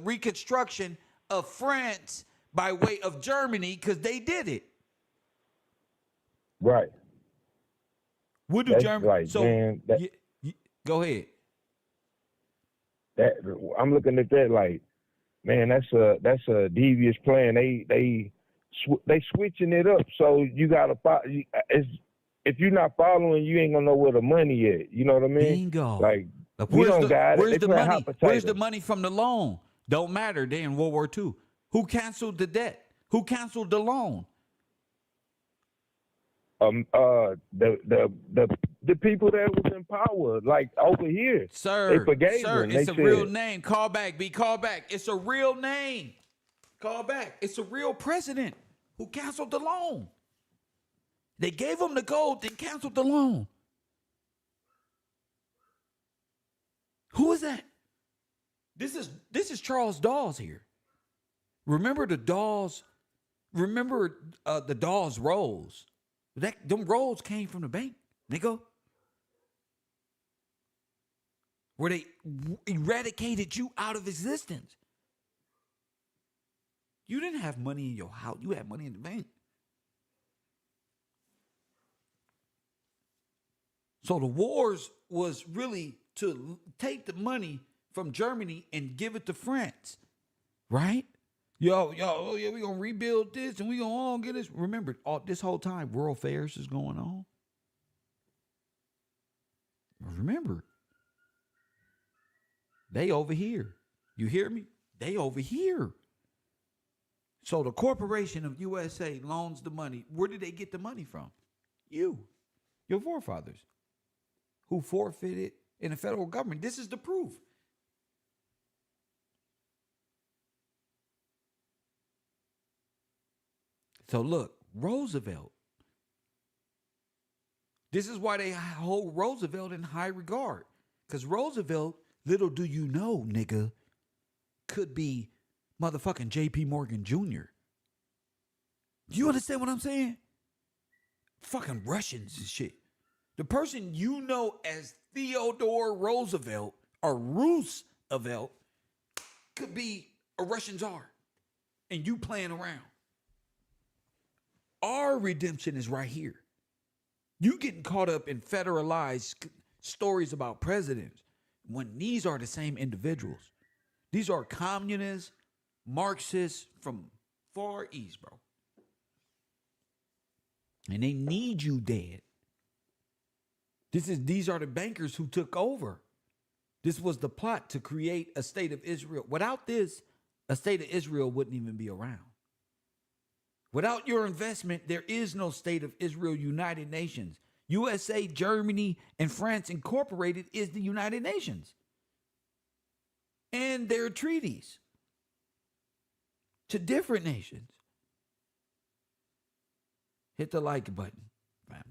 reconstruction of France by way of Germany because they did it. Right. What do That's Germany? right, So man. go ahead. I'm looking at that like, man, that's a devious plan. They switching it up. So you gotta follow. If you're not following, you ain't gonna know where the money at. You know what I mean? Bingo. Like we don't got it. Where's They the playing money? hot Where's the potatoes. money from the loan? Don't matter. They in World War II. Who canceled the debt? Who canceled the loan? The people that was in power, like over here, Sir, they forgave them. It's They a said, real name. Call back, B. Call back. It's a real name. Call back. It's a real president who canceled the loan. They gave him the gold, then canceled the loan. Who is that? This is Charles Dawes here. Remember the Dawes? Remember the Dawes rolls? Them rolls came from the bank, nigga. Where they eradicated you out of existence. You didn't have money in your house. You had money in the bank. So the wars was really to take the money from Germany and give it to France, right? Yo, oh yeah, we gonna rebuild this and we gonna all get this. Remember, this whole time, world fairs is going on. Remember, they over here. You hear me? They over here. So the corporation of USA loans the money. Where did they get the money from? You, your forefathers, who forfeited in the federal government. This is the proof. So look, Roosevelt. This is why they hold Roosevelt in high regard. Because Roosevelt, little do you know, nigga, could be motherfucking J.P. Morgan Jr. You understand what I'm saying? Fucking Russians and shit. The person you know as Theodore Roosevelt or Roosevelt could be a Russian czar. And you playing around. Our redemption is right here. You getting caught up in federalized stories about presidents when these are the same individuals. These are communists, Marxists from Far East, bro. And they need you dead. These are the bankers who took over. This was the plot to create a state of Israel. Without this, a state of Israel wouldn't even be around. Without your investment, there is no state of Israel, United Nations. USA, Germany, and France Incorporated is the United Nations. And their treaties to different nations. Hit the like button, family.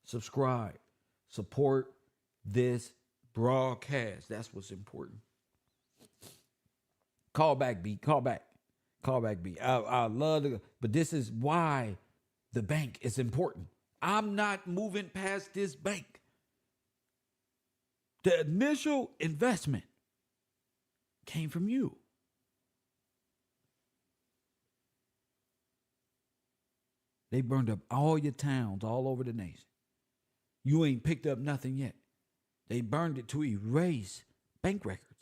Subscribe. Support this broadcast. That's what's important. Call back, B. Call back. Callback B. I love it, but this is why the bank is important. I'm not moving past this bank. The initial investment came from you. They burned up all your towns all over the nation. You ain't picked up nothing yet. They burned it to erase bank records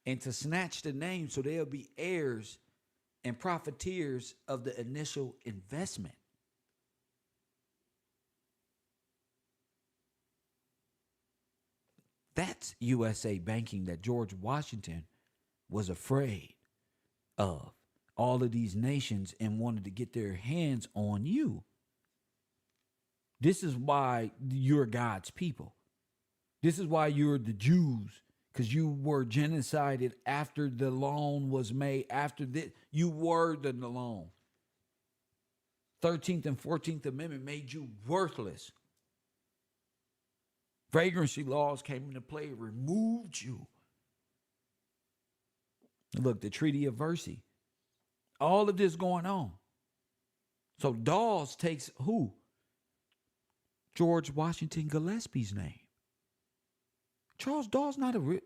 and to snatch the name so they'll be heirs and profiteers of the initial investment. That's USA banking that George Washington was afraid of. All of these nations and wanted to get their hands on you. This is why you're God's people. This is why you're the Jews, because you were genocided after the loan was made. After this, you were the loan. 13th and 14th Amendment made you worthless. Vagrancy laws came into play, removed you. Look, the Treaty of Versailles. All of this going on. So Dawes takes who? George Washington Gillespie's name. Charles Dawes not a real.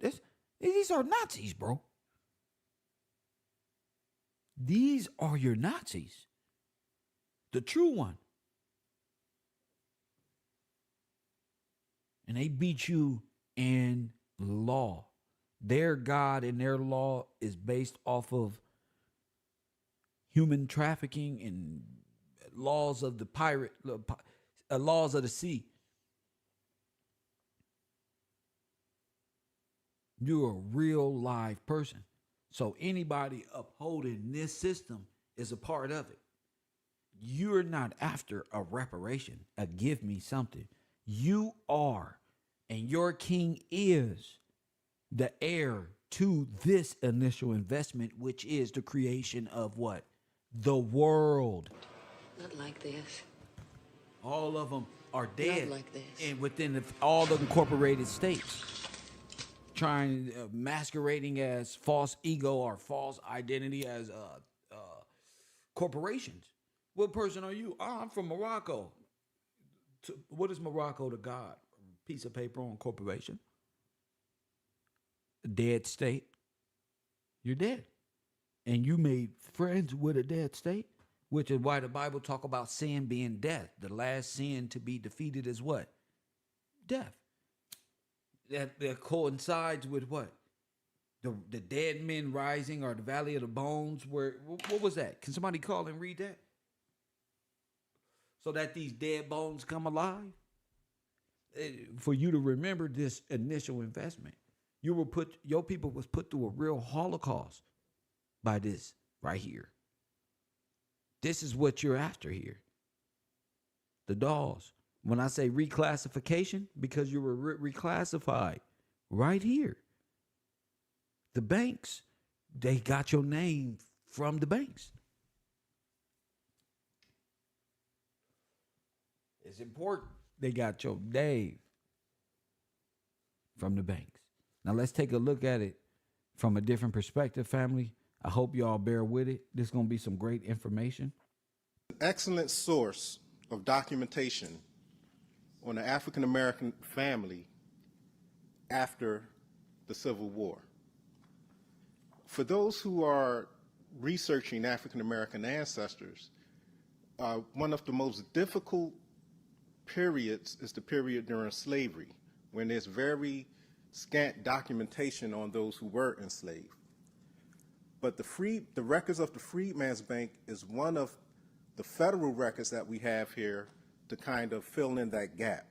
These are Nazis, bro. These are your Nazis. The true one. And they beat you in law. Their God and their law is based off of human trafficking and laws of the pirate, laws of the sea. You're a real live person. So anybody upholding this system is a part of it. You're not after a reparation, a give me something. You are, and your king is the heir to this initial investment, which is the creation of what? The world. Not like this. All of them are dead. Not like this. And within all the incorporated states, trying masquerading as false ego or false identity as corporations. What person are you? Oh, I'm from Morocco. What is Morocco to God? A piece of paper on corporation. A dead state. You're dead. And you made friends with a dead state, which is why the Bible talk about sin being death. The last sin to be defeated is what? Death. That coincides with what? The dead men rising, or the valley of the bones. Where what was that? Can somebody call and read that? So that these dead bones come alive. For you to remember this initial investment, your people was put through a real Holocaust by this right here. This is what you're after here. The dolls. When I say reclassification, because you were reclassified right here. The banks, they got your name from the banks. It's important. They got your name from the banks. Now let's take a look at it from a different perspective, family. I hope y'all bear with it. This is going to be some great information. An excellent source of documentation on the African American family after the Civil War. For those who are researching African American ancestors, one of the most difficult periods is the period during slavery, when there's very scant documentation on those who were enslaved. But the records of the Freedman's Bank is one of the federal records that we have here to kind of fill in that gap.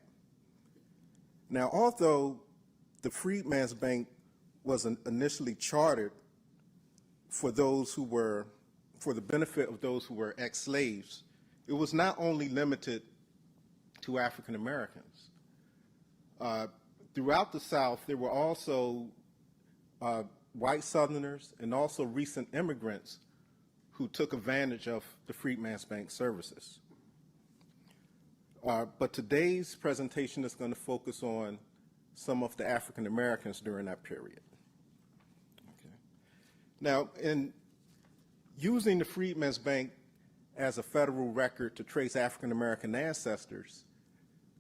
Now, although the Freedman's Bank was initially chartered for those who were, for the benefit of those who were ex-slaves, it was not only limited to African Americans. Throughout the South, there were also white Southerners and also recent immigrants who took advantage of the Freedman's Bank services. But today's presentation is going to focus on some of the African Americans during that period. Okay. Now, in Using the Freedmen's Bank as a federal record to trace African American ancestors,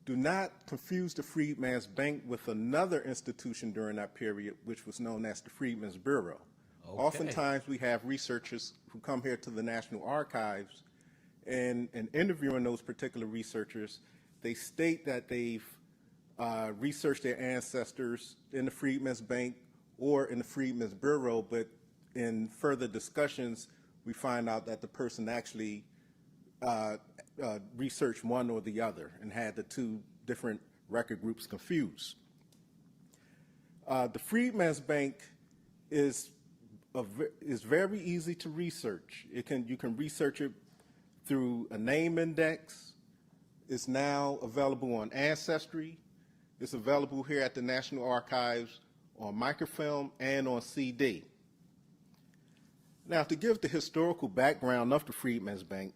do not confuse the Freedmen's Bank with another institution during that period, which was known as the Freedmen's Bureau. Okay. Oftentimes we have researchers who come here to the National Archives, and in interviewing those particular researchers, they state that they've researched their ancestors in the Freedmen's Bank or in the Freedmen's Bureau, but in further discussions, we find out that the person actually researched one or the other and had the two different record groups confused. The Freedmen's Bank is very easy to research. You can research it through a name index. It's now available on Ancestry. It's available here at the National Archives on microfilm and on CD. Now, to give the historical background of the Freedmen's Bank,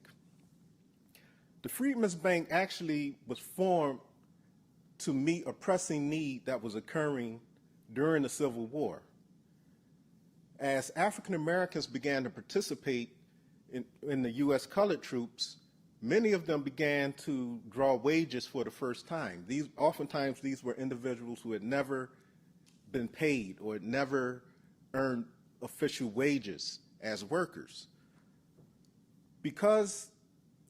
the Freedmen's Bank actually was formed to meet a pressing need that was occurring during the Civil War. As African Americans began to participate in the U.S. colored troops, many of them began to draw wages for the first time. Oftentimes these were individuals who had never been paid or had never earned official wages as workers. Because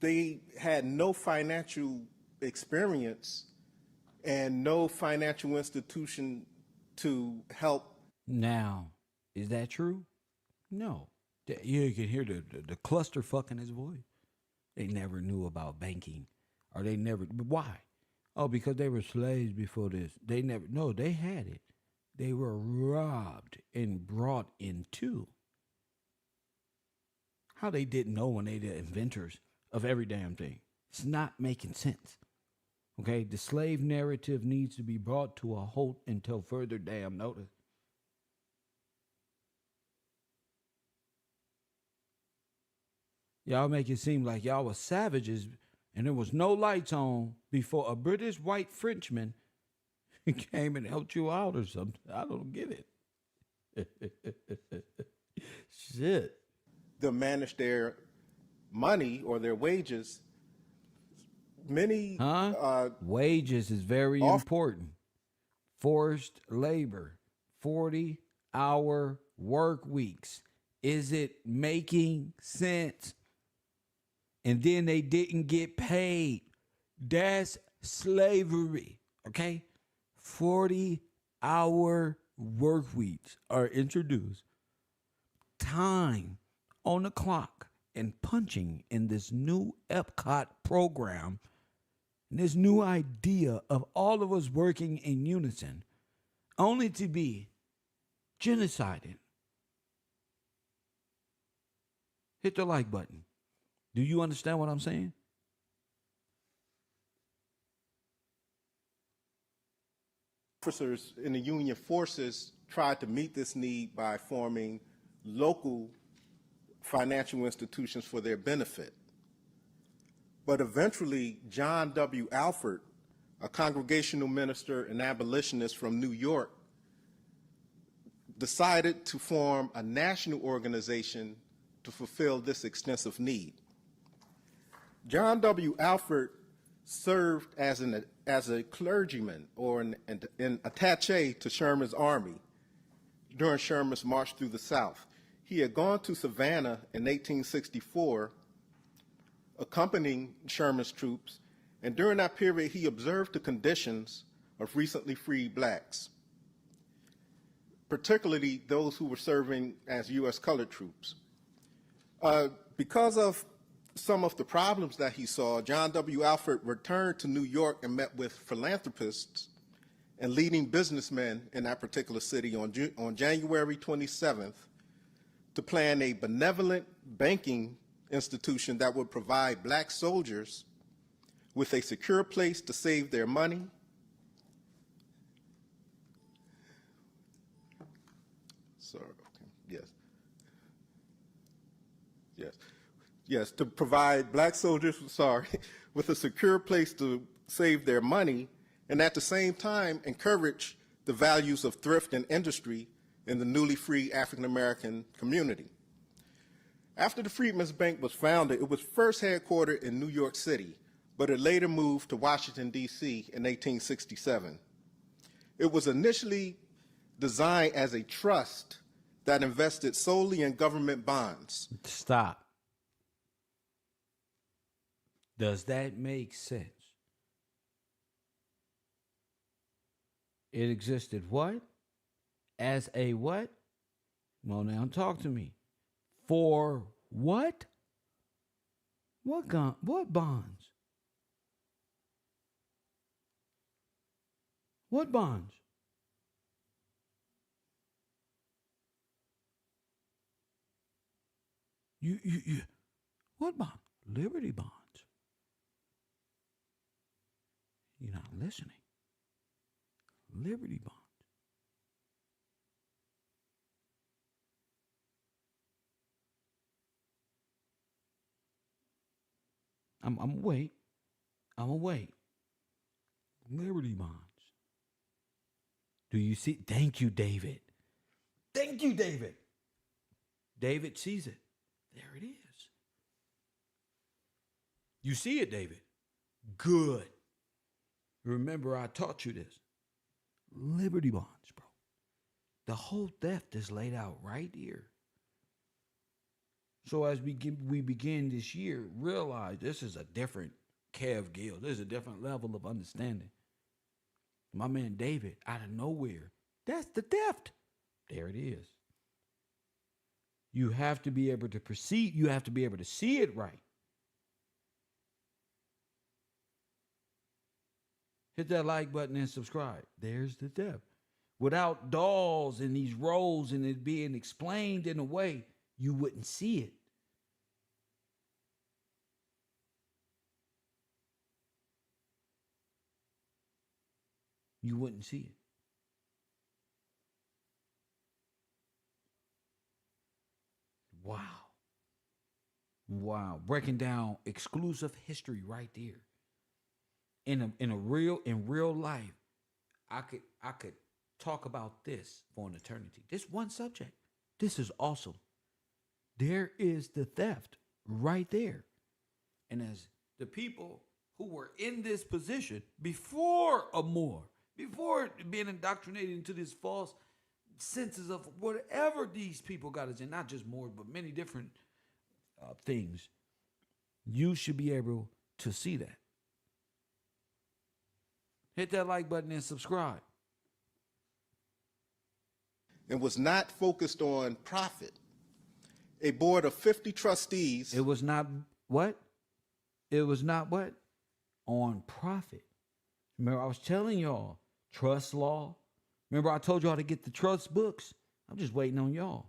they had no financial experience and no financial institution to help. Now, is that true? No. You can hear the clusterfuck in his voice. They never knew about banking, or they never. Why? Oh, because they were slaves before this. They never. No, they had it. They were robbed and brought into. How they didn't know when they the inventors of every damn thing. It's not making sense. Okay, the slave narrative needs to be brought to a halt until further damn notice. Y'all make it seem like y'all was savages and there was no lights on before a British white Frenchman came and helped you out or something. I don't get it. Shit. To manage their money or their wages. Many wages is very important. Forced labor, 40-hour work weeks. Is it making sense? And then they didn't get paid. That's slavery, okay? 40-hour work weeks are introduced. Time on the clock and punching in this new Epcot program, this new idea of all of us working in unison, only to be genocided. Hit the like button. Do you understand what I'm saying? Officers in the Union forces tried to meet this need by forming local financial institutions for their benefit. But eventually, John W. Alford, a congregational minister and abolitionist from New York, decided to form a national organization to fulfill this extensive need. John W. Alford served as a clergyman or an attaché to Sherman's army during Sherman's march through the South. He had gone to Savannah in 1864, accompanying Sherman's troops, and during that period he observed the conditions of recently freed blacks, particularly those who were serving as U.S. colored troops. Because of some of the problems that he saw, John W. Alford returned to New York and met with philanthropists and leading businessmen in that particular city on January 27th to plan a benevolent banking institution that would provide black soldiers with a secure place to save their money, to provide black soldiers, with a secure place to save their money, and at the same time encourage the values of thrift and industry in the newly free African American community. After the Freedmen's Bank was founded, it was first headquartered in New York City, but it later moved to Washington, D.C. in 1867. It was initially designed as a trust that invested solely in government bonds. Stop. Does that make sense? It existed what? As a what? Well, now talk to me. For what? What bonds? What bonds? You what bond? Liberty bonds. You're not listening. Liberty bonds. I'm wait. I'm wait. Liberty bonds. Do you see? Thank you, David. Thank you, David. David sees it. There it is. You see it, David. Good. Remember, I taught you this. Liberty bonds, bro. The whole theft is laid out right here. So as we begin this year, realize this is a different Kev Gill. There's a different level of understanding. My man David, out of nowhere, that's the theft. There it is. You have to be able to perceive. You have to be able to see it right. Hit that like button and subscribe. There's the theft. Without dolls and these roles and it being explained in a way, you wouldn't see it. You wouldn't see it. Wow. Wow. Breaking down exclusive history right there. In real life, I could talk about this for an eternity. This one subject. This is awesome. There is the theft right there. And as the people who were in this position before before being indoctrinated into this false senses of whatever these people got us in, not just more, but many different things, you should be able to see that. Hit that like button and subscribe. And was not focused on profit. A board of 50 trustees. It was not what? It was not what? On profit. Remember, I was telling y'all, trust law. Remember, I told y'all to get the trust books. I'm just waiting on y'all.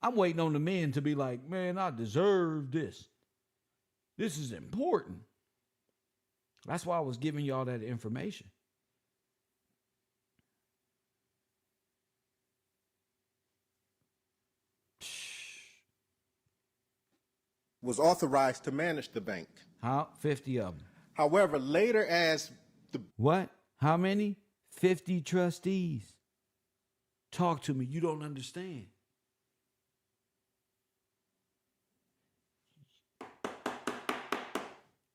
I'm waiting on the men to be like, man, I deserve this. This is important. That's why I was giving y'all that information. Was authorized to manage the bank. How? 50 of them. However, later as the... What? How many? 50 trustees. Talk to me. You don't understand.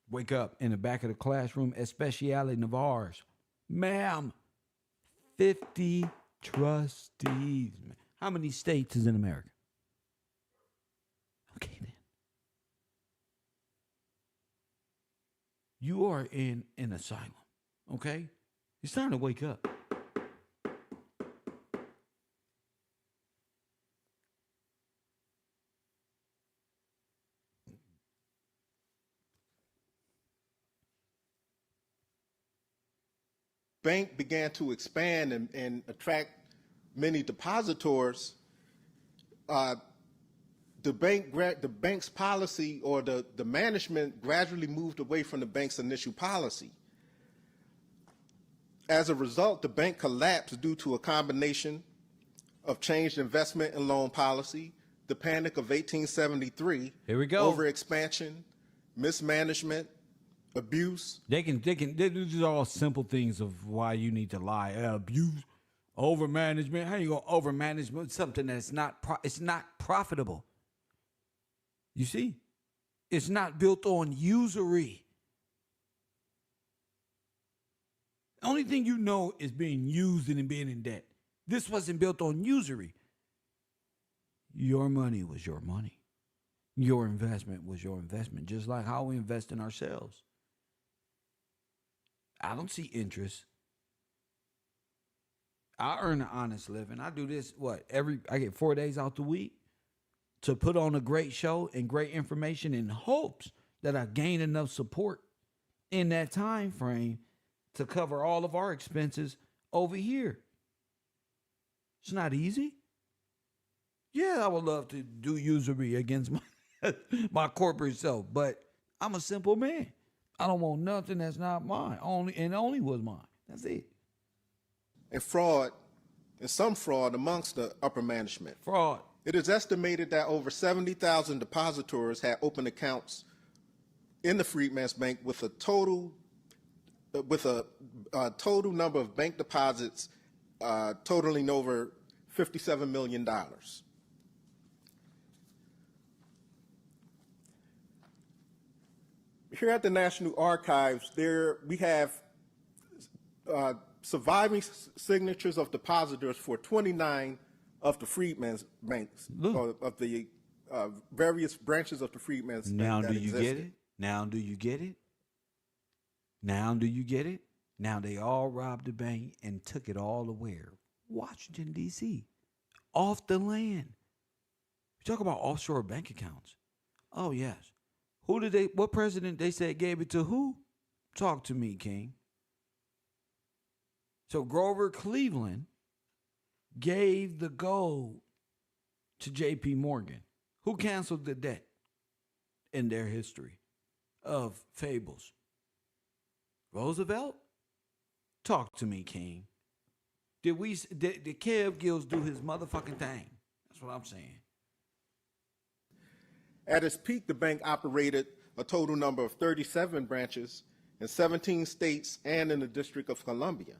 Wake up in the back of the classroom, especially Navarre's. Ma'am, 50 trustees. How many states is in America? Okay, then. You are in an asylum, okay? It's time to wake up. bank began to expand and attract many depositors, the bank's policy or the management gradually moved away from the bank's initial policy. As a result, the bank collapsed due to a combination of changed investment and loan policy, the panic of 1873, here we go, overexpansion, mismanagement, abuse. These are all simple things of why you need to lie. Abuse, overmanagement. How you gonna overmanage something that's not it's not profitable? You see? It's not built on usury. The only thing you know is being used and being in debt. This wasn't built on usury. Your money was your money. Your investment was your investment, just like how we invest in ourselves. I don't see interest. I earn an honest living. I do this, I get 4 days out the week to put on a great show and great information in hopes that I gain enough support in that time frame to cover all of our expenses over here. It's not easy. Yeah, I would love to do usury against my corporate self, but I'm a simple man. I don't want nothing that's not mine. Only was mine. That's it. And fraud, and some fraud amongst the upper management. Fraud. It is estimated that over 70,000 depositors had open accounts in the Freedmen's Bank with a total number of bank deposits totaling over $57 million. Here at the National Archives, we have surviving signatures of depositors for 29 of the Freedmen's Banks, of the various branches of the Freedmen's Bank. Now do you get it? Now do you get it? Now do you get it? Now they all robbed the bank and took it all to where? Washington, D.C. Off the land. You talk about offshore bank accounts. Oh, yes. What president they said gave it to who? Talk to me, King. So Grover Cleveland gave the gold to J.P. Morgan, who canceled the debt in their history of fables. Roosevelt? Talk to me, King. Did Kev Gills do his motherfucking thing? That's what I'm saying. At its peak, the bank operated a total number of 37 branches in 17 states and in the District of Columbia,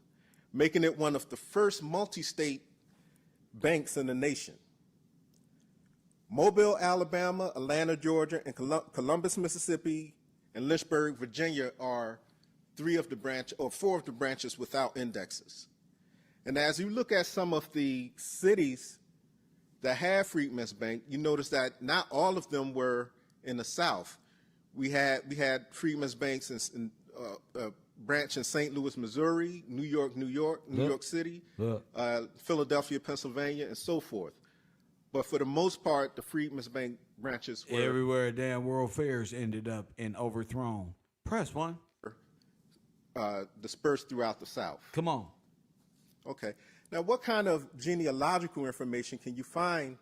making it one of the first multi-state banks in the nation. Mobile, Alabama, Atlanta, Georgia, and Columbus, Mississippi, and Lynchburg, Virginia are four of the branches without indexes. And as you look at some of the cities that have Freedmen's Bank, you notice that not all of them were in the South. We had Freedmen's Banks in branch in St. Louis, Missouri, New York City, Philadelphia, Pennsylvania, and so forth. But for the most part, the Freedmen's Bank branches were everywhere. Damn World Fairs ended up and overthrown. Press one. Dispersed throughout the South. Come on. Okay. Now, what kind of genealogical information can you find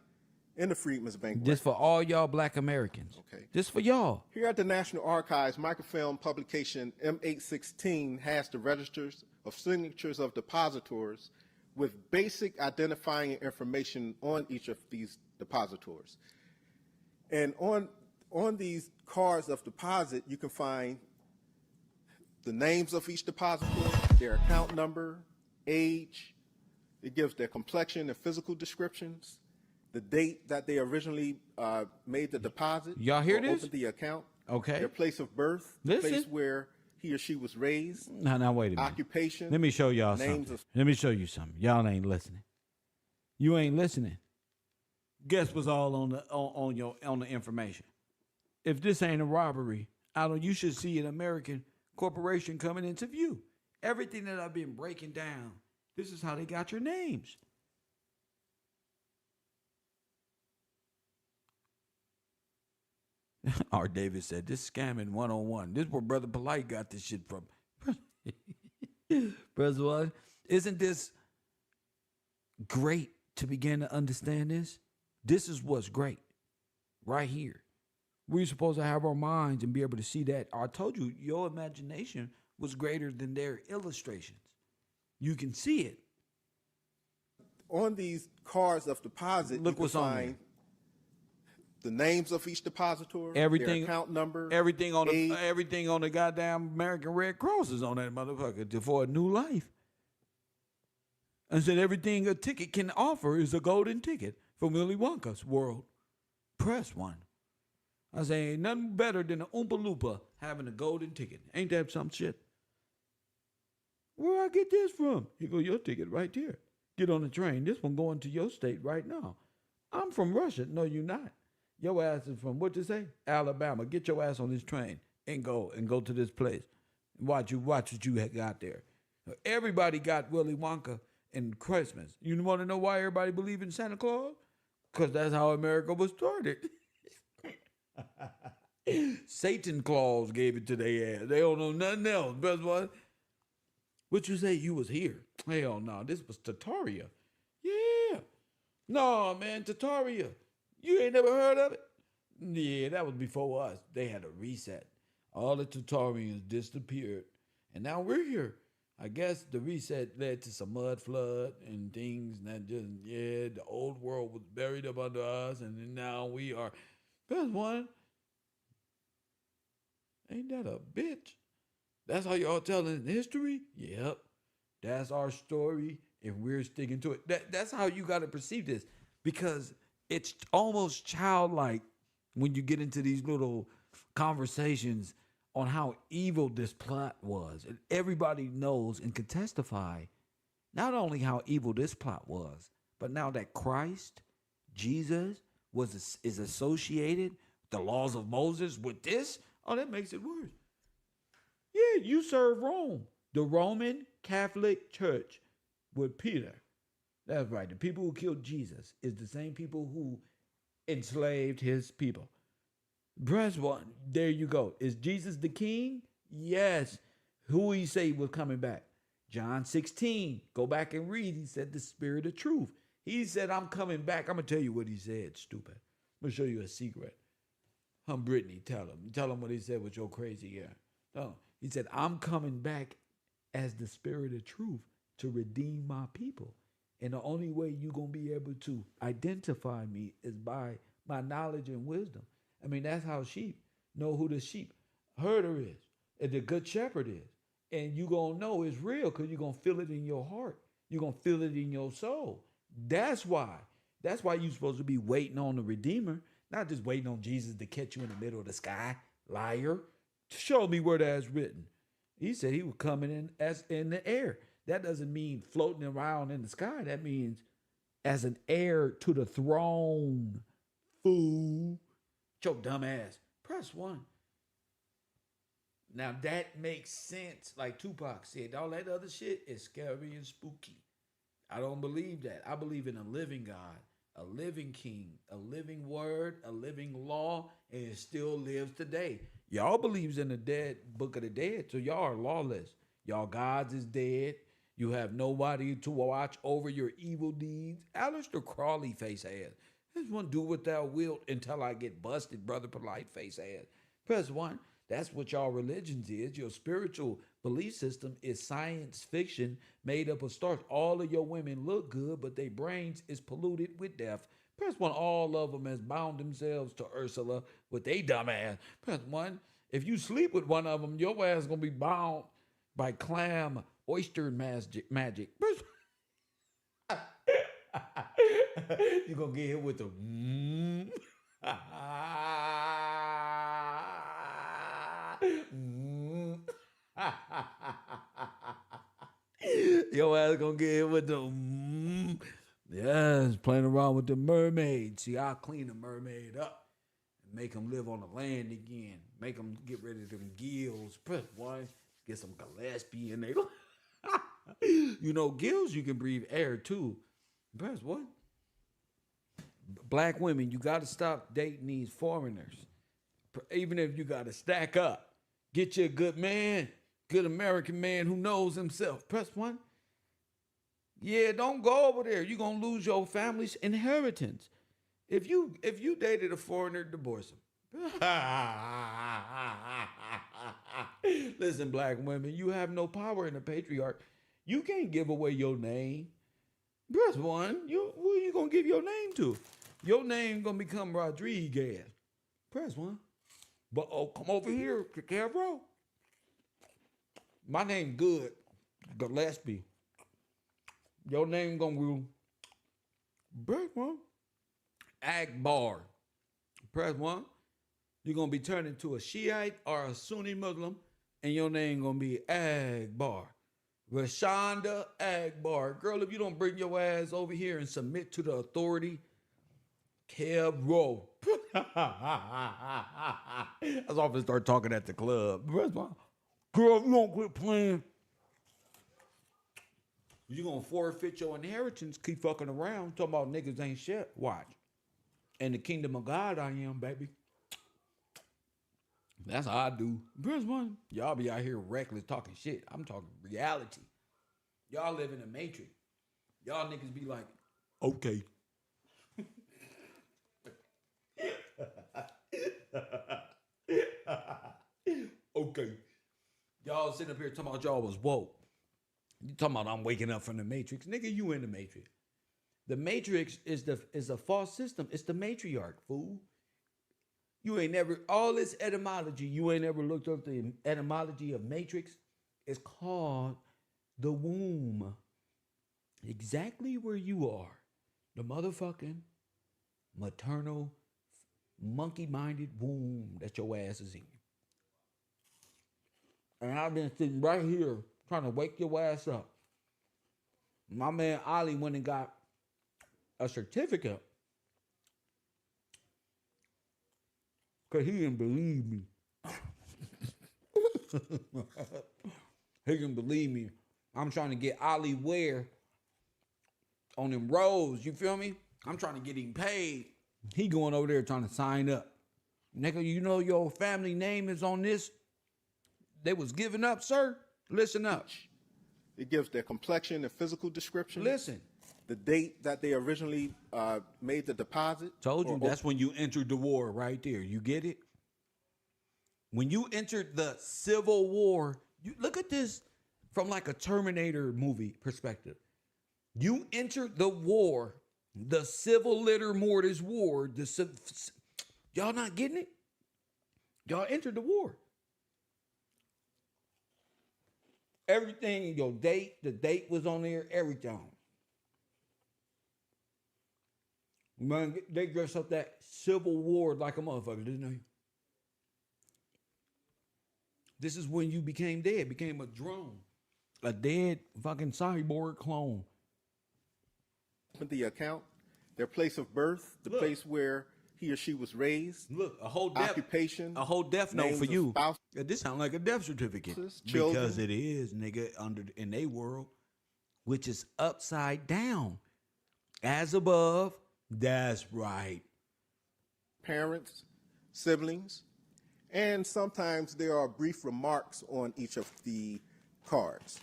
in the Freedmen's Bank? Just for all y'all Black Americans. Okay. Just for y'all. Here at the National Archives, microfilm publication M816 has the registers of signatures of depositors with basic identifying information on each of these depositors. And on these cards of deposit, you can find the names of each depositor, their account number, age. It gives their complexion and physical descriptions, the date that they originally made the deposit. Y'all hear this? Opened the account. Okay. Their place of birth, the place where he or she was raised. Now wait a minute. Occupation. Let me show y'all something. Let me show you something. Y'all ain't listening. You ain't listening. Guess what's all on the information? If this ain't a robbery, you should see an American corporation coming into view. Everything that I've been breaking down, this is how they got your names. R. David said, this scamming 101. This is where Brother Polite got this shit from. Brother what? Isn't this great to begin to understand this? This is what's great right here. We're supposed to have our minds and be able to see that. I told you, your imagination was greater than their illustrations. You can see it. On these cards of deposit, Look what's on there. The names of each depositor, Everything, their account number, everything on age. everything on the goddamn American Red Cross is on that motherfucker for a new life. And said everything a ticket can offer is a golden ticket from Willy Wonka's world. Press one. I say, ain't nothing better than an Oompa Loompa having a golden ticket. Ain't that some shit? Where I get this from? He go, your ticket right there. Get on the train. This one going to your state right now. I'm from Russia. No, you're not. Your ass is from, what you say? Alabama. Get your ass on this train and go to this place. Watch what you got there. Everybody got Willy Wonka and Christmas. You want to know why everybody believe in Santa Claus? Because that's how America was started. Satan Claus gave it to their ass. They don't know nothing else. Best one. What you say you was here? Hell no, this was Tartaria. Yeah. No, man, Tartaria. You ain't never heard of it? Yeah, that was before us. They had a reset. All the Tartarians disappeared. And now we're here. I guess the reset led to some mud flood and things that just, yeah, the old world was buried up under us, and then now we are. Best one. Ain't that a bitch? That's how y'all telling history? Yep. That's our story, and we're sticking to it. That's how you got to perceive this, because it's almost childlike when you get into these little conversations on how evil this plot was. And everybody knows and can testify not only how evil this plot was, but now that Christ, Jesus, is associated, the laws of Moses, with this, oh, that makes it worse. Yeah, you serve Rome, the Roman Catholic Church with Peter. That's right. The people who killed Jesus is the same people who enslaved his people. Press one. There you go. Is Jesus the king? Yes. Who he say was coming back? John 16. Go back and read. He said the spirit of truth. He said, I'm coming back. I'm going to tell you what he said, stupid. I'm going to show you a secret. Brittany, tell him. Tell him what he said with your crazy ear. No. He said, I'm coming back as the spirit of truth to redeem my people. And the only way you're going to be able to identify me is by my knowledge and wisdom. I mean, that's how sheep know who the sheep herder is and the good shepherd is. And you're going to know it's real because you're going to feel it in your heart. You're going to feel it in your soul. That's why. That's why you're supposed to be waiting on the Redeemer, not just waiting on Jesus to catch you in the middle of the sky. Liar. Show me where that's written. He said he was coming in as in the air. That doesn't mean floating around in the sky. That means as an heir to the throne. Fool. Your dumb ass. Press one. Now that makes sense. Like Tupac said, all that other shit is scary and spooky. I don't believe that. I believe in a living God, a living king, a living word, a living law, and it still lives today. Y'all believes in the dead book of the dead, so y'all are lawless. Y'all gods is dead. You have nobody to watch over your evil deeds. Aleister Crowley face ass. This one do what thou wilt until I get busted, brother polite face ass. Press one. That's what y'all religions is. Your spiritual belief system is science fiction made up of stars. All of your women look good, but their brains is polluted with death. Press one. All of them has bound themselves to Ursula with they dumb ass. Press one. If you sleep with one of them, your ass gonna be bound by clam oyster magic. You gonna get hit with the your ass gonna get hit with the yes, playing around with the mermaid. See, I'll clean the mermaid up and make them live on the land again. Make them get rid of them gills. Press one, get some Gillespie in there. You know, gills, you can breathe air too. Press what? Black women, you got to stop dating these foreigners. Even if you got to stack up. Get you a good man, good American man who knows himself. Press one. Yeah, don't go over there. You're going to lose your family's inheritance. If you dated a foreigner, divorce him. Listen, black women, you have no power in the patriarch. You can't give away your name. Press one. Who are you going to give your name to? Your name going to become Rodriguez. Press one. But come over here, KevRow. My name good, Gillespie. Your name going to be Press one. Akbar. Press one. You're gonna be turned into a Shiite or a Sunni Muslim, and your name gonna be Agbar. Rashonda Agbar. Girl, if you don't bring your ass over here and submit to the authority, KevRow. I was off to start talking at the club. Girl, if you don't quit playing, you're gonna forfeit your inheritance, keep fucking around, talking about niggas ain't shit. Watch. In the kingdom of God, I am, baby. That's how I do. Y'all be out here reckless talking shit. I'm talking reality. Y'all live in a matrix. Y'all niggas be like, okay. Okay. Y'all sitting up here talking about y'all was woke. You talking about I'm waking up from the matrix. Nigga, you in the matrix. The matrix is a false system. It's the matriarch, fool. You ain't never, all this etymology, you ain't ever looked up the etymology of matrix. It's called the womb. Exactly where you are. The motherfucking maternal, monkey-minded womb that your ass is in. And I've been sitting right here trying to wake your ass up. My man Ali went and got a certificate because he didn't believe me. He didn't believe me. I'm trying to get Ali Ware on them roads. You feel me? I'm trying to get him paid. He going over there trying to sign up. Nigga, you know your family name is on this? They was giving up, sir. Listen up. It gives their complexion and physical description. Listen. The date that they originally made the deposit. Told you, that's when you entered the war right there. You get it? When you entered the Civil War, you look at this from like a Terminator movie perspective. You entered the war, the civil litter mortis war. Y'all not getting it? Y'all entered the war. Everything, your date, the date was on there, everything. Man, they dress up that Civil War like a motherfucker, didn't they? This is when you became dead, became a drone. A dead fucking cyborg clone. The account, their place of birth, the place where he or she was raised. Look, a whole death, occupation, a whole death note for you. Spouse, This sounds like a death certificate children. Because it is, nigga, in their world, which is upside down, as above. That's right. Parents, siblings, and sometimes there are brief remarks on each of the cards.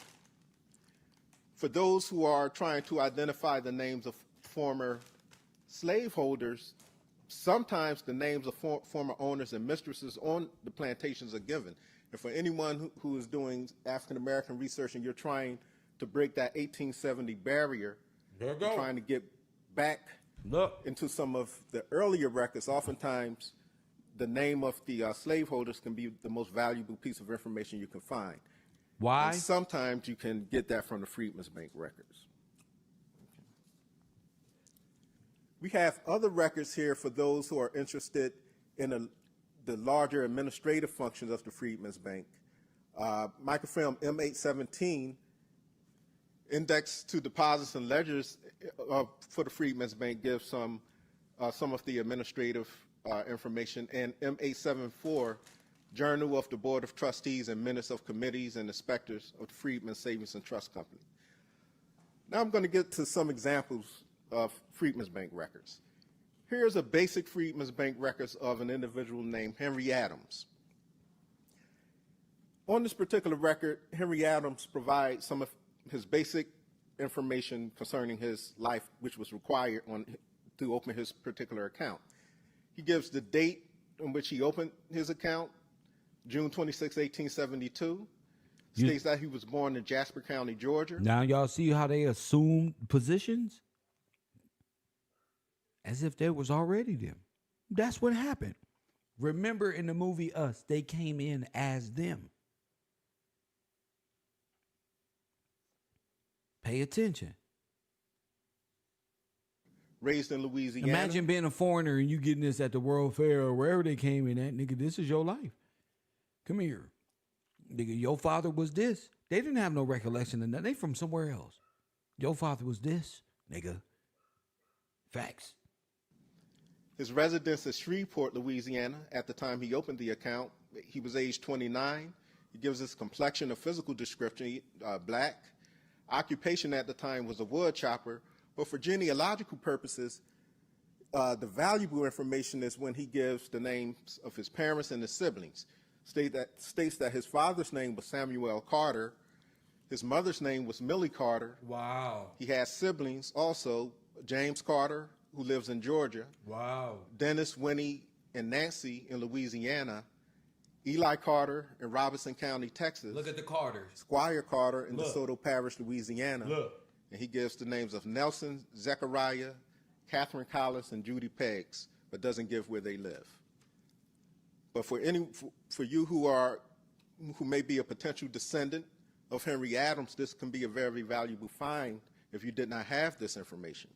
For those who are trying to identify the names of former slaveholders, sometimes the names of former owners and mistresses on the plantations are given. And for anyone who is doing African American research and you're trying to break that 1870 barrier, trying to get back into some of the earlier records, oftentimes the name of the slaveholders can be the most valuable piece of information you can find. Why? And sometimes you can get that from the Freedmen's Bank records. We have other records here for those who are interested in the larger administrative functions of the Freedmen's Bank. Microfilm M817, Index to Deposits and Ledgers for the Freedmen's Bank, gives some of the administrative information, and M874, Journal of the Board of Trustees and Minutes of Committees and Inspectors of the Freedmen's Savings and Trust Company. Now I'm going to get to some examples of Freedmen's Bank records. Here's a basic Freedmen's Bank records of an individual named Henry Adams. On this particular record, Henry Adams provides some of his basic information concerning his life, which was required to open his particular account. He gives the date on which he opened his account, June 26, 1872. States that he was born in Jasper County, Georgia. Now y'all see how they assumed positions? As if there was already them. That's what happened. Remember in the movie Us, they came in as them. Pay attention. raised in Louisiana. Imagine being a foreigner and you getting this at the World Fair or wherever they came in at, nigga. This is your life. Come here. Nigga, your father was this. They didn't have no recollection of that. They from somewhere else. Your father was this, nigga. Facts. His residence is Shreveport, Louisiana. At the time he opened the account, he was age 29. He gives his complexion a physical description, black. Occupation at the time was a wood chopper. But for genealogical purposes, the valuable information is when he gives the names of his parents and his siblings. States that his father's name was Samuel Carter. His mother's name was Millie Carter. Wow. He has siblings also, James Carter, who lives in Georgia. Wow. Dennis, Winnie, and Nancy in Louisiana. Eli Carter in Robeson County, Texas. Look at the Carters. Squire Carter in DeSoto Parish, Louisiana. Look. And he gives the names of Nelson, Zechariah, Catherine Collis, and Judy Peggs, but doesn't give where they live. But for you who may be a potential descendant of Henry Adams, this can be a very valuable find if you did not have this information.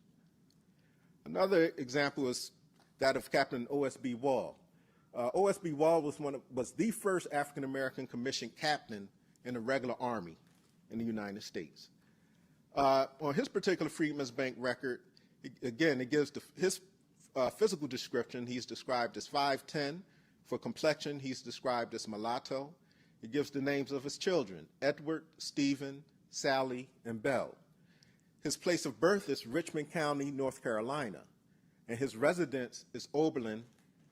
Another example is that of Captain O.S.B. Wall. O.S.B. Wall was the first African-American commissioned captain in the regular army in the United States. On his particular Freedmen's Bank record, it gives his physical description. He's described as 5'10". For complexion, he's described as mulatto. It gives the names of his children, Edward, Stephen, Sally, and Belle. His place of birth is Richmond County, North Carolina, and his residence is Oberlin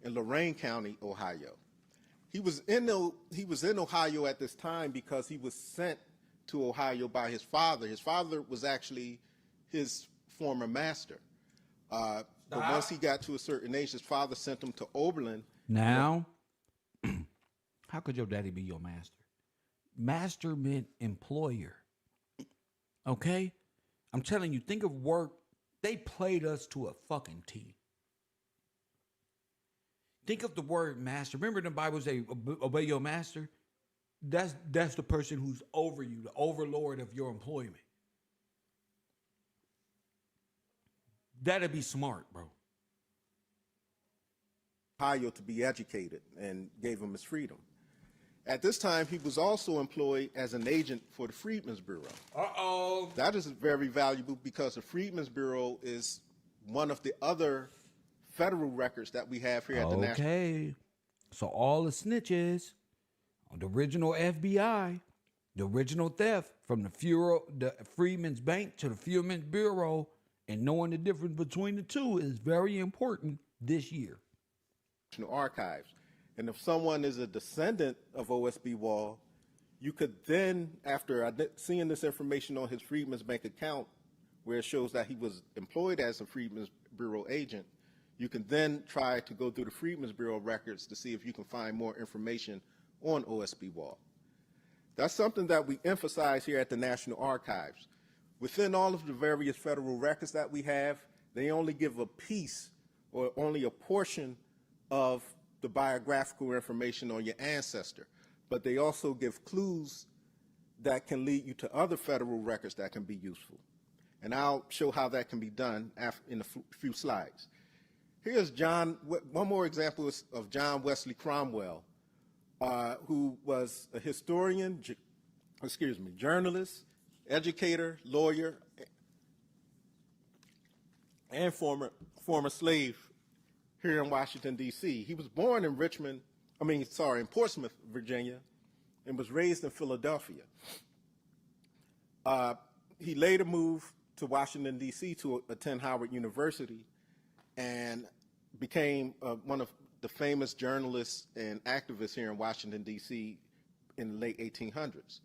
in Lorain County, Ohio. He was in Ohio at this time because he was sent to Ohio by his father. His father was actually his former master. But once he got to a certain age, his father sent him to Oberlin. Now, how could your daddy be your master? Master meant employer. Okay? I'm telling you, think of work. They played us to a fucking T. Think of the word master. Remember the Bible say, obey your master? That's the person who's over you, the overlord of your employment. That'd be smart, bro. Ohio to be educated and gave him his freedom. At this time, he was also employed as an agent for the Freedmen's Bureau. Uh-oh. That is very valuable because the Freedmen's Bureau is one of the other federal records that we have here at the National. Okay. So all the snitches, the original FBI, the original theft from the Freedmen's Bank to the Freedmen's Bureau, and knowing the difference between the two is very important this year. Archives. And if someone is a descendant of O.S.B. Wall, you could then, after seeing this information on his Freedmen's Bank account, where it shows that he was employed as a Freedmen's Bureau agent, you can then try to go through the Freedmen's Bureau records to see if you can find more information on O.S.B. Wall. That's something that we emphasize here at the National Archives. Within all of the various federal records that we have, they only give a piece or only a portion of the biographical information on your ancestor, but they also give clues that can lead you to other federal records that can be useful. And I'll show how that can be done in a few slides. Here's one more example of John Wesley Cromwell, who was a historian, journalist, educator, lawyer, and former slave here in Washington, D.C. He was born in in Portsmouth, Virginia, and was raised in Philadelphia. He later moved to Washington, D.C. to attend Howard University and became one of the famous journalists and activists here in Washington, D.C. in the late 1800s.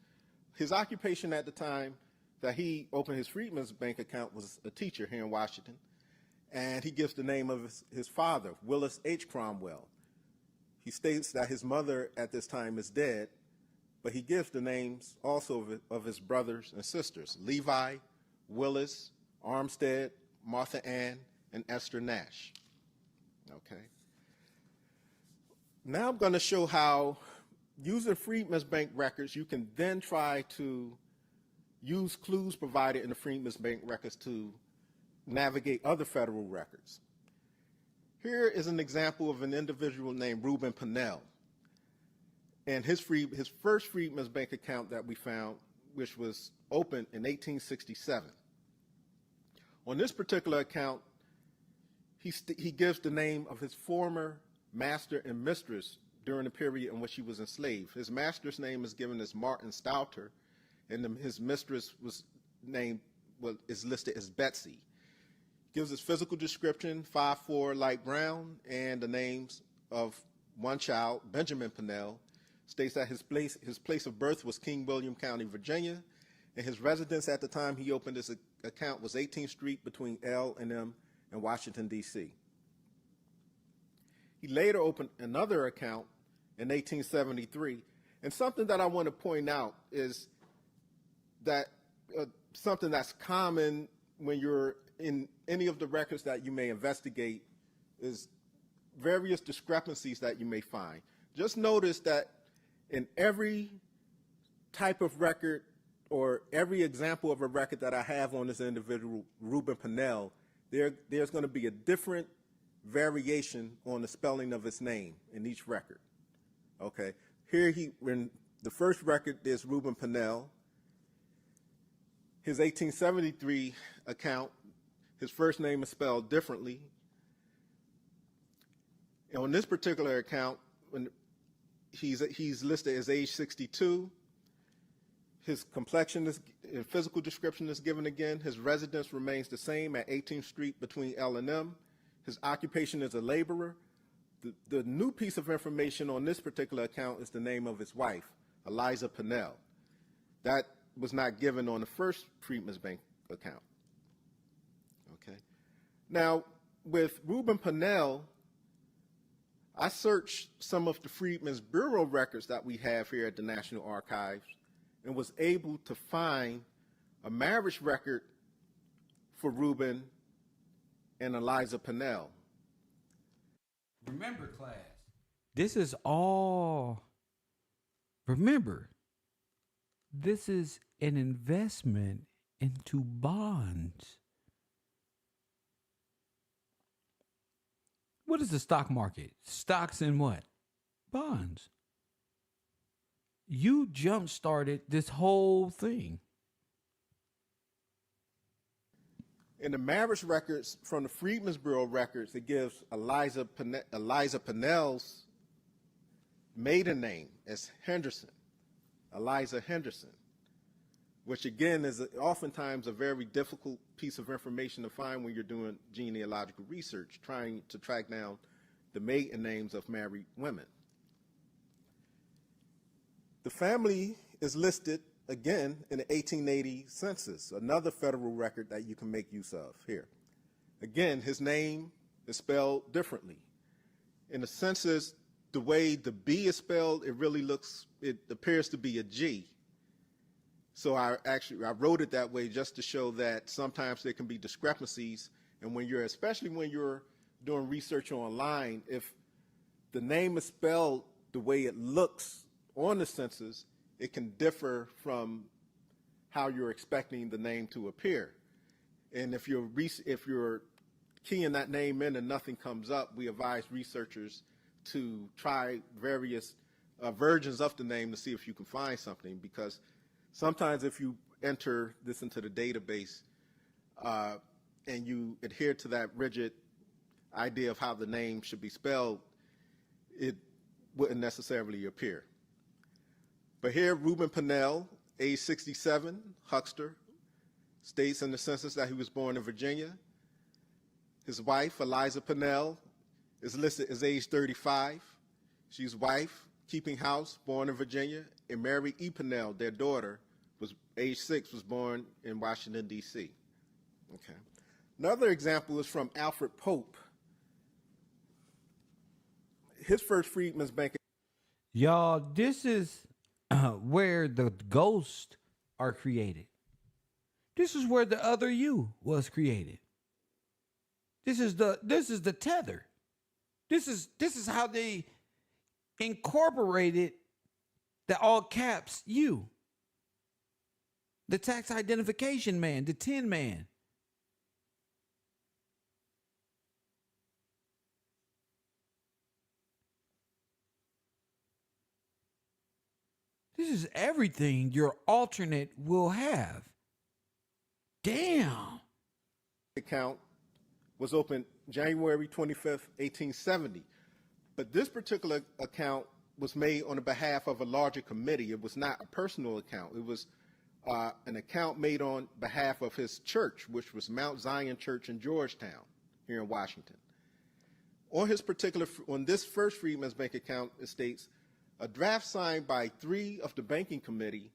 His occupation at the time that he opened his Freedmen's Bank account was a teacher here in Washington. And he gives the name of his father, Willis H. Cromwell. He states that his mother at this time is dead, but he gives the names also of his brothers and sisters, Levi, Willis, Armstead, Martha Ann, and Esther Nash. Okay. Now I'm going to show how, using Freedmen's Bank records, you can then try to use clues provided in the Freedmen's Bank records to navigate other federal records. Here is an example of an individual named Reuben Pennell and his first Freedmen's Bank account that we found, which was opened in 1867. On this particular account, he gives the name of his former master and mistress during the period in which he was enslaved. His master's name is given as Martin Stouter, and his mistress is listed as Betsy. Gives his physical description, 5'4", light brown, and the names of one child, Benjamin Pennell. States that his place of birth was King William County, Virginia, and his residence at the time he opened this account was 18th Street between L and M in Washington, D.C. He later opened another account in 1873, and something that I want to point out is that something that's common when you're in any of the records that you may investigate is various discrepancies that you may find. Just notice that in every type of record or every example of a record that I have on this individual, Reuben Pennell, there's going to be a different variation on the spelling of his name in each record. Okay, here in the first record, there's Reuben Pennell. His 1873 account, his first name is spelled differently. And on this particular account, when he's listed as age 62. His complexion and physical description is given again. His residence remains the same at 18th Street between L and M. His occupation is a laborer. The new piece of information on this particular account is the name of his wife, Eliza Pennell. That was not given on the first Freedmen's Bank account. Okay. Now, with Reuben Pennell, I searched some of the Freedmen's Bureau records that we have here at the National Archives and was able to find a marriage record for Reuben and Eliza Pennell. Remember, class, this is all, remember, this is an investment into bonds. What is the stock market? Stocks and what? Bonds. You jump-started this whole thing. In the marriage records from the Freedmen's Bureau records, it gives Eliza Pennell's maiden name as Henderson, Eliza Henderson, which again is oftentimes a very difficult piece of information to find when you're doing genealogical research, trying to track down the maiden names of married women. The family is listed again in the 1880 census, another federal record that you can make use of here. Again, his name is spelled differently. In the census, the way the B is spelled, it appears to be a G. So I wrote it that way just to show that sometimes there can be discrepancies, and especially when you're doing research online, if the name is spelled the way it looks on the census, it can differ from how you're expecting the name to appear. And if you're keying that name in and nothing comes up, we advise researchers to try various versions of the name to see if you can find something, because sometimes if you enter this into the database and you adhere to that rigid idea of how the name should be spelled, it wouldn't necessarily appear. But here, Reuben Pennell, age 67, huckster, states in the census that he was born in Virginia. His wife, Eliza Pennell, is listed as age 35. She's wife, keeping house, born in Virginia, and Mary E. Pennell, their daughter, was age 6, was born in Washington, D.C. Okay. Another example is from Alfred Pope. His first Freedmen's Bank. Y'all, this is where the ghosts are created. This is where the other you was created. This is the tether. This is how they incorporated the all caps you. The tax identification man, the Tin Man. This is everything your alternate will have. Damn. Account was opened January 25th, 1870. But this particular account was made on the behalf of a larger committee. It was not a personal account. It was an account made on behalf of his church, which was Mount Zion Church in Georgetown, here in Washington. On this first Freedmen's Bank account, it states, a draft signed by 3 of the banking committee,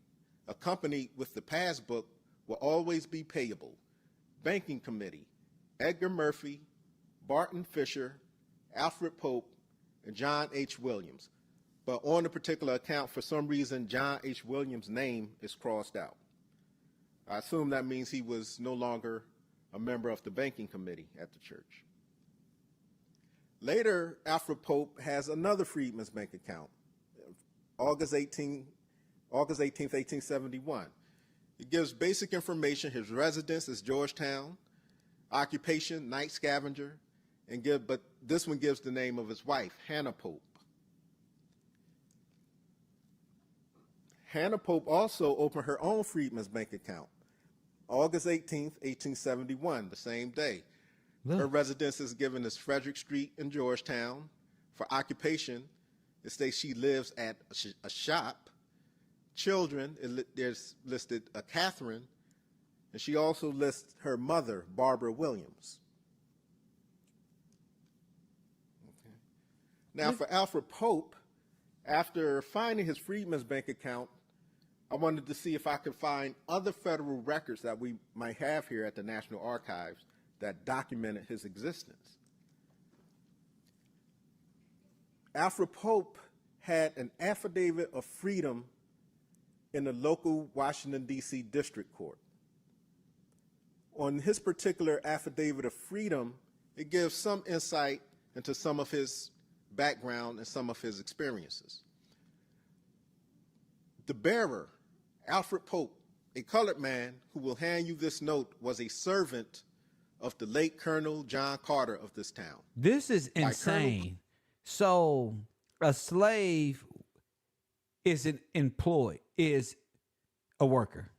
accompanied with the passbook, will always be payable. Banking Committee, Edgar Murphy, Barton Fisher, Alfred Pope, and John H. Williams. But on the particular account, for some reason, John H. Williams' name is crossed out. I assume that means he was no longer a member of the banking committee at the church. Later, Alfred Pope has another Freedmen's Bank account, August 18th, 1871. It gives basic information. His residence is Georgetown, occupation, night scavenger, but this one gives the name of his wife, Hannah Pope. Hannah Pope also opened her own Freedmen's Bank account, August 18th, 1871, the same day. Look. Her residence is given as Frederick Street in Georgetown. For occupation, it states she lives at a shop. Children, there's listed Catherine, and she also lists her mother, Barbara Williams. Okay. Now, for Alfred Pope, after finding his Freedmen's Bank account, I wanted to see if I could find other federal records that we might have here at the National Archives that documented his existence. Alfred Pope had an affidavit of freedom in the local Washington, D.C. District Court. On his particular affidavit of freedom, it gives some insight into some of his background and some of his experiences. The bearer, Alfred Pope, a colored man who will hand you this note, was a servant of the late Colonel John Carter of this town. This is insane. So a slave is is a worker.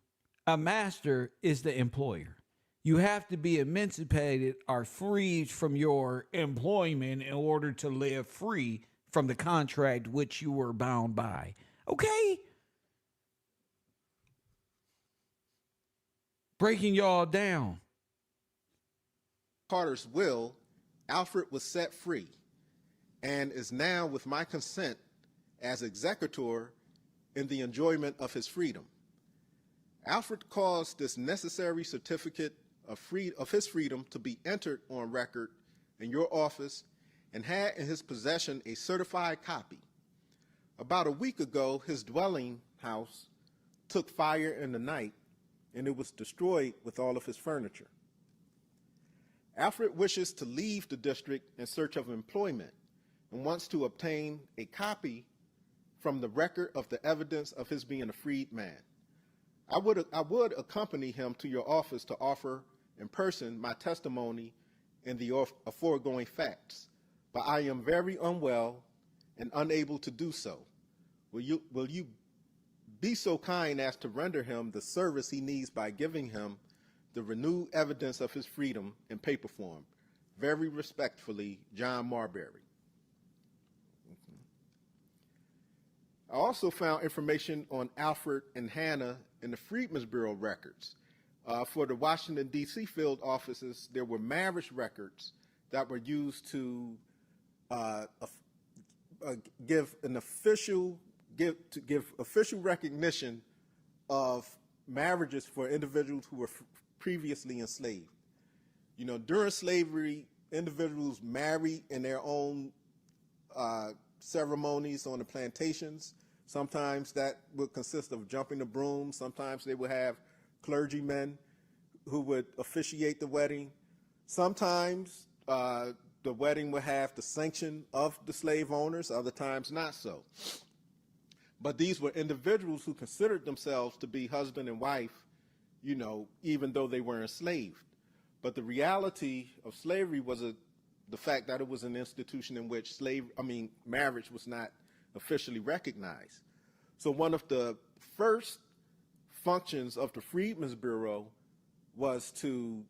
A master is the employer. You have to be emancipated or freed from your employment in order to live free from the contract which you were bound by. Okay? Breaking y'all down. Carter's will, Alfred was set free and is now, with my consent, as executor in the enjoyment of his freedom. Alfred caused this necessary certificate of his freedom to be entered on record in your office and had in his possession a certified copy. About a week ago, his dwelling house took fire in the night and it was destroyed with all of his furniture. Alfred wishes to leave the district in search of employment and wants to obtain a copy from the record of the evidence of his being a freed man. I would accompany him to your office to offer in person my testimony in the aforegoing facts, but I am very unwell and unable to do so. Will you be so kind as to render him the service he needs by giving him the renewed evidence of his freedom in paper form? Very respectfully, John Marbury. I also found information on Alfred and Hannah in the Freedmen's Bureau records. For the Washington, D.C. field offices, there were marriage records that were used to give official recognition of marriages for individuals who were previously enslaved. You know, during slavery, individuals married in their own ceremonies on the plantations. Sometimes that would consist of jumping the broom. Sometimes they would have clergymen who would officiate the wedding. Sometimes the wedding would have the sanction of the slave owners, other times not so. But these were individuals who considered themselves to be husband and wife, you know, even though they were enslaved. But the reality of slavery was the fact that it was an institution in which marriage was not officially recognized. So one of the first functions of the Freedmen's Bureau was to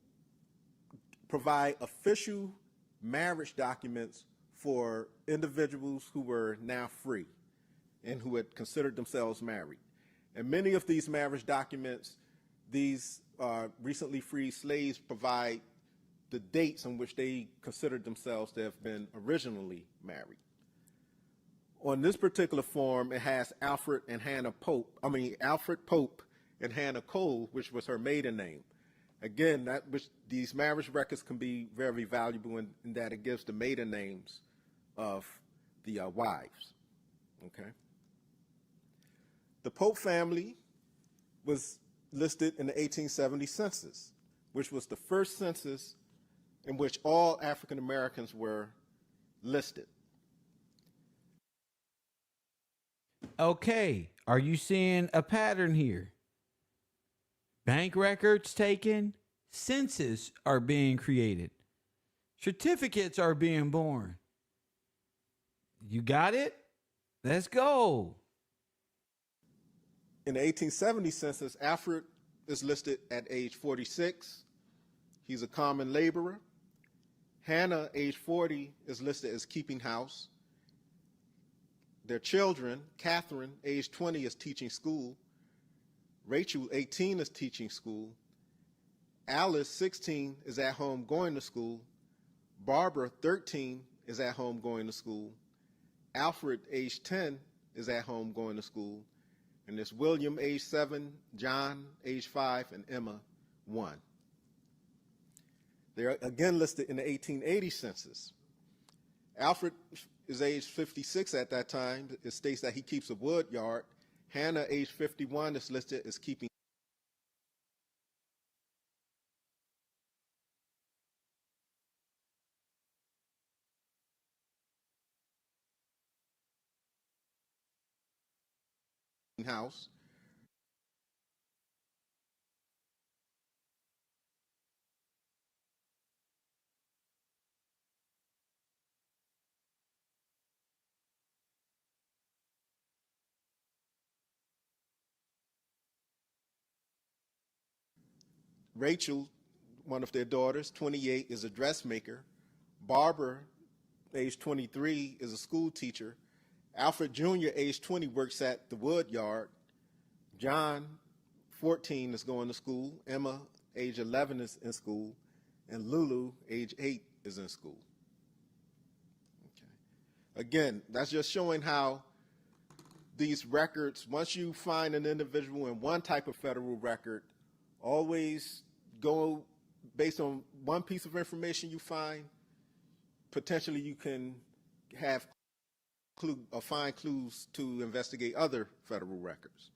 provide official marriage documents for individuals who were now free and who had considered themselves married. And many of these marriage documents, these recently freed slaves provide the dates on which they considered themselves to have been originally married. On this particular form, it has Alfred Pope and Hannah Cole, which was her maiden name. Again, these marriage records can be very valuable in that it gives the maiden names of the wives. Okay. The Pope family was listed in the 1870 census, which was the first census in which all African Americans were listed. Okay, are you seeing a pattern here? Bank records taken, census are being created, certificates are being born. You got it? Let's go. In the 1870 census, Alfred is listed at age 46. He's a common laborer. Hannah, age 40, is listed as keeping house. Their children, Catherine, age 20, is teaching school. Rachel, 18, is teaching school. Alice, 16, is at home going to school. Barbara, 13, is at home going to school. Alfred, age 10, is at home going to school. And there's William, age 7, John, age 5, and Emma, 1. They're again listed in the 1880 census. Alfred is age 56 at that time. It states that he keeps a wood yard. Hannah, age 51, is listed as keeping house. Rachel, one of their daughters, 28, is a dressmaker. Barbara, age 23, is a school teacher. Alfred Jr., age 20, works at the wood yard. John, 14, is going to school. Emma, age 11, is in school. And Lulu, age 8, is in school. Okay. Again, that's just showing how these records, once you find an individual in one type of federal record, always go based on one piece of information you find. Potentially you can have find clues to investigate other federal records.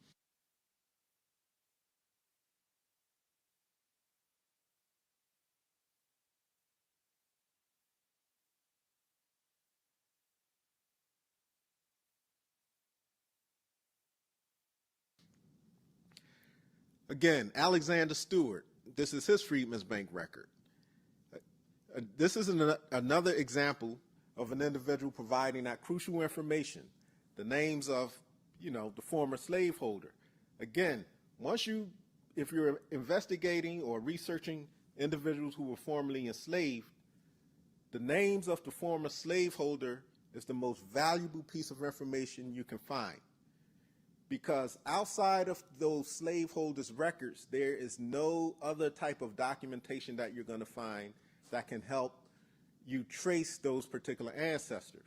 Again, Alexander Stewart, this is his Freedmen's Bank record. This is another example of an individual providing that crucial information, the names of, the former slaveholder. Again, if you're investigating or researching individuals who were formerly enslaved, the names of the former slaveholder is the most valuable piece of information you can find. Because outside of those slaveholders' records, there is no other type of documentation that you're going to find that can help you trace those particular ancestors.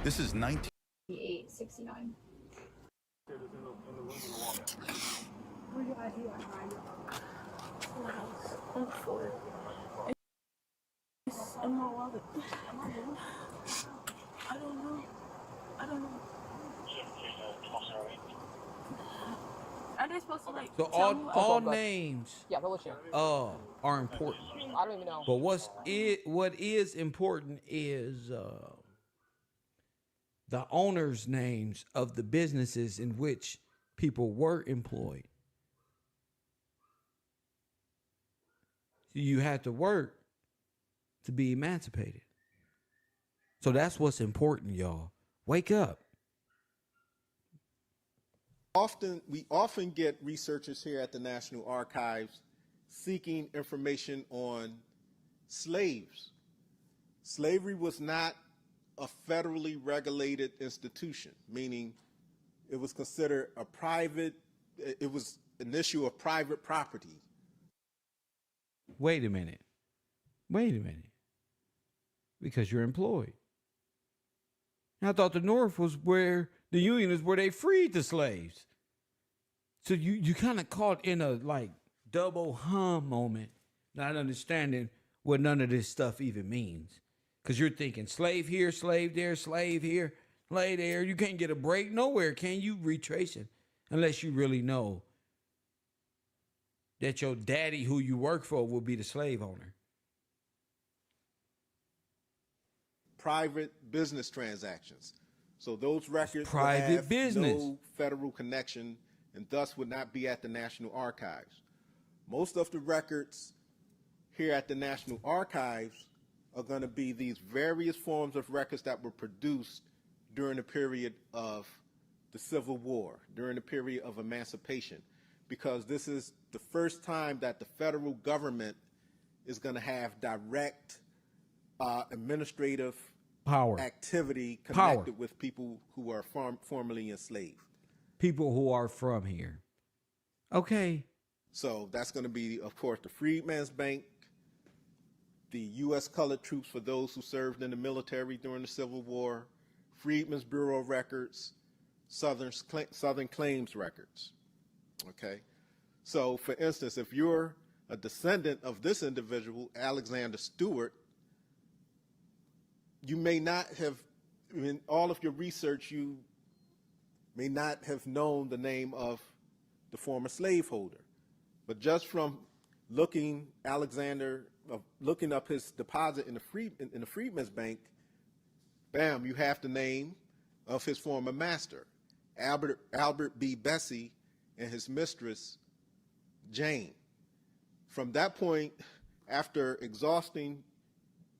This is 1969. Where your ID at, Ryan? On the floor. It's in my wallet. I don't know. Are they supposed to So all names are important. I don't even know. But what is important is the owners' names of the businesses in which people were employed. You had to work to be emancipated. So that's what's important, y'all. Wake up. We often get researchers here at the National Archives seeking information on slaves. Slavery was not a federally regulated institution, meaning it was considered it was an issue of private property. Wait a minute. Wait a minute. Because you're employed. I thought the North was where the Union is where they freed the slaves. So you kind of caught in a like double hum moment, not understanding what none of this stuff even means. Because you're thinking slave here, slave there, slave here, slave there. You can't get a break nowhere, can you? Retrace it. Unless you really know that your daddy who you work for will be the slave owner. Private business transactions. So those records Private have business. no federal connection and thus would not be at the National Archives. Most of the records here at the National Archives are going to be these various forms of records that were produced during the period of the Civil War, during the period of emancipation, because this is the first time that the federal government is going to have direct administrative Power. activity Power. connected with people who were formerly enslaved. People who are from here. Okay. So that's going to be, of course, the Freedmen's Bank, the U.S. colored troops for those who served in the military during the Civil War, Freedmen's Bureau records, Southern Claims records. Okay? So, for instance, if you're a descendant of this individual, Alexander Stewart, you may not have, in all of your research, you may not have known the name of the former slaveholder. But just from looking up his deposit in the Freedmen's Bank, bam, you have the name of his former master, Albert B. Bessie, and his mistress, Jane. From that point, after exhausting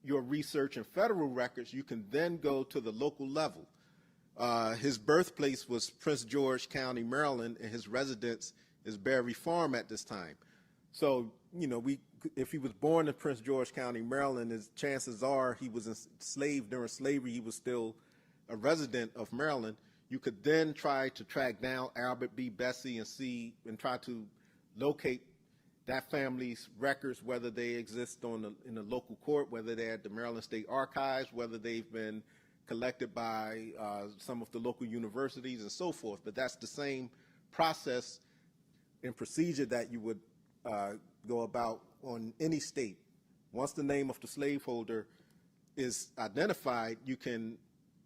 your research in federal records, you can then go to the local level. His birthplace was Prince George County, Maryland, and his residence is Berry Farm at this time. So, if he was born in Prince George County, Maryland, chances are he was enslaved during slavery. He was still a resident of Maryland. You could then try to track down Albert B. Bessie and try to locate that family's records, whether they exist in the local court, whether they're at the Maryland State Archives, whether they've been collected by some of the local universities and so forth. But that's the same process and procedure that you would go about on any state. Once the name of the slaveholder is identified, you can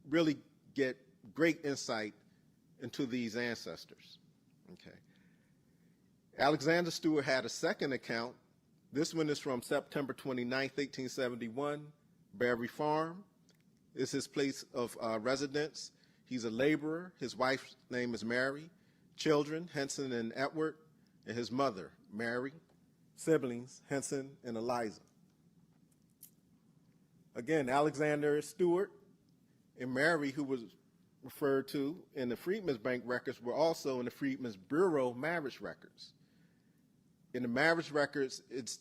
really get great insight into these ancestors. Okay. Alexander Stewart had a second account. This one is from September 29th, 1871. Berry Farm is his place of residence. He's a laborer. His wife's name is Mary. Children, Henson and Edward, and his mother, Mary. Siblings, Henson and Eliza. Again, Alexander Stewart and Mary, who was referred to in the Freedmen's Bank records, were also in the Freedmen's Bureau marriage records. In the marriage records, it's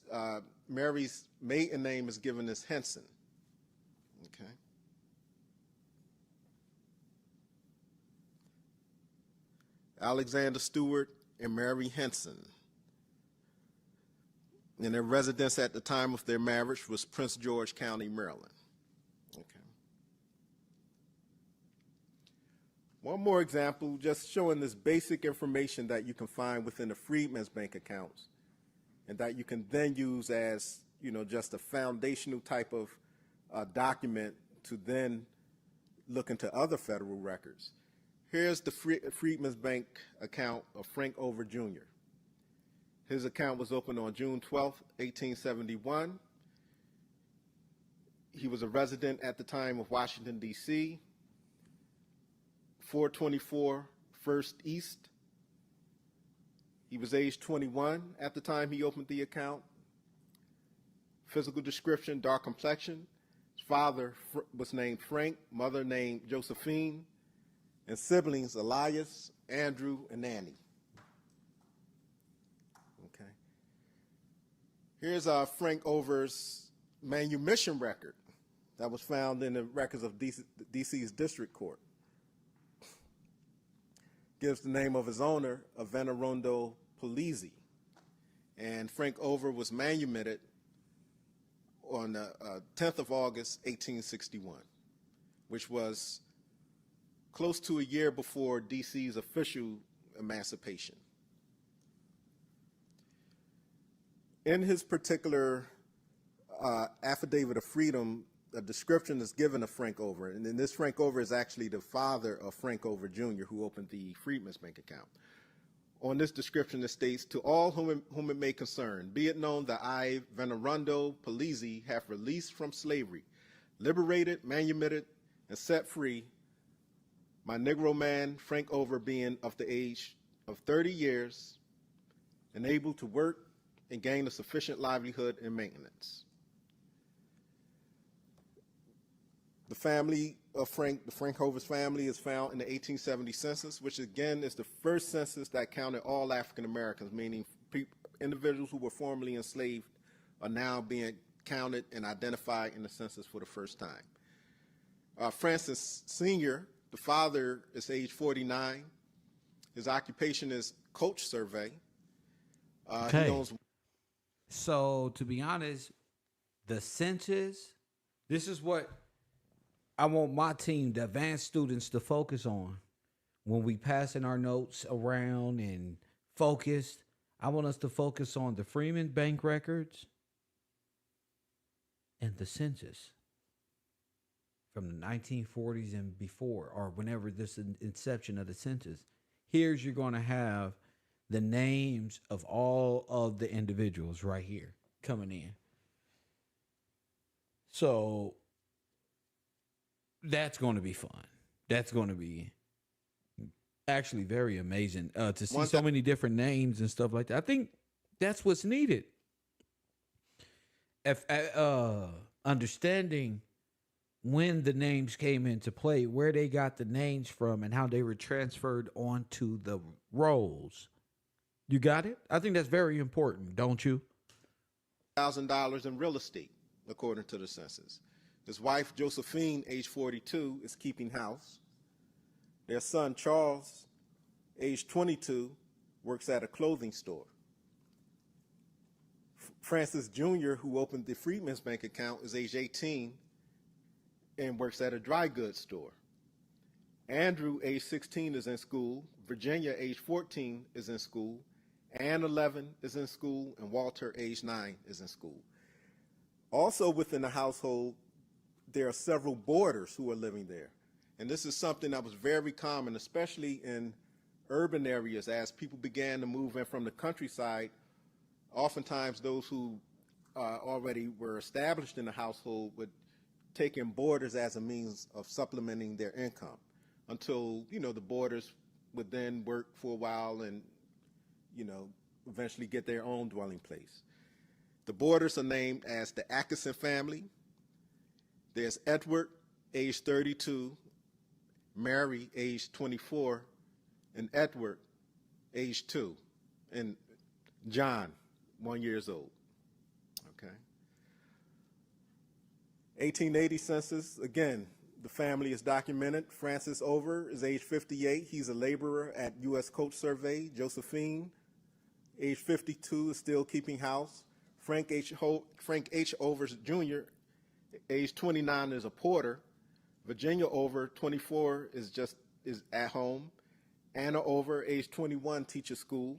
Mary's maiden name is given as Henson. Okay. Alexander Stewart and Mary Henson. And their residence at the time of their marriage was Prince George County, Maryland. Okay. One more example, just showing this basic information that you can find within the Freedmen's Bank accounts, and that you can then use as, just a foundational type of document to then look into other federal records. Here's the Freedmen's Bank account of Frank Over Jr. His account was opened on June 12th, 1871. He was a resident at the time of Washington, D.C., 424 First East. He was age 21 at the time he opened the account. Physical description, dark complexion. His father was named Frank, mother named Josephine, and siblings Elias, Andrew, and Annie. Okay. Here's Frank Over's manumission record that was found in the records of DC's District Court. Gives the name of his owner, Venerondo Polizzi. And Frank Over was manumitted on the 10th of August, 1861, which was close to a year before DC's official emancipation. In his particular affidavit of freedom, a description is given of Frank Over, and then this Frank Over is actually the father of Frank Over Jr., who opened the Freedmen's Bank account. On this description, it states, "To all whom it may concern, be it known that I, Venerondo Polizzi, have released from slavery, liberated, manumitted, and set free my Negro man, Frank Over, being of the age of 30 years, and able to work and gain a sufficient livelihood and maintenance." The family of the Frank Over's family is found in the 1870 census, which again is the first census that counted all African Americans, meaning individuals who were formerly enslaved are now being counted and identified in the census for the first time. Francis Sr., the father, is age 49. His occupation is coach survey. Okay. He owns. So, to be honest, the census, this is what I want my team, the advanced students, to focus on when we passing our notes around and focused. I want us to focus on the Freeman Bank records and the census from the 1940s and before, or whenever this inception of the census. Here's you're going to have the names of all of the individuals right here coming in. So that's going to be fun. That's going to be actually very amazing to see so many different names and stuff like that. I think that's what's needed. If understanding when the names came into play, where they got the names from, and how they were transferred onto the rolls. You got it? I think that's very important, don't you? $1,000 in real estate, according to the census. His wife, Josephine, age 42, is keeping house. Their son, Charles, age 22, works at a clothing store. Francis Jr., who opened the Freedmen's Bank account, is age 18 and works at a dry goods store. Andrew, age 16, is in school. Virginia, age 14, is in school. Ann, 11, is in school. And Walter, age 9, is in school. Also within the household, there are several boarders who are living there. And this is something that was very common, especially in urban areas, as people began to move in from the countryside. Oftentimes those who already were established in the household would take in boarders as a means of supplementing their income until, the boarders would then work for a while and, eventually get their own dwelling place. The boarders are named as the Atkinson family. There's Edward, age 32, Mary, age 24, and Edward, age 2, and John, 1 year old. Okay. 1880 census, again, the family is documented. Francis Over is age 58. He's a laborer at U.S. Coach Survey. Josephine, age 52, is still keeping house. Frank H. Over Jr., age 29, is a porter. Virginia Over, 24, is at home. Anna Over, age 21, teaches school.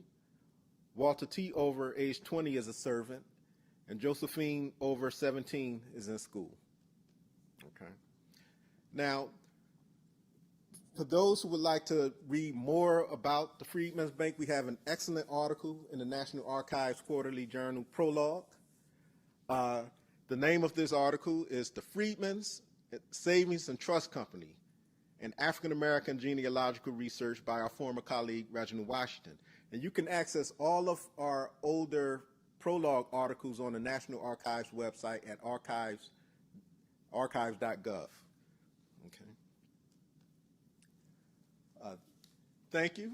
Walter T. Over, age 20, is a servant. And Josephine Over, 17, is in school. Okay. Now, for those who would like to read more about the Freedmen's Bank, we have an excellent article in the National Archives Quarterly Journal Prologue. The name of this article is The Freedmen's Savings and Trust Company, an African-American genealogical research by our former colleague, Reginald Washington. And you can access all of our older prologue articles on the National Archives website at archives.gov. Okay. Thank you.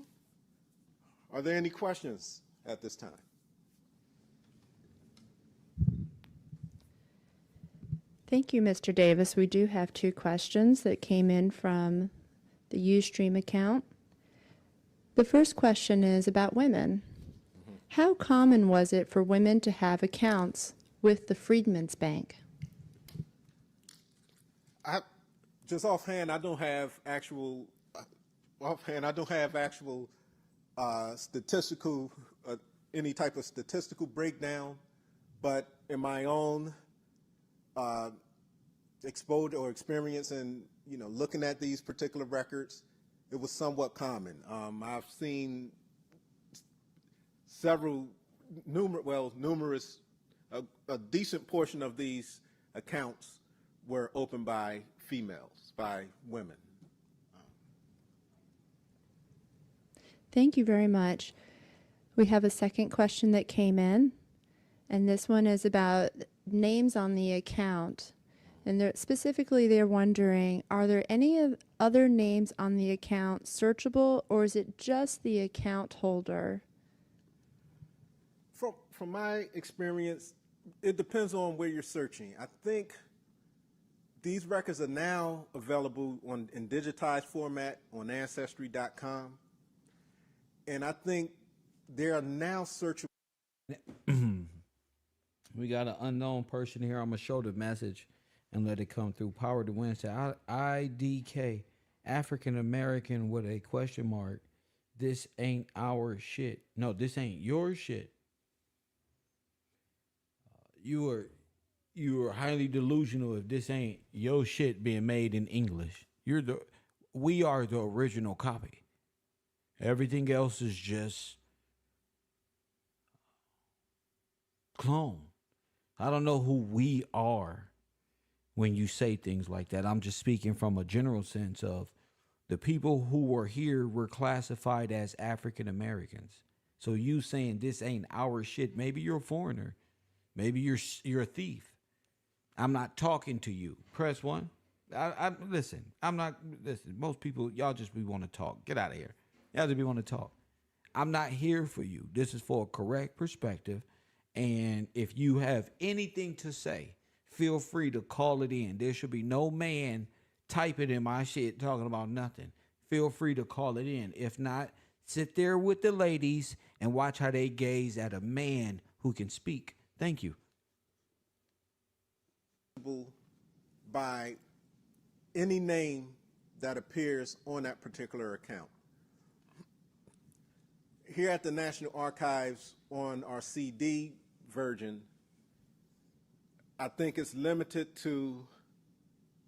Are there any questions at this time? Thank you, Mr. Davis. We do have 2 questions that came in from the Ustream account. The first question is about women. How common was it for women to have accounts with the Freedmen's Bank? Just offhand, I don't have actual. Statistical, any type of statistical breakdown, but in my own exposure or experience in looking at these particular records, it was somewhat common. I've seen numerous, a decent portion of these accounts were opened by females, by women. Thank you very much. We have a second question that came in, and this one is about names on the account. And they're wondering, are there any other names on the account searchable, or is it just the account holder? From my experience, it depends on where you're searching. I think these records are now available in digitized format on Ancestry.com. And I think they are now searchable. We got an unknown person here. I'm going to show the message and let it come through. Power to Wednesday. IDK, African American with a question mark. This ain't our shit. No, this ain't your shit. You are highly delusional if this ain't your shit being made in English. We are the original copy. Everything else is just clone. I don't know who we are when you say things like that. I'm just speaking from a general sense of the people who were here were classified as African Americans. So you saying this ain't our shit, maybe you're a foreigner. Maybe you're a thief. I'm not talking to you. Press 1. Listen. I'm not. Listen. Most people, y'all just be want to talk. Get out of here. Y'all just be want to talk. I'm not here for you. This is for a correct perspective. And if you have anything to say, feel free to call it in. There should be no man typing in my shit talking about nothing. Feel free to call it in. If not, sit there with the ladies and watch how they gaze at a man who can speak. Thank you. By any name that appears on that particular account. Here at the National Archives on our CD version, I think it's limited to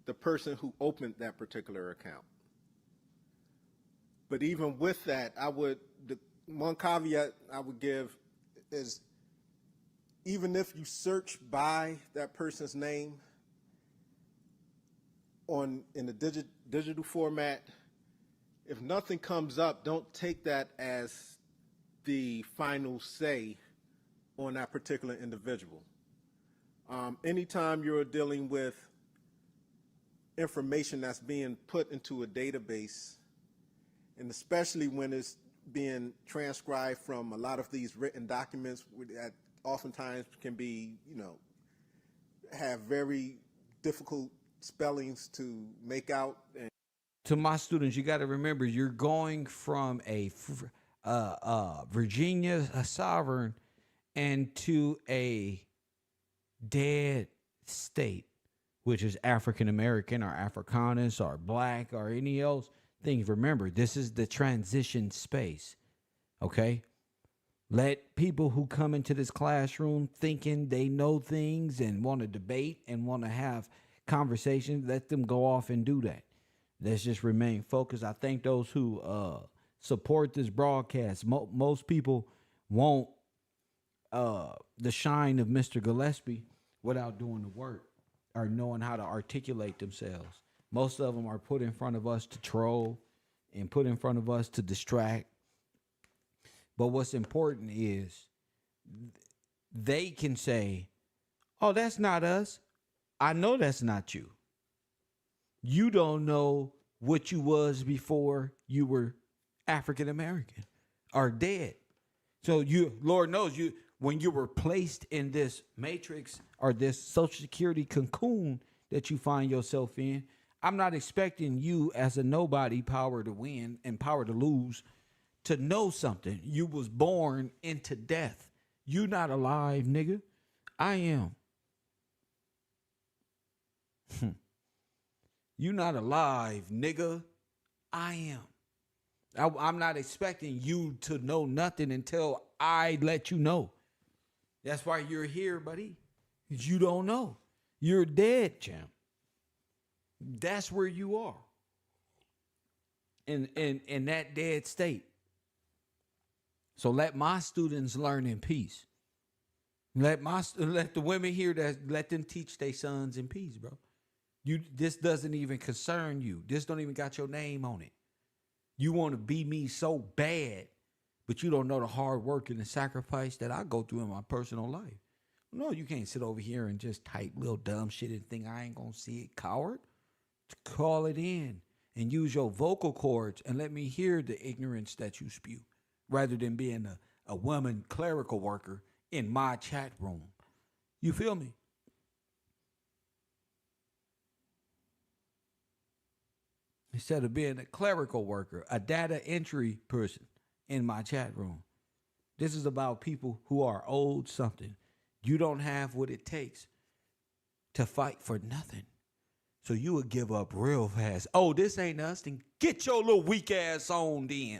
the person who opened that particular account. But even with that, the one caveat I would give is, even if you search by that person's name in the digital format, if nothing comes up, don't take that as the final say on that particular individual. Anytime you're dealing with information that's being put into a database, and especially when it's being transcribed from a lot of these written documents that oftentimes can be, have very difficult spellings to make out. And to my students, you got to remember, you're going from a Virginia sovereign and to a dead state, which is African American or Afrikaners or black or any else things. Remember, this is the transition space. Okay? Let people who come into this classroom thinking they know things and want to debate and want to have conversations, let them go off and do that. Let's just remain focused. I thank those who support this broadcast. Most people want the shine of Mr. Gillespie without doing the work or knowing how to articulate themselves. Most of them are put in front of us to troll and put in front of us to distract. But what's important is they can say, oh, that's not us. I know that's not you. You don't know what you was before you were African American or dead. So you, Lord knows you, when you were placed in this matrix or this social security cocoon that you find yourself in, I'm not expecting you as a nobody, power to win and power to lose, to know something. You was born into death. You not alive, nigga. I am. You not alive, nigga. I am. I'm not expecting you to know nothing until I let you know. That's why you're here, buddy. You don't know. You're dead, champ. That's where you are. In that dead state. So let my students learn in peace. Let the women here let them teach their sons in peace, bro. This doesn't even concern you. This don't even got your name on it. You want to be me so bad, but you don't know the hard work and the sacrifice that I go through in my personal life. No, you can't sit over here and just type little dumb shit and think I ain't gonna see it, coward. Call it in and use your vocal cords and let me hear the ignorance that you spew, rather than being a woman clerical worker in my chat room. You feel me? Instead of being a clerical worker, a data entry person in my chat room. This is about people who are owed something. You don't have what it takes to fight for nothing. So you would give up real fast. Oh, this ain't us. Then get your little weak ass on then.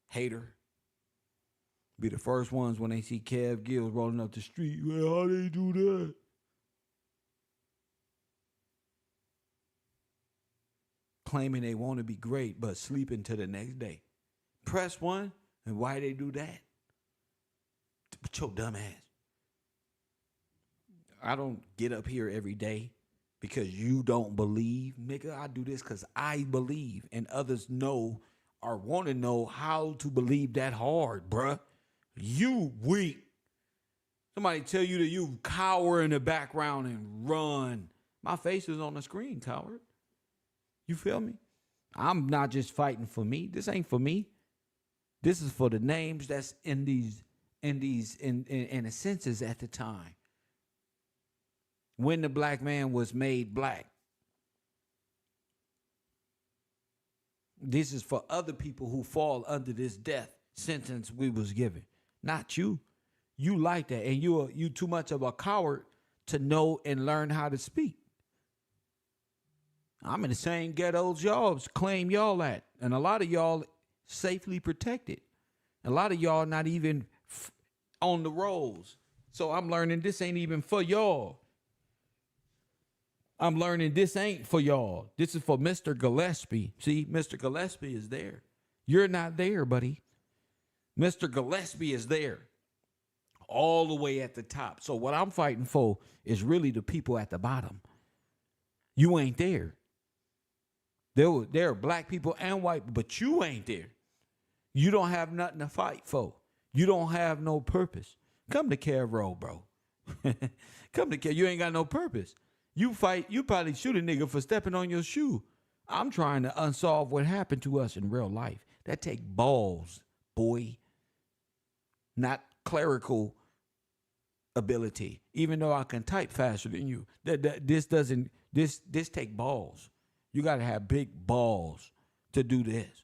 Hater. Be the first ones when they see Kev Gills rolling up the street. Well, how they do that? Claiming they want to be great, but sleeping till the next day. Press one, and why they do that? But your dumb ass. I don't get up here every day because you don't believe. Nigga, I do this because I believe, and others know or want to know how to believe that hard, bruh. You weak. Somebody tell you that you cower in the background and run. My face is on the screen, coward. You feel me? I'm not just fighting for me. This ain't for me. This is for the names that's in the census at the time. When the black man was made black. This is for other people who fall under this death sentence we was given. Not you. You like that, and you too much of a coward to know and learn how to speak. I'm in the same ghettos y'all claim y'all at, and a lot of y'all safely protected. A lot of y'all not even on the rolls. So I'm learning this ain't even for y'all. I'm learning this ain't for y'all. This is for Mr. Gillespie. See, Mr. Gillespie is there. You're not there, buddy. Mr. Gillespie is there. All the way at the top. So what I'm fighting for is really the people at the bottom. You ain't there. There are black people and white, but you ain't there. You don't have nothing to fight for. You don't have no purpose. Come to KevRow, bro. Come to Kev. You ain't got no purpose. You fight, you probably shoot a nigga for stepping on your shoe. I'm trying to unsolve what happened to us in real life. That take balls, boy. Not clerical ability. Even though I can type faster than you. This take balls. You got to have big balls to do this,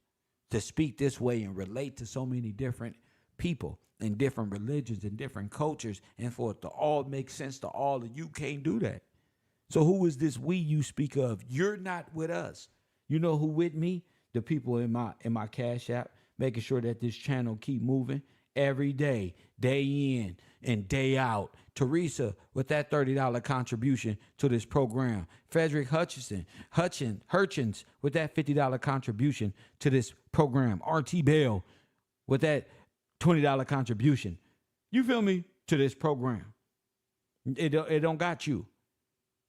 to speak this way and relate to so many different people and different religions and different cultures, and for it to all make sense to all of you. Can't do that. So who is this we you speak of? You're not with us. You know who with me? The people in my Cash App, making sure that this channel keep moving every day, day in and day out. Teresa with that $30 contribution to this program. Frederick Hutchins with that $50 contribution to this program. RT Bell with that $20 contribution. You feel me? To this program. It don't got you.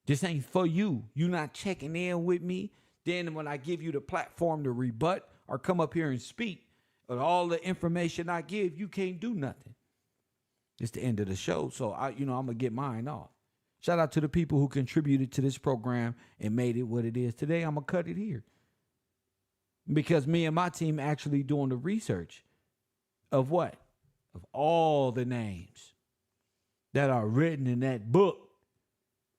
This ain't for you. You not checking in with me. Then when I give you the platform to rebut or come up here and speak, with all the information I give, you can't do nothing. It's the end of the show. So I'm gonna get mine off. Shout out to the people who contributed to this program and made it what it is today. I'm gonna cut it here because me and my team actually doing the research of what? Of all the names that are written in that book